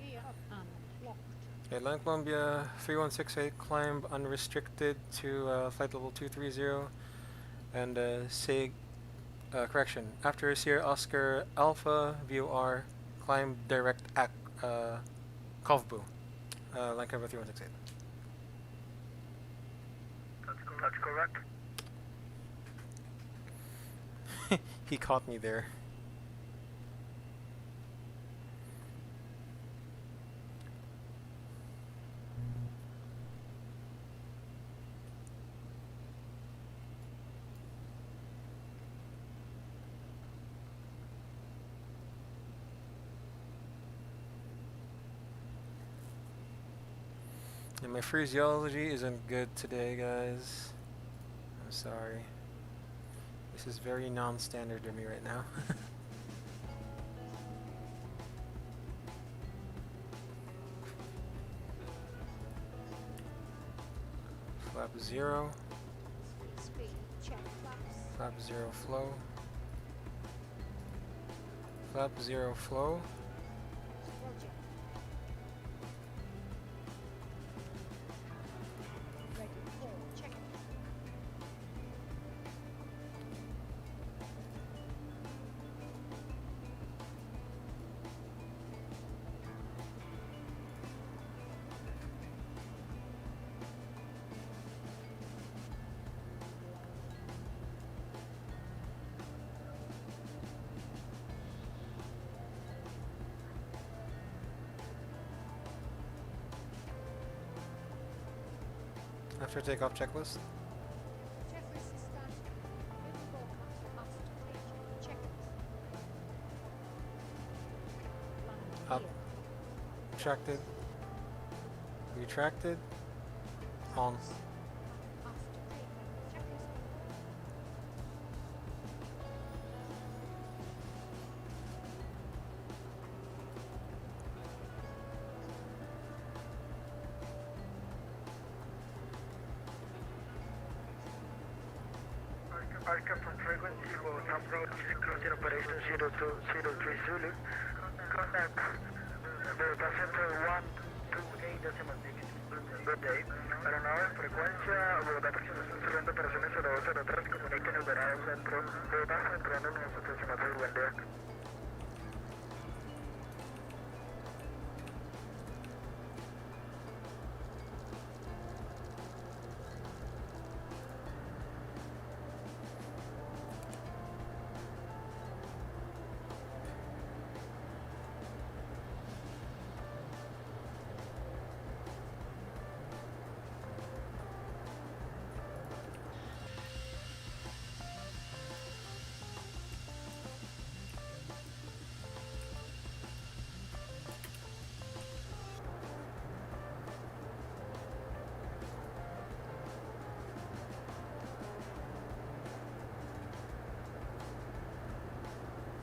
Gear up and locked. Okay, land Colombia 3168, climb unrestricted to flight level 230, and say correction. After Sierra Oscar Alpha, view R, climb direct Kovbu. Line cover 3168. That's correct. He caught me there. And my phraseology isn't good today, guys. I'm sorry. This is very non-standard to me right now. Flap 0. Speed, check flaps. Flap 0 flow. Flap 0 flow. Roger. Ready for check. After takeoff checklist. Checklist is started. Moving forward after clear check. Landing Up. gear. Retracted. Retracted. On. After takeoff checklist. Arca from frequency will approach cruising operation 0203 Zulu. Contact Delta Center 128.6. Good day. Aeronave frecuencia Bogotá aproximación siguiente operaciones 0203. Comuniquen el verano centro. Bogotá entrando en nuestro aproximado del buen día.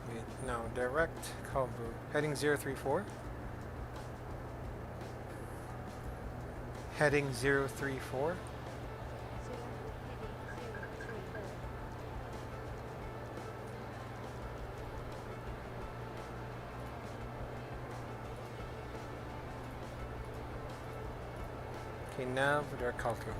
Wait, no, direct Kovbu. Heading 034. Heading 034. Okay, nav direct Kovbu.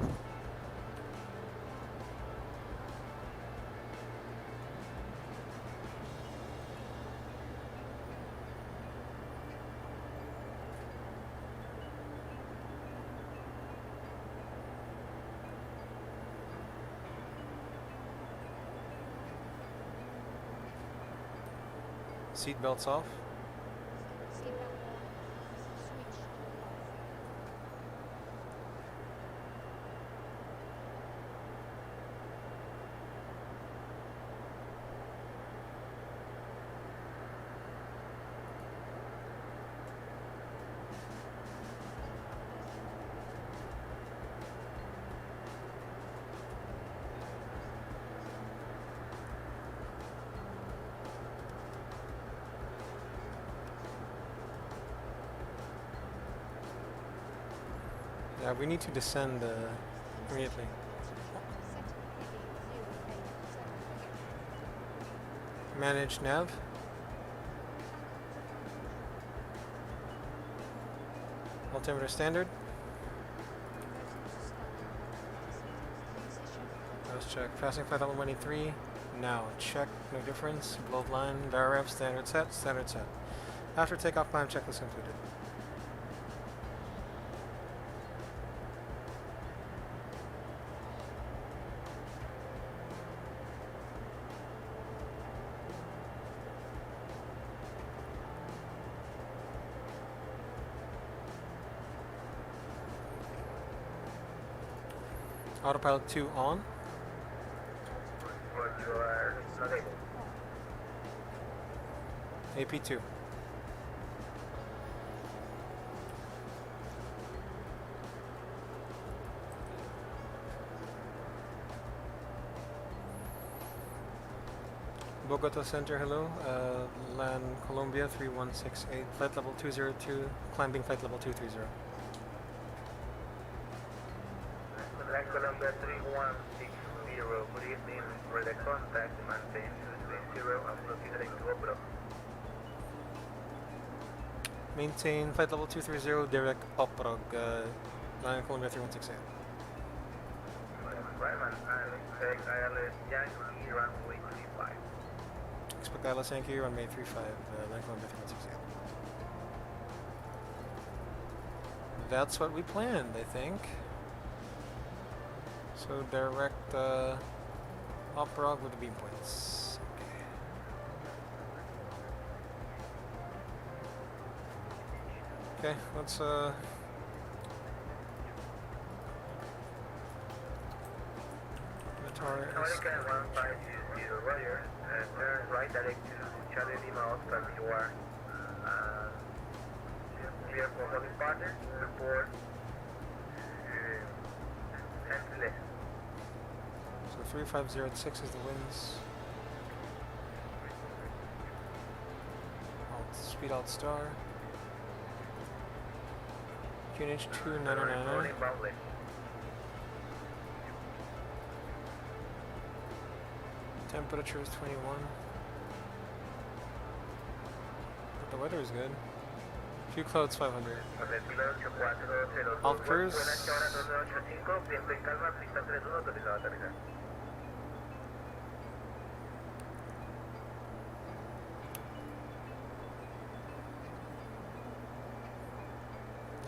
Seat belts off. Seatbelt on. Switch to off. Yeah, we need to descend immediately. Manage nav. Altimeter standard. Let's check. Passing 5183. Now, check, no difference, blow line, direct, standard set, standard set. After takeoff, climb checklist completed. Autopilot 2 on. But you are not able. AP2. Bogota Center, hello. Land Colombia 3168. Flight level 202. Climbing flight level 230. Land Colombia 3160. Good evening. For the contact, maintain 230 and proceed to Opero. Maintain flight level 230, direct Oprog, Land Colombia 3168. Ryman and expect ILS Yankee runway 35. Expect ILS Yankee, runway 35, Land Colombia 3168. That's what we planned, I think. So direct Oprog with the beam points. Okay, let's American 1520, Roger. Turn right direct to Charlie Lima Oscar BUR. Clear for holding partner. Report. Entry left. So 3506 is the winds. Speed out star. QNH 2999. Temperature is 21. But the weather is good. Few clouds 500. Alt cruise.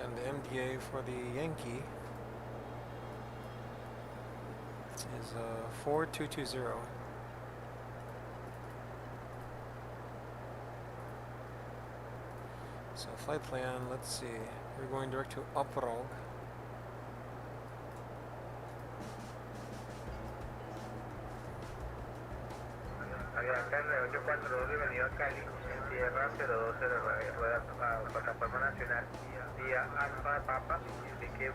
And the MDA for the Yankee is 4220. So flight plan, let's see. We're going direct to Oprog. Acá en 842 bienvenido a Cali, en tierra 020 rueda plataforma nacional, vía Alfa Papa, indique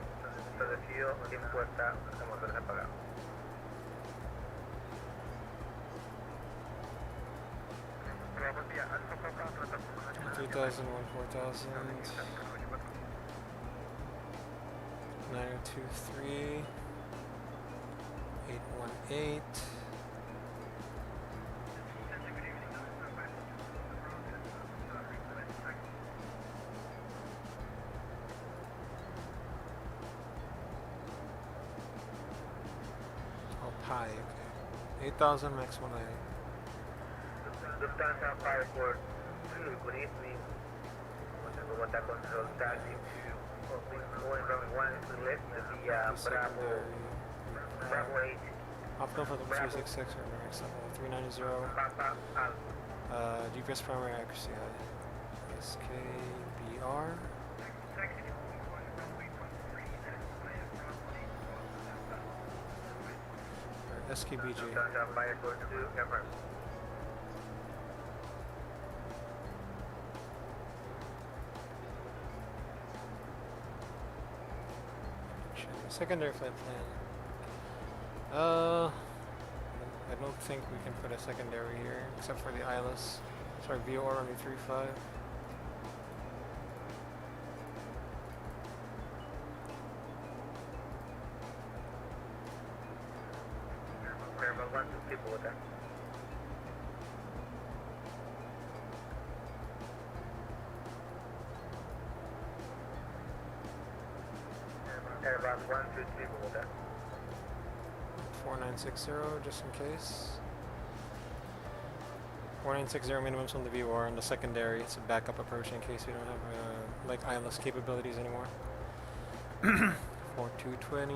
establecido sin puerta de motores apagados. Vamos vía Alfa Papa, plataforma nacional. 3001, 4000. 9023. 818. Pi, okay. 8000 max 190. Lufthansa 542, good evening. Bogota control taxi to going runway 1 to left via Bravo 8. Optimal for the 366 or next level 390. Papa Alpha. GPS primary accuracy high. SKBR. SKBG. Lufthansa 542, confirm. Secondary flight plan. I don't think we can put a secondary here, except for the ILS. Sorry, VOR on the 35. Airbus 123 Bogota. Airbus 123 Bogota. 4960, just in case. 4960 minimums on the VOR. On the secondary, it's a backup approach in case we don't have like ILS capabilities anymore. 4220,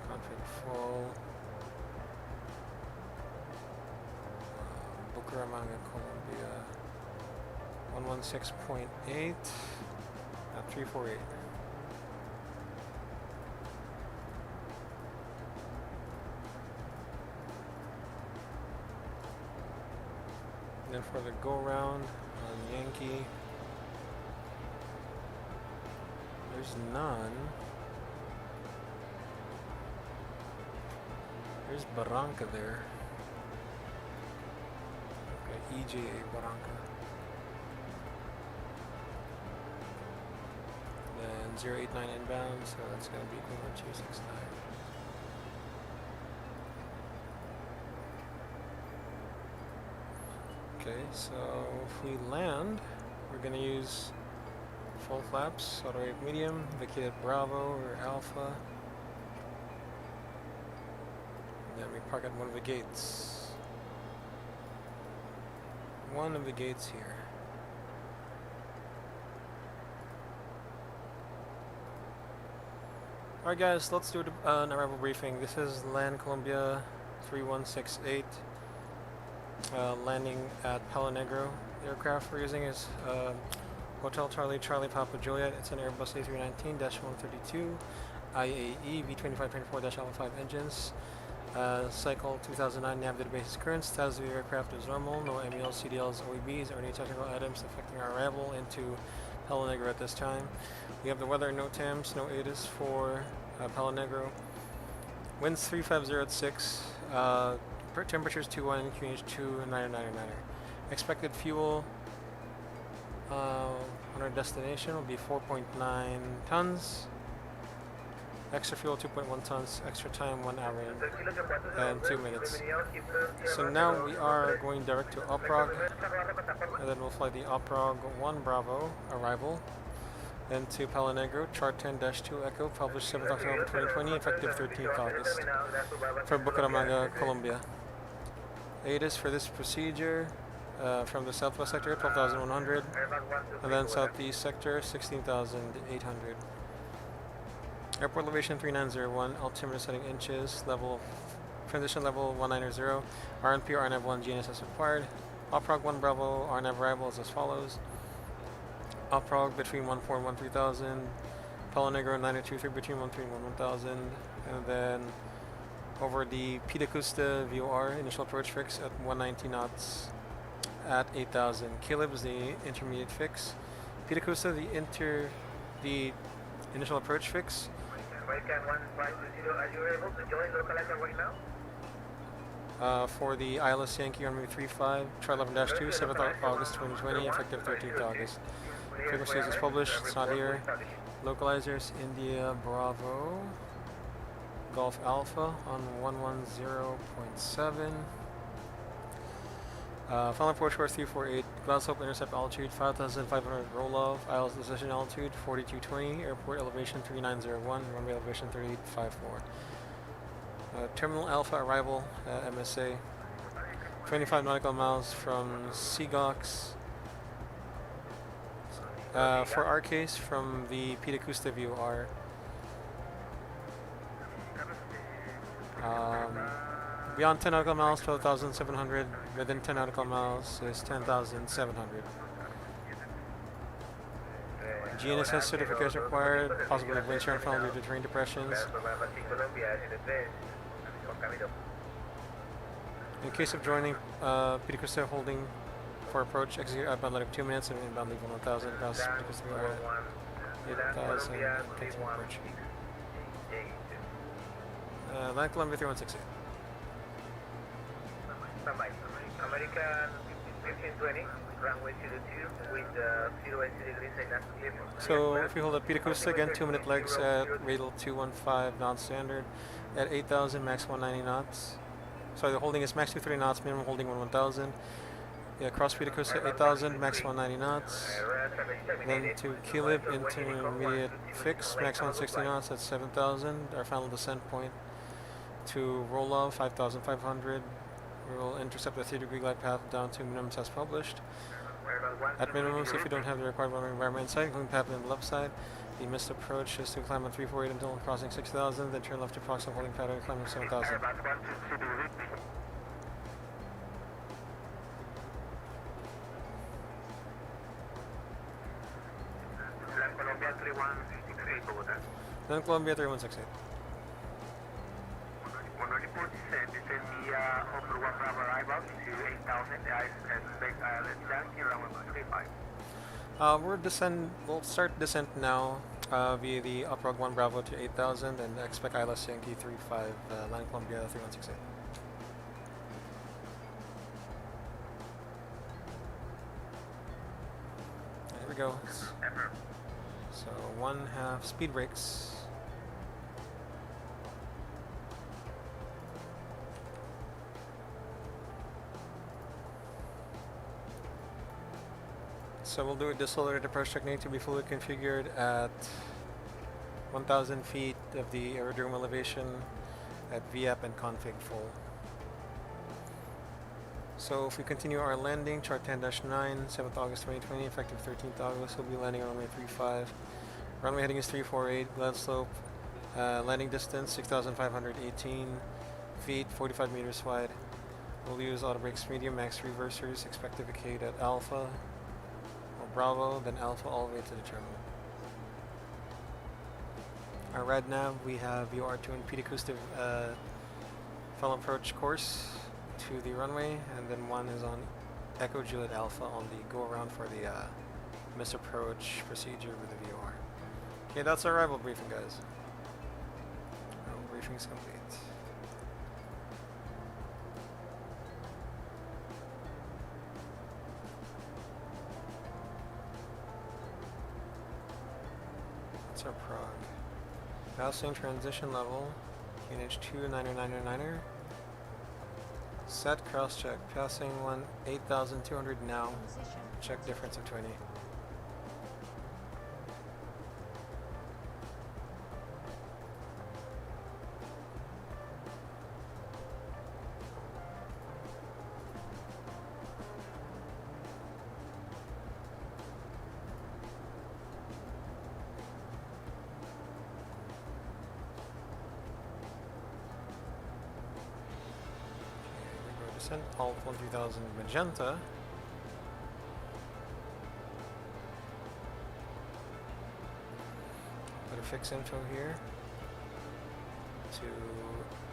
config full. Bucaramanga, Colombia. 116.8 at 348. Then for the go round on Yankee, there's none. There's Barranca there. Okay, EJA Barranca. Then 089 inbound, so that's going to be equivalent to 269. Okay, so if we land, we're going to use full flaps, auto wave medium, vacated Bravo or Alpha. And then we park at one of the gates. One of the gates here. Alright guys, let's do an arrival briefing. This is Land Colombia 3168. Landing at Palonegro. The aircraft we're using is Hotel Charlie Charlie Papa Juliet. It's an Airbus A319-132 IAE V2524-Alpha 5 engines. Cycle 2009 nav database current. Status of the aircraft is normal. No MELs, CDLs, OEBs, or any technical items affecting our arrival into Palonegro at this time. We have the weather, no TAMs, no ADD-ONS for Palonegro. Winds 35 at 6. Temperatures 21 and QNH 299. Expected fuel on our destination will be 4.9 tons. Extra fuel 2.1 tons. Extra time 1 hour and 2 minutes. So now we are going direct to Oprog, and then we'll fly the Oprog 1 Bravo arrival. Then to Palonegro, chart 10-2 Echo, published 7th October 2020, effective 13th August. For Bucaramanga, Colombia. ADD-ONS for this procedure from the southwest sector 12,100, and then southeast sector 16,800. Airport elevation 3901, altimeter setting inches, level transition level 190, RNP RNAV1 GNSS required. Oprog 1 Bravo RNAV arrival is as follows. Oprog between 14 and 13,000, Palonegro 923 between 13 and 1,000, and then over the Pilote VOR initial approach fix at 190 knots at 8,000. Caleb is the intermediate fix. Pilote the initial approach fix. Are you able to join localizer right now? For the ILS Yankee Runway 35, Chart 11-2, 7th August 2020, effective 13th August. Frequency is published, it's not here. Localizers, India Bravo, Golf Alpha on 110.7. Final approach course 348, ground slope intercept altitude 5,500 roll off, ILS decision altitude 4220, airport elevation 3901, runway elevation 3854. Terminal Alpha arrival, MSA, 25 nautical miles from Seagox. For our case, from the Pilote VOR, beyond 10 nautical miles, 12,700. Within 10 nautical miles is 10,700. GNSS certification required, possibly wind shear and funnel due to terrain depressions. In case of joining, Pilote holding for approach, execute outbound leg 2 minutes and inbound leave 1,000. Pilote VOR 8,000. Continue approach. Land Colombia 3168. American 1520, runway 02 with 080 degrees So if we hold up Pilote again, 2 minute legs at radial 215 non-standard at 8,000, max 190 knots. Sorry, the holding is max 230 knots, minimum holding 1,000. Yeah, cross Pilote 8,000, max 190 knots. Then to Caleb, intermediate fix, max 160 knots at 7,000. Our final descent point to roll off 5,500. We will intercept the 3-degree glide path down to minimums as published. At minimums, if you don't have the required runway environment in sight, including path on the left side, the missed approach is to climb on 348 until crossing 6,000, then turn left to approximate holding pattern and climb on 7,000. Colombia 3168 Bogota. Then Colombia 3168. On report descent, descend via upper 1 Bravo arrival to 8,000. I expect let's land here around 135. We'll start descent now via the uprug 1 Bravo to 8,000 and expect ILS Yankee 35, land Colombia 3168. Here we go. So 1/2 speed brakes. So we'll do a decelerated approach technique to be fully configured at 1,000 feet of the aerodrome elevation at VAP and config full. So if we continue our landing, chart 10-9, 7th August 2020, effective 13th August, we'll be landing on runway 35. Runway heading is 348, glide slope, landing distance 6,518 feet, 45 meters wide. We'll use auto brakes medium, max reversers, expect to vacate at Alpha, or Bravo, then Alpha all the way to the terminal. Our rad nav, we have UR2 and Pete Acoustic final approach course to the runway, and then one is on Echo Juliet Alpha on the go around for the misapproach procedure with the VOR. Okay, that's our arrival briefing, guys. Arrival briefing's complete. That's our prog. Passing transition level, QNH2 9er. Set cross check, passing 8,200 now. Position. Check difference of 20. Descent, alt 13,000 magenta. Put a fix info here to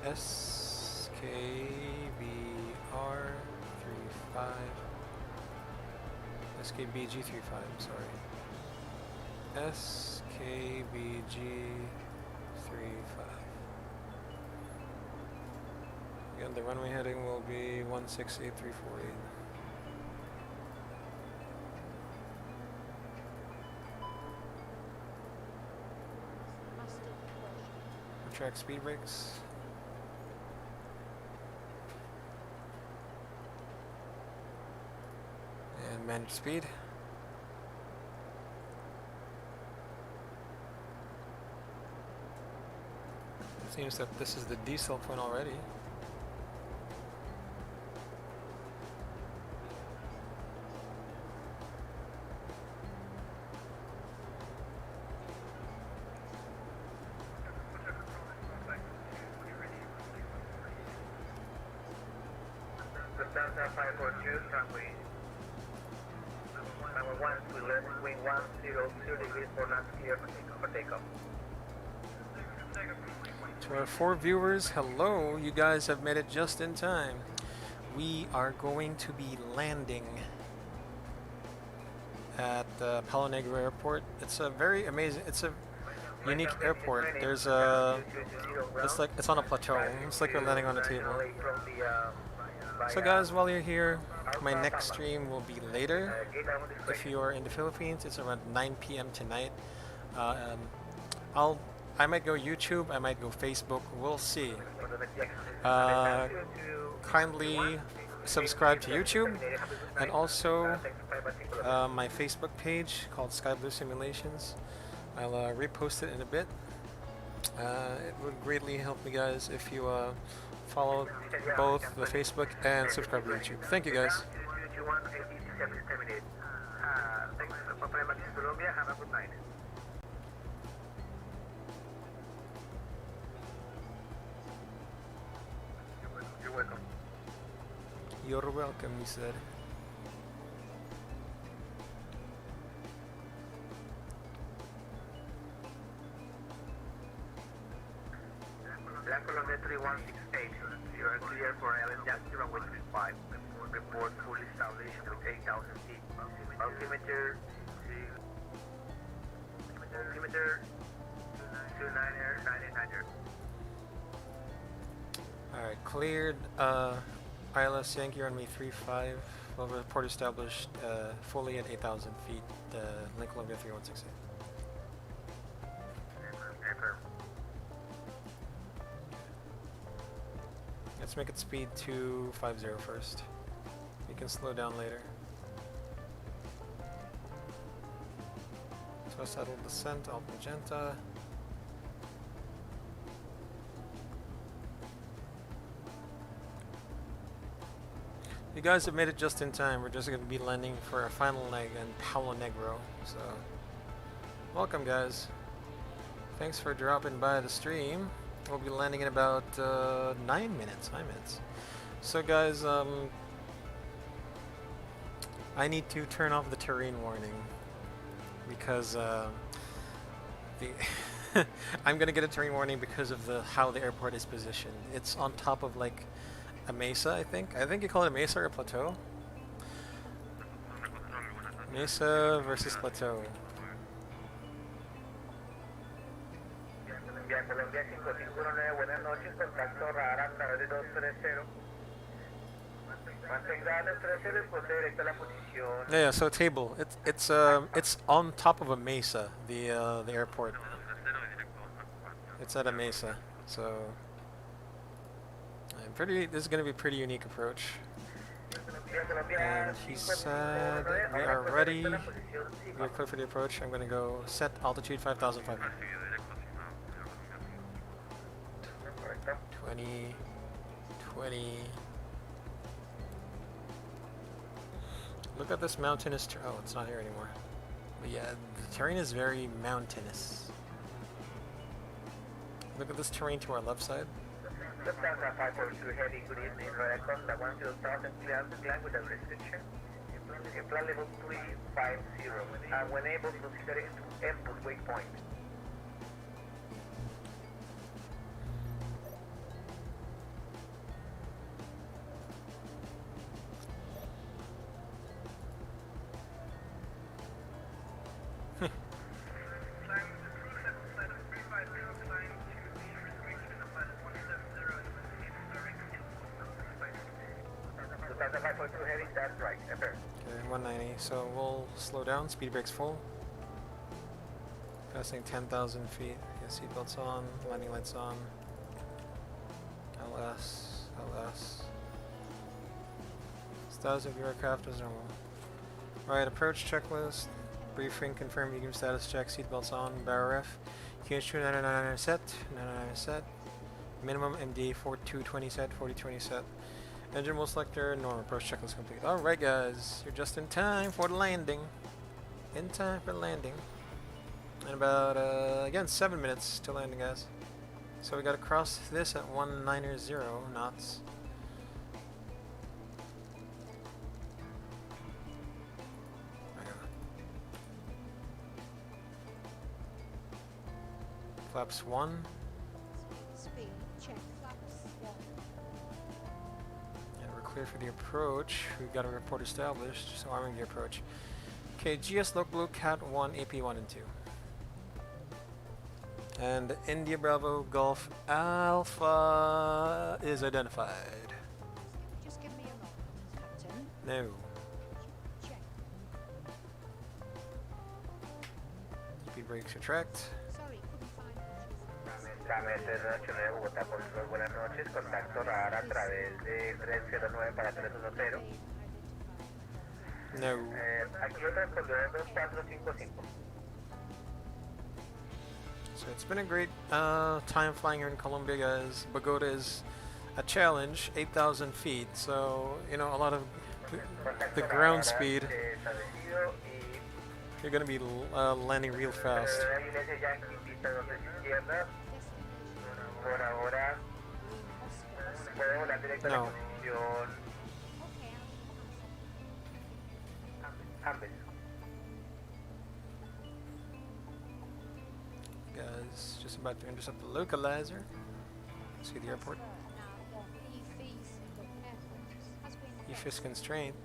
SKBR35, SKBG35, sorry. SKBG35. Again, the runway heading will be 168348. Master approach. Retract speed brakes. And manage speed. It seems that this is the diesel point already. Lufthansa 542, runway number 1 to left, wing 100 degrees for not clear for takeoff. To our 4 viewers, hello, you guys have made it just in time. We are going to be landing at Palonegro Airport. It's a very amazing, it's a unique airport. There's a, it's on a plateau. It's like we're landing on a table. So guys, while you're here, my next stream will be later. If you are in the Philippines, it's around 9 p.m. tonight. I might go YouTube, I might go Facebook, we'll see. Kindly subscribe to YouTube, and also my Facebook page called Sky Blue Simulations. I'll repost it in a bit. It would greatly help me, guys, if you follow both the Facebook and subscribe to YouTube. Thank you, guys. Thanks for playing back in Colombia. Have a good night. You're welcome. You're welcome, he said. Land Colombia 3168. You are clear for Island Jack 035. Report fully established with 8,000 feet. Altimeter 29er. Alright, cleared. ILS Yankee Runway 35. Well, report established fully at 8,000 feet. Land Colombia 3168. Let's make it speed 250 first. We can slow down later. So settle descent, alt magenta. You guys have made it just in time. We're just going to be landing for our final leg in Palonegro. So, welcome, guys. Thanks for dropping by the stream. We'll be landing in about 9 minutes. So, guys, I need to turn off the terrain warning because I'm gonna get a terrain warning because of how the airport is positioned. It's on top of like a mesa, I think. I think you call it a mesa or a plateau. Mesa versus plateau. Colombia 5519, buenas noches, contacto radar a través de 230. Mantenga 230 y ponte directo a la posición. Yeah, so table. It's on top of a mesa, the airport. It's at a mesa, so this is gonna be a pretty unique approach. And he said we are ready. We are clear for the approach. I'm gonna go set altitude 5,500. 20. Look at this mountainous oh, it's not here anymore. But yeah, the terrain is very mountainous. Look at this terrain to our left side. Lufthansa 542 heavy, good evening. Royal Costa 10,000 clear to climb with a restriction. Plan level 350. And when able, consider it to input waypoint. Okay, 190. So we'll slow down. Speed brakes full. Passing 10,000 feet. Yeah, seatbelts on. Landing lights on. LS. Status of your aircraft is normal. Right, approach checklist. Briefing. Confirm medium status check. Seatbelts on. Barrel ref. QH 999 set. 999 set. Minimum MD 4220 set. 4020 set. Engine mode selector, normal approach checklist complete. Alright guys, you're just in time for the landing. In time for landing. And about, again, 7 minutes to landing, guys. So we gotta cross this at 190 knots. Flaps 1. Speed check flaps 1. Clear for the approach. We've got a report established, so arming the approach. Okay, GS Local Blue Cat 1, AP1 and 2. And India Bravo Golf Alpha is identified. Just give me a moment, Captain. No. Check. Speed brakes retract. Sorry, couldn't find it. KM 389 Bogota, control, buenas noches, contacto radar a través de 309 para 310. No. Aquí otra respondedor 2455. So it's been a great time flying here in Colombia, guys. Bogota is a challenge, 8,000 feet, so you know a lot of the ground speed. You're gonna be landing real fast. No. Guys, just about to intercept the localizer. See the airport. EFIS constraint.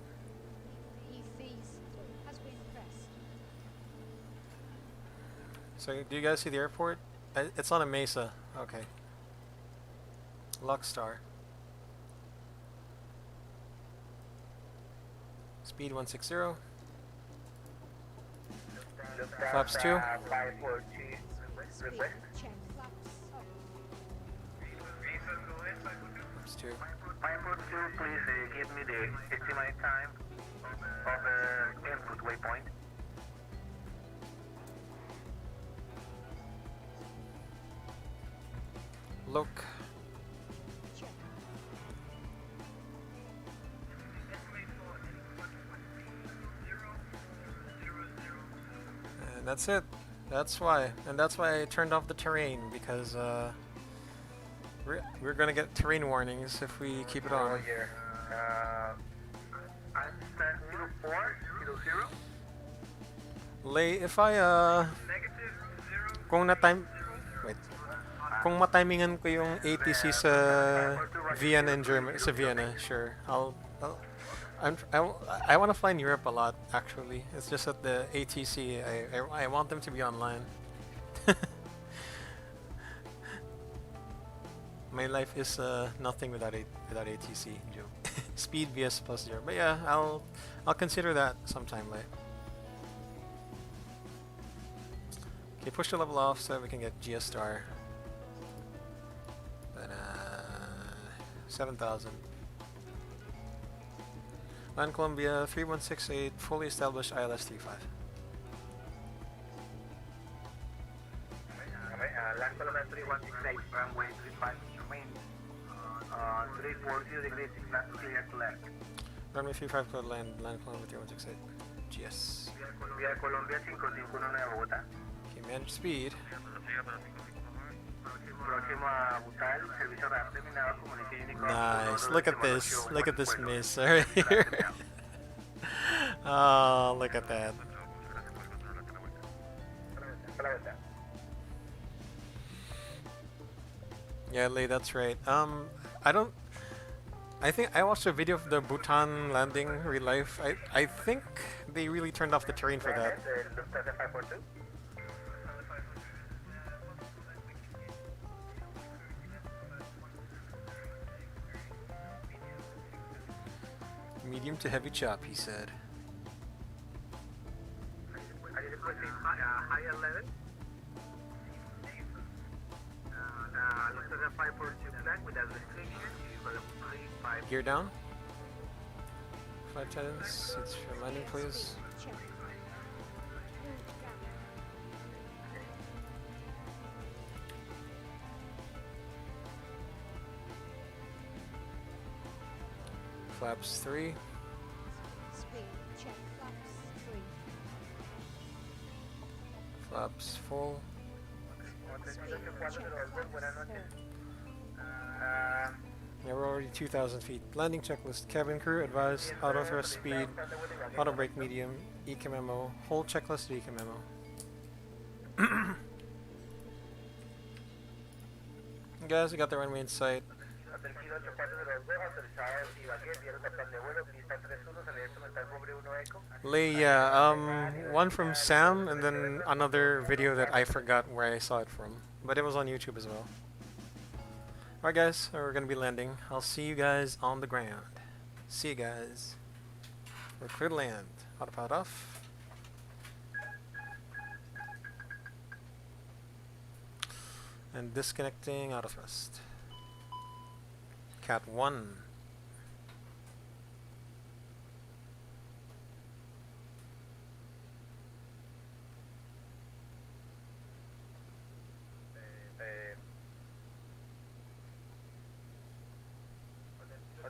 So, do you guys see the airport? It's on a mesa. Okay. Luckstar. Speed 160. Flaps 2. Speed check. Flaps up. Flaps 2. 542, please give me the estimated time of the input waypoint. Look. Check. And that's it. That's why. And that's why I turned off the terrain, because we're gonna get terrain warnings if we keep it on. Lay, if I kung na-time, wait, kung matimingan ko yung ATC sa Vienna in Germany, sa Vienna, sure, I want to fly in Europe a lot, actually. It's just that the ATC, I want them to be online. My life is nothing without ATC. Joke. Speed VS plus 0. But yeah, I'll consider that sometime later. Okay, push the level off so that we can get GS star. Then 7,000. Land Colombia 3168, fully established ILS 35. Land Colombia 3168, runway 35, remain 340 degrees, clear to land. Runway 35 code land Colombia 3168. GS. Vía Colombia 551 Bogotá. Okay, manage speed. Nice. Look at this. Look at this miss right here. Oh, look at that. Yeah, Lee, that's right. I think I watched a video of the Bhutan landing real life. I think they really turned off the terrain for that. Medium to heavy chop, he said. Higher level. Lufthansa 542 flag without restriction. Gear down. Flight attendants, seats for landing, please. Check. Move down. Flaps 3. Speed check. Flaps 3. Flaps full. Speed check. Flaps 4. Yeah, we're already 2,000 feet. Landing checklist. Cabin crew advised. Auto thrust speed. Auto brake medium. ECA memo. Whole checklist ECA memo. Guys, we got the runway in sight. Lee, yeah, one from Sam, and then another video that I forgot where I saw it from. But it was on YouTube as well. Alright guys, we're gonna be landing. I'll see you guys on the ground. See you guys. We're clear to land. Autopilot off. And disconnecting auto thrust. Cat 1.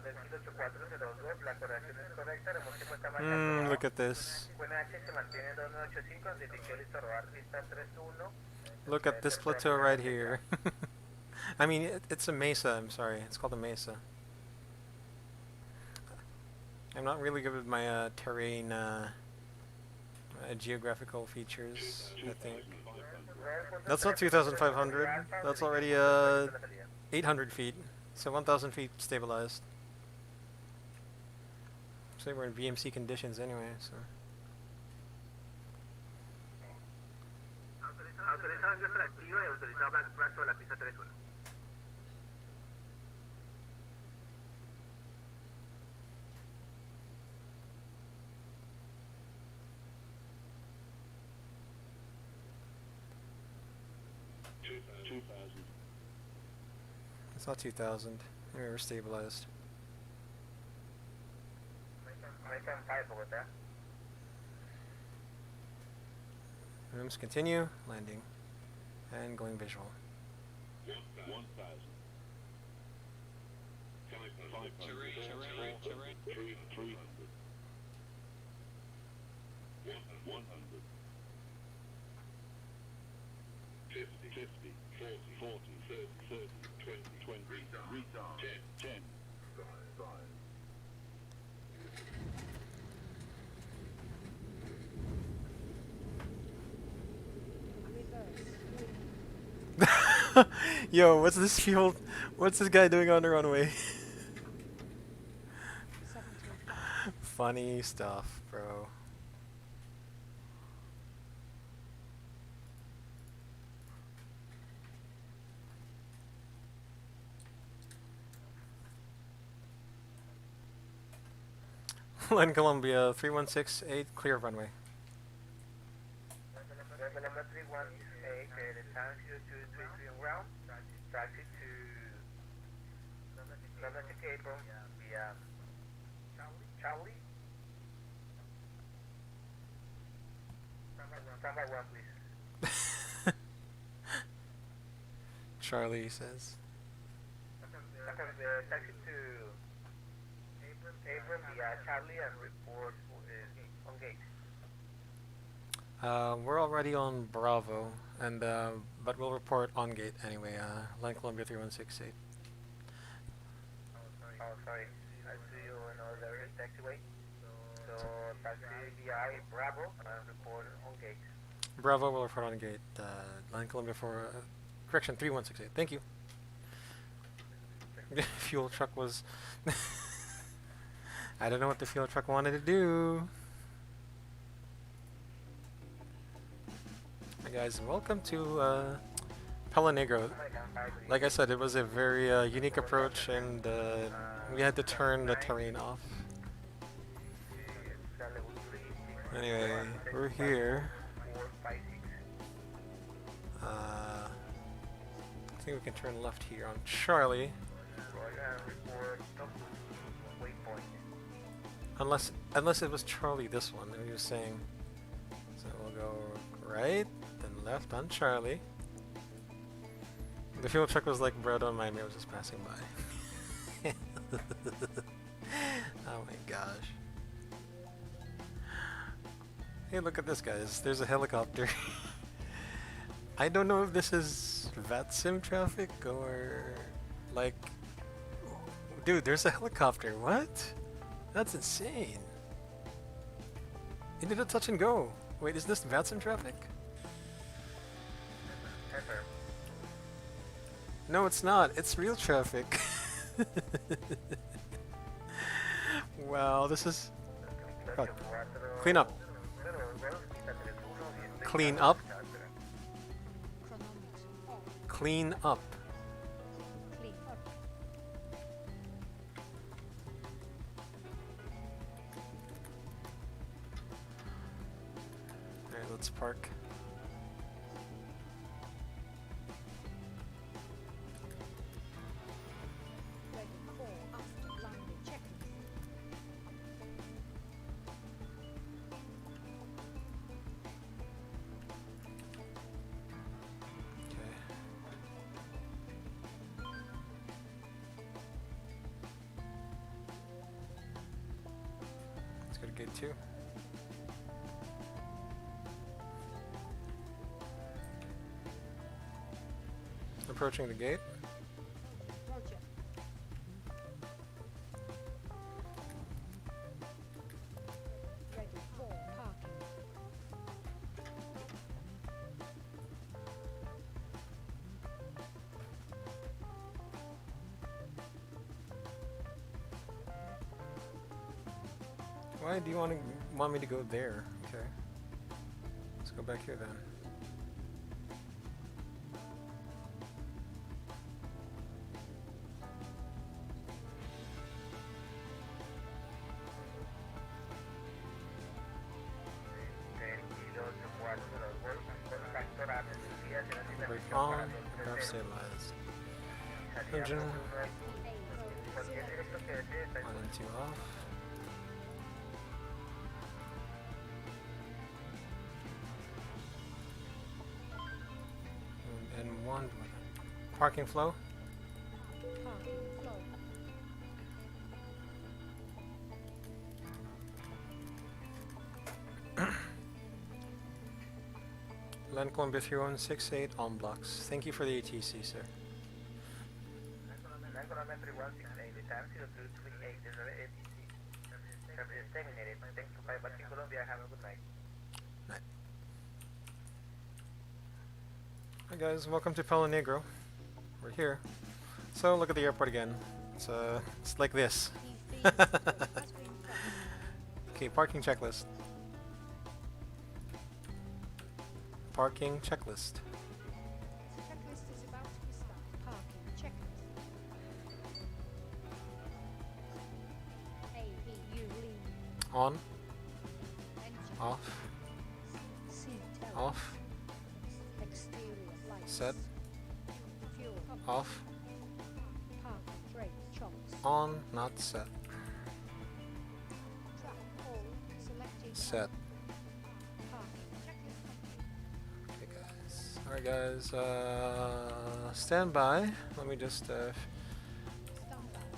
del kilo 8402, la corrección es correcta, remolque está marcando. Look at this. Buena H se mantiene 2985, notifiqué listo robar pista 31. Look at this plateau right here. I mean, it's a mesa, I'm sorry. It's called a mesa. I'm not really good with my terrain geographical features, I think. That's not 2,500. That's already 800 feet. So 1,000 feet stabilized. So we're in VMC conditions anyway, so. Autorizado ingreso activo y autorizado backtrack sobre la pista 31. It's not 2,000. Anyway, we're stabilized. American 5, Bogota. Rooms continue, landing, and going visual. 1,000. Terrain. 300. 100. 50. 40. 30. 20. Retard. 10. 5. Yo, what's this fuel? What's this guy doing on the runway? Funny stuff, bro. Land Colombia 3168, clear of runway. Number 318, the time 0233 on ground. Taxi to London April via Charlie. Standby 1, please. Charlie says. Taxi to April via Charlie and report on gate. We're already on Bravo, and but we'll report on gate anyway. Land Columbia 3168. Oh, sorry. I see you in other taxiway. So taxi via Bravo and report on gate. Bravo will report on gate. Land Columbia for correction 3168. Thank you. Fuel truck was. I don't know what the fuel truck wanted to do. Hi guys, welcome to Palonegro. Like I said, it was a very unique approach, and we had to turn the terrain off. Anyway, we're here. I think we can turn left here on Charlie. Unless it was Charlie, this one, and he was saying. So we'll go right, then left on Charlie. The fuel truck was like, bro, don't mind me, I was just passing by. Oh my gosh. Hey, look at this, guys. There's a helicopter. I don't know if this is VATSIM traffic or like... Dude, there's a helicopter. What? That's insane. It did a touch and go. Wait, is this VATSIM traffic? No, it's not. It's real traffic. Wow, this is... God. Clean up. Clean up. Clean up. Clean up. Alright, let's park. Ready for after landing check-in. Okay. Let's go to gate 2. Approaching the gate. Roger. Ready for parking. Why do you want me to go there? Okay. Let's go back here then. Brake on, aircraft stabilized. Engine, 1 and 2 off. And 1. Parking flow. Parking flow. Land Colombia 3168 on blocks. Thank you for the ATC, sir. Night. Hi guys, welcome to Palonegro. We're here. So look at the airport again. It's like this. Okay, parking checklist. Parking checklist. Checklist is about to be started. Parking checklist. APU lean. On, Engine. off, Seat off, Exterior lights. set, Fuel pump. off, Parking brake chocks. on, not set, Track all selected. set. Parking checklist. Okay guys. Alright guys, stand by. Let me just, Standby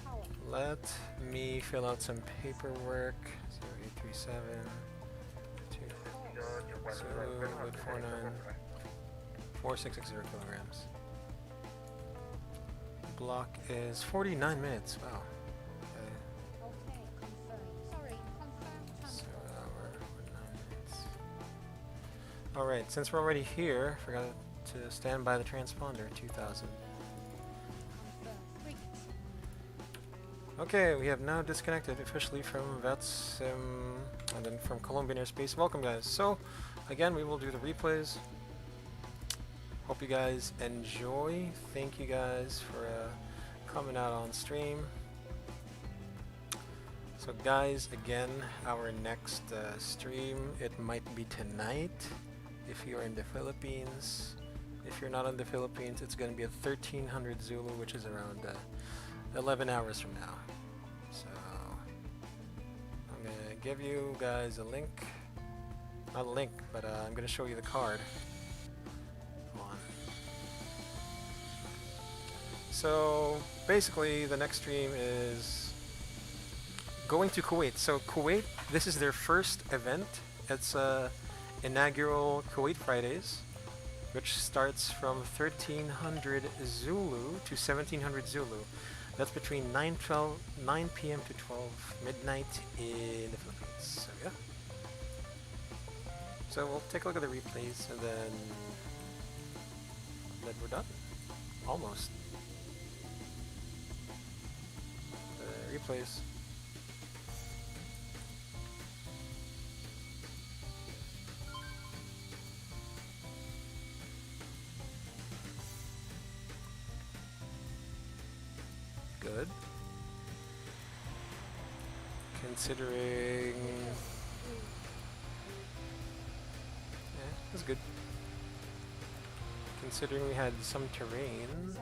power. let me fill out some paperwork. 0837 4660 kilograms. Block is 49 minutes. Wow. Okay. Okay, confirmed. Sorry, confirmed. So we're 9 minutes. Alright, since we're already here, forgot to stand by the transponder 2000. Confirmed. Frequency. Okay, we have now disconnected officially from VATSIM and then from Colombian airspace. Welcome guys. So again, we will do the replays. Hope you guys enjoy. Thank you guys for coming out on stream. So guys, again, our next stream, it might be tonight if you're in the Philippines. If you're not in the Philippines, it's going to be at 1300 Zulu, which is around 11 hours from now. So I'm going to give you guys a link. Not a link, but I'm going to show you the card. Hold on. So basically the next stream is going to Kuwait. So Kuwait, this is their first event. It's inaugural Kuwait Fridays, which starts from 1300 Zulu to 1700 Zulu. That's between 9 p.m. to 12 midnight in the Philippines. So yeah. So we'll take a look at the replays and then we're done. Almost. The replays. Good. Considering... Yeah, that's good. Considering we had some terrain.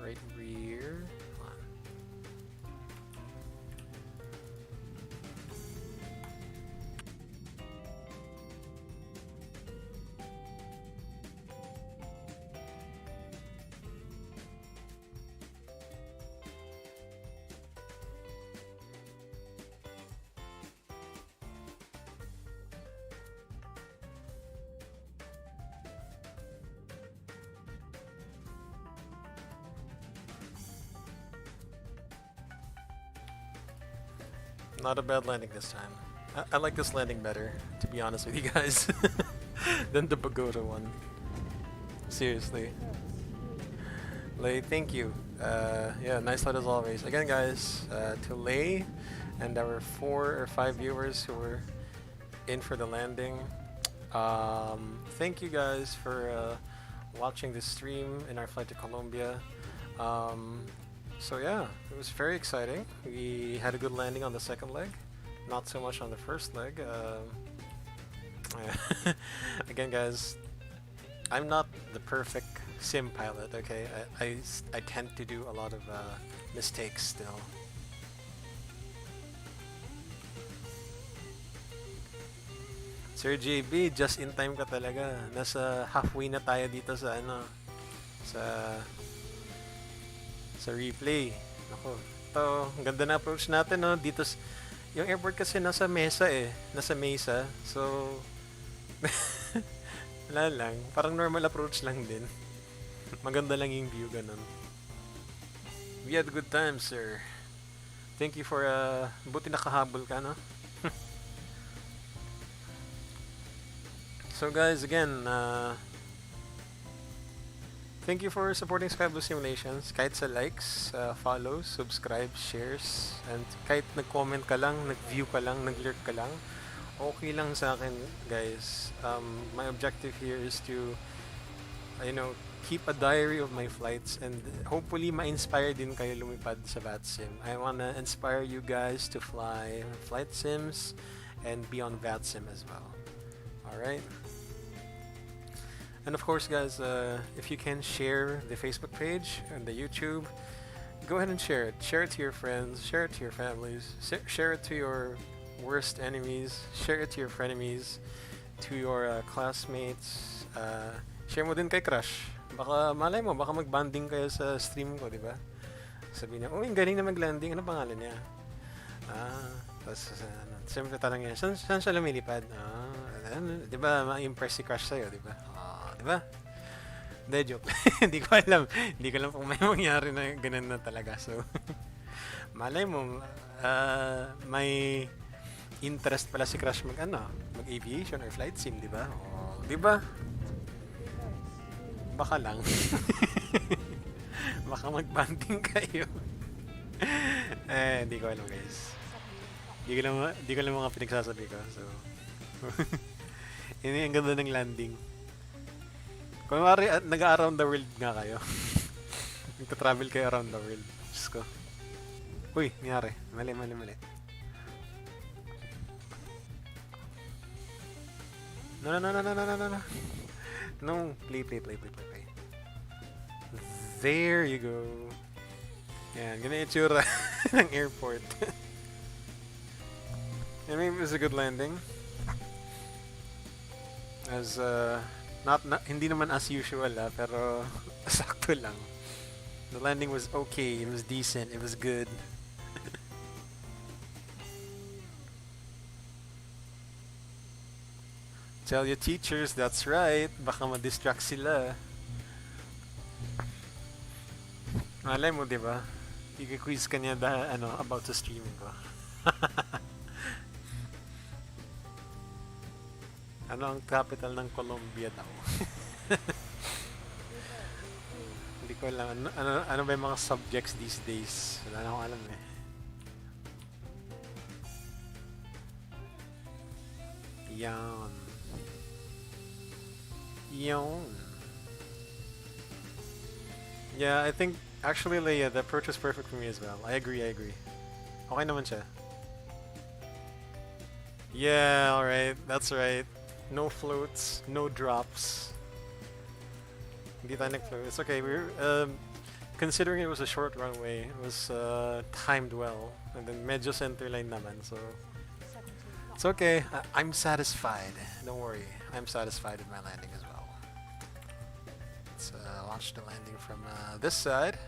Right rear. Hold on. Not a bad landing this time. I like this landing better, to be honest with you guys, than the Bogota one. Seriously. Lay, thank you. Yeah, nice light as always. Again, guys, to Lay and our 4 or 5 viewers who were in for the landing. Thank you guys for watching this stream in our flight to Colombia. So yeah, it was very exciting. We had a good landing on the second leg, not so much on the first leg. Again, guys, I'm not the perfect sim pilot, okay? I tend to do a lot of mistakes still. Sir JB, just in time ka talaga. Nasa halfway na tayo dito sa ano, sa replay. Nako, ito, ang ganda na approach natin, no? Dito, yung airport kasi nasa mesa eh. Nasa mesa. So, wala lang. Parang normal approach lang din. Maganda lang yung view, ganun. We had a good time, sir. Thank you for, buti nakahabol ka, no? So guys, again, thank you for supporting SKBQ Simulations. Kahit sa likes, follows, subscribe, shares, and kahit nag-comment ka lang, nag-view ka lang, nag-lurk ka lang, okay lang sa akin, guys. My objective here is to, you know, keep a diary of my flights and hopefully ma-inspire din kayo lumipad sa VATSIM. I wanna inspire you guys to fly flight sims and be on VATSIM as well. Alright? And of course, guys, if you can share the Facebook page and the YouTube, go ahead and share it. Share it to your friends, share it to your families, share it to your worst enemies, share it to your frenemies, to your classmates, share mo din kay crush. Baka, malay mo, baka mag-banding kayo sa stream ko, di ba? Sabihin niya, oh, ang galing na mag-landing, ano pangalan niya? Tapos, siyempre tanong niya, saan siya lumilipad? Di ba, ma-impress si crush sa'yo, di ba? Di ba? Hindi, joke. Hindi ko alam. Hindi ko alam kung may mangyari na ganun na talaga. So, malay mo, may interest pala si crush mag-aviation or flight sim, di ba? Di ba? Baka lang. Baka mag-banding kayo. Hindi ko alam, guys. Hindi ko alam mga pinagsasabi ko. So, ini ang ganda ng landing. Kung mari, nag-around the world nga kayo. Nagta-travel kayo around the world. Diyos ko. Uy, nangyari. Mali. No. No, play. There you go. Yan, ganun yung tsura ng airport. I mean, it was a good landing. As, hindi naman as usual, pero sakto lang. The landing was okay, it was decent, it was good. Tell your teachers, that's right. Baka ma-distract sila. Malay mo, diba? I-quiz ka niya about sa streaming ko. Ano ang capital ng Colombia daw? Hindi ko alam. Ano ba yung mga subjects these days? Wala na akong alam eh. Yan. Yeah, I think actually Leia, the approach was perfect for me as well. I agree. Okay naman siya. Yeah, alright. That's right. No floats, no drops. Hindi tayo nag-float. It's okay. We're considering it was a short runway, it was timed well, and then medyo centerline naman. So it's okay. I'm satisfied. Don't worry. I'm satisfied with my landing as well. Let's launch the landing from this side.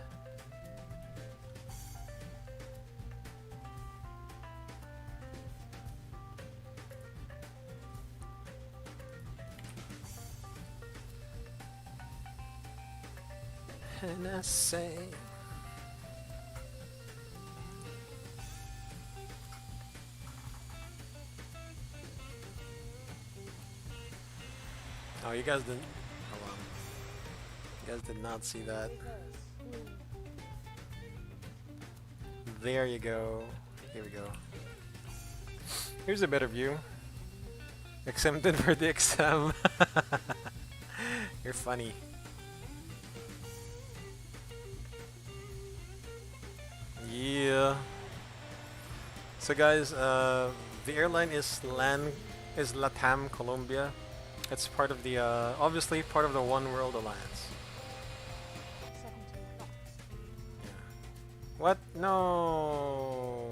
And I say Oh, you guys didn't. Hold on. You guys did not see that. There you go. Here we go. Here's a better view. Exempted for the exam. You're funny. Yeah. So guys, the airline is LATAM Colombia. It's part of the obviously part of the One World Alliance. 17 knots. Yeah. What? No.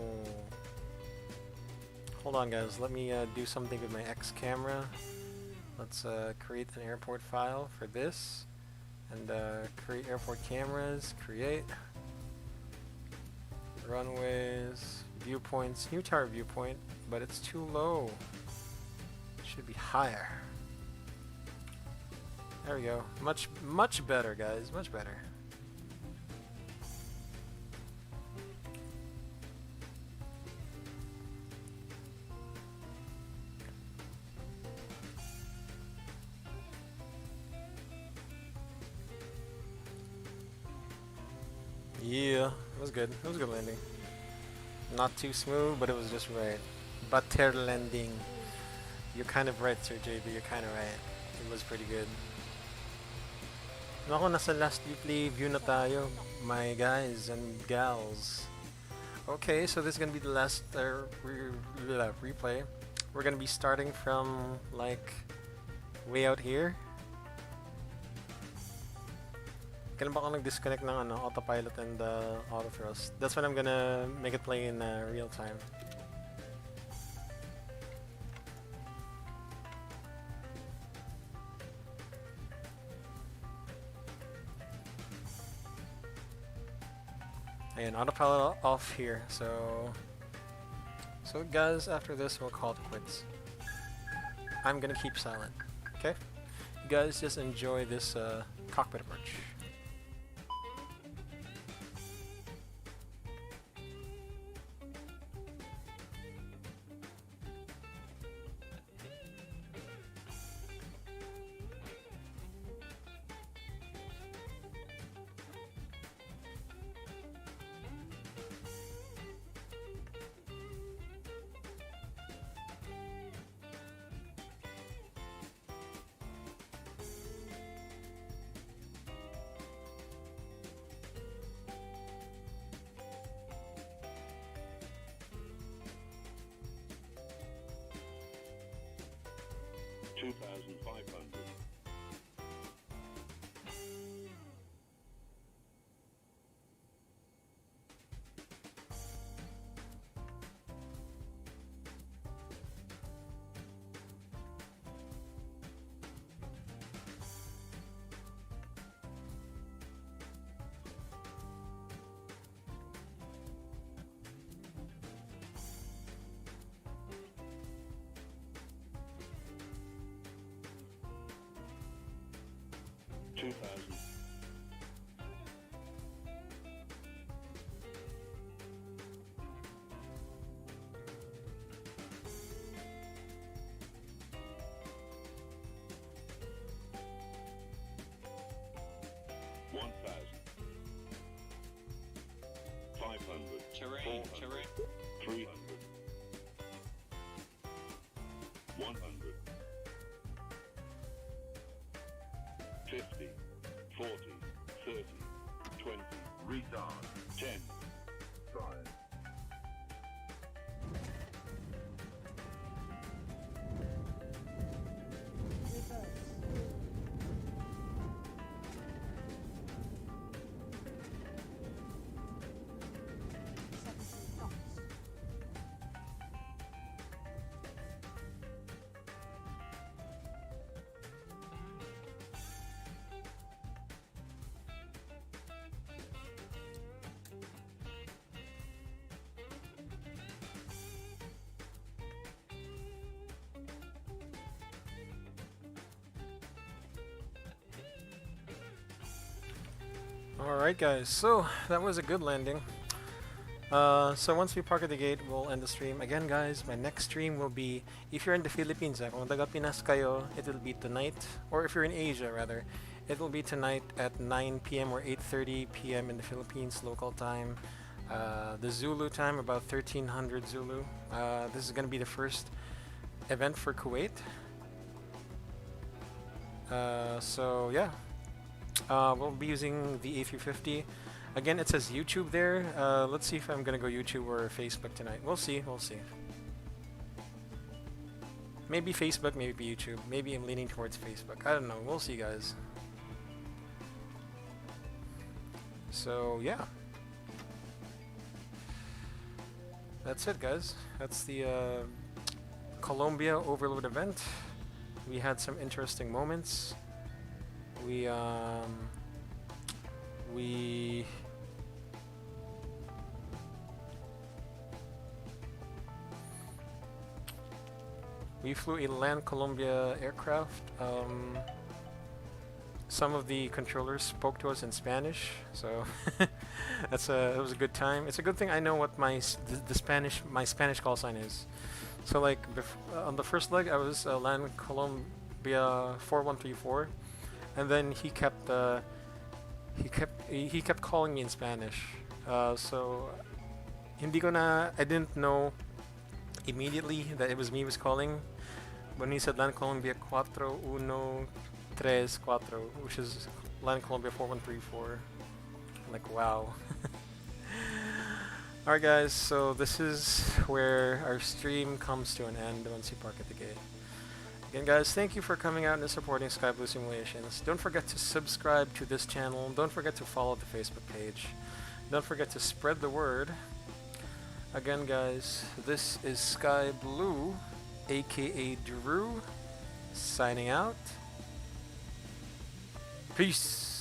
Hold on, guys. Let me do something with my X camera. Let's create an airport file for this, and create airport cameras. Create runways, viewpoints. New tower viewpoint, but it's too low. It should be higher. There we go. Much better, guys. Much better. Yeah, it was good. It was a good landing. Not too smooth, but it was just right. Butter landing. You're kind of right, Sir JB. You're kind of right. It was pretty good. Naku, nasa last replay view na tayo, my guys and gals. Okay, so this is gonna be the last replay. We're gonna be starting from like way out here. Kailan ba ako nag-disconnect ng autopilot and auto thrust? That's when I'm gonna make it play in real time. And autopilot off here, so guys, after this we'll call it quits. I'm gonna keep silent, okay? You guys just enjoy this cockpit approach. Terrain, terrain. 300. 100. 50. 40. 30. 20. Retard. 10. 5. Alright guys, so that was a good landing. So once we park at the gate, we'll end the stream. Again, guys, my next stream will be, if you're in the Philippines, kung taga Pinas kayo, it will be tonight, or if you're in Asia rather, it will be tonight at 9 p.m. or 8:30 p.m. in the Philippines local time. The Zulu time, about 1300 Zulu. This is going to be the first event for Kuwait. So yeah, we'll be using the A350. Again, it says YouTube there. Let's see if I'm gonna go YouTube or Facebook tonight. We'll see. We'll see. Maybe Facebook, maybe YouTube. Maybe I'm leaning towards Facebook. I don't know. We'll see, guys. So yeah, that's it, guys. That's the Colombia overload event. We had some interesting moments. We flew a Land Colombia aircraft. Some of the controllers spoke to us in Spanish, so it was a good time. It's a good thing I know what my Spanish call sign is. So like on the first leg, I was Land Colombia 4134, and then he kept calling me in Spanish. So I didn't know immediately that it was me he was calling when he said Land Colombia 4134, which is Land Colombia 4134. I'm like, wow. Alright guys, so this is where our stream comes to an end once you park at the gate. Again guys, thank you for coming out and supporting Sky Blue Simulations. Don't forget to subscribe to this channel. Don't forget to follow the Facebook page. Don't forget to spread the word. Again guys, this is Sky Blue, aka Drew, signing out. Peace!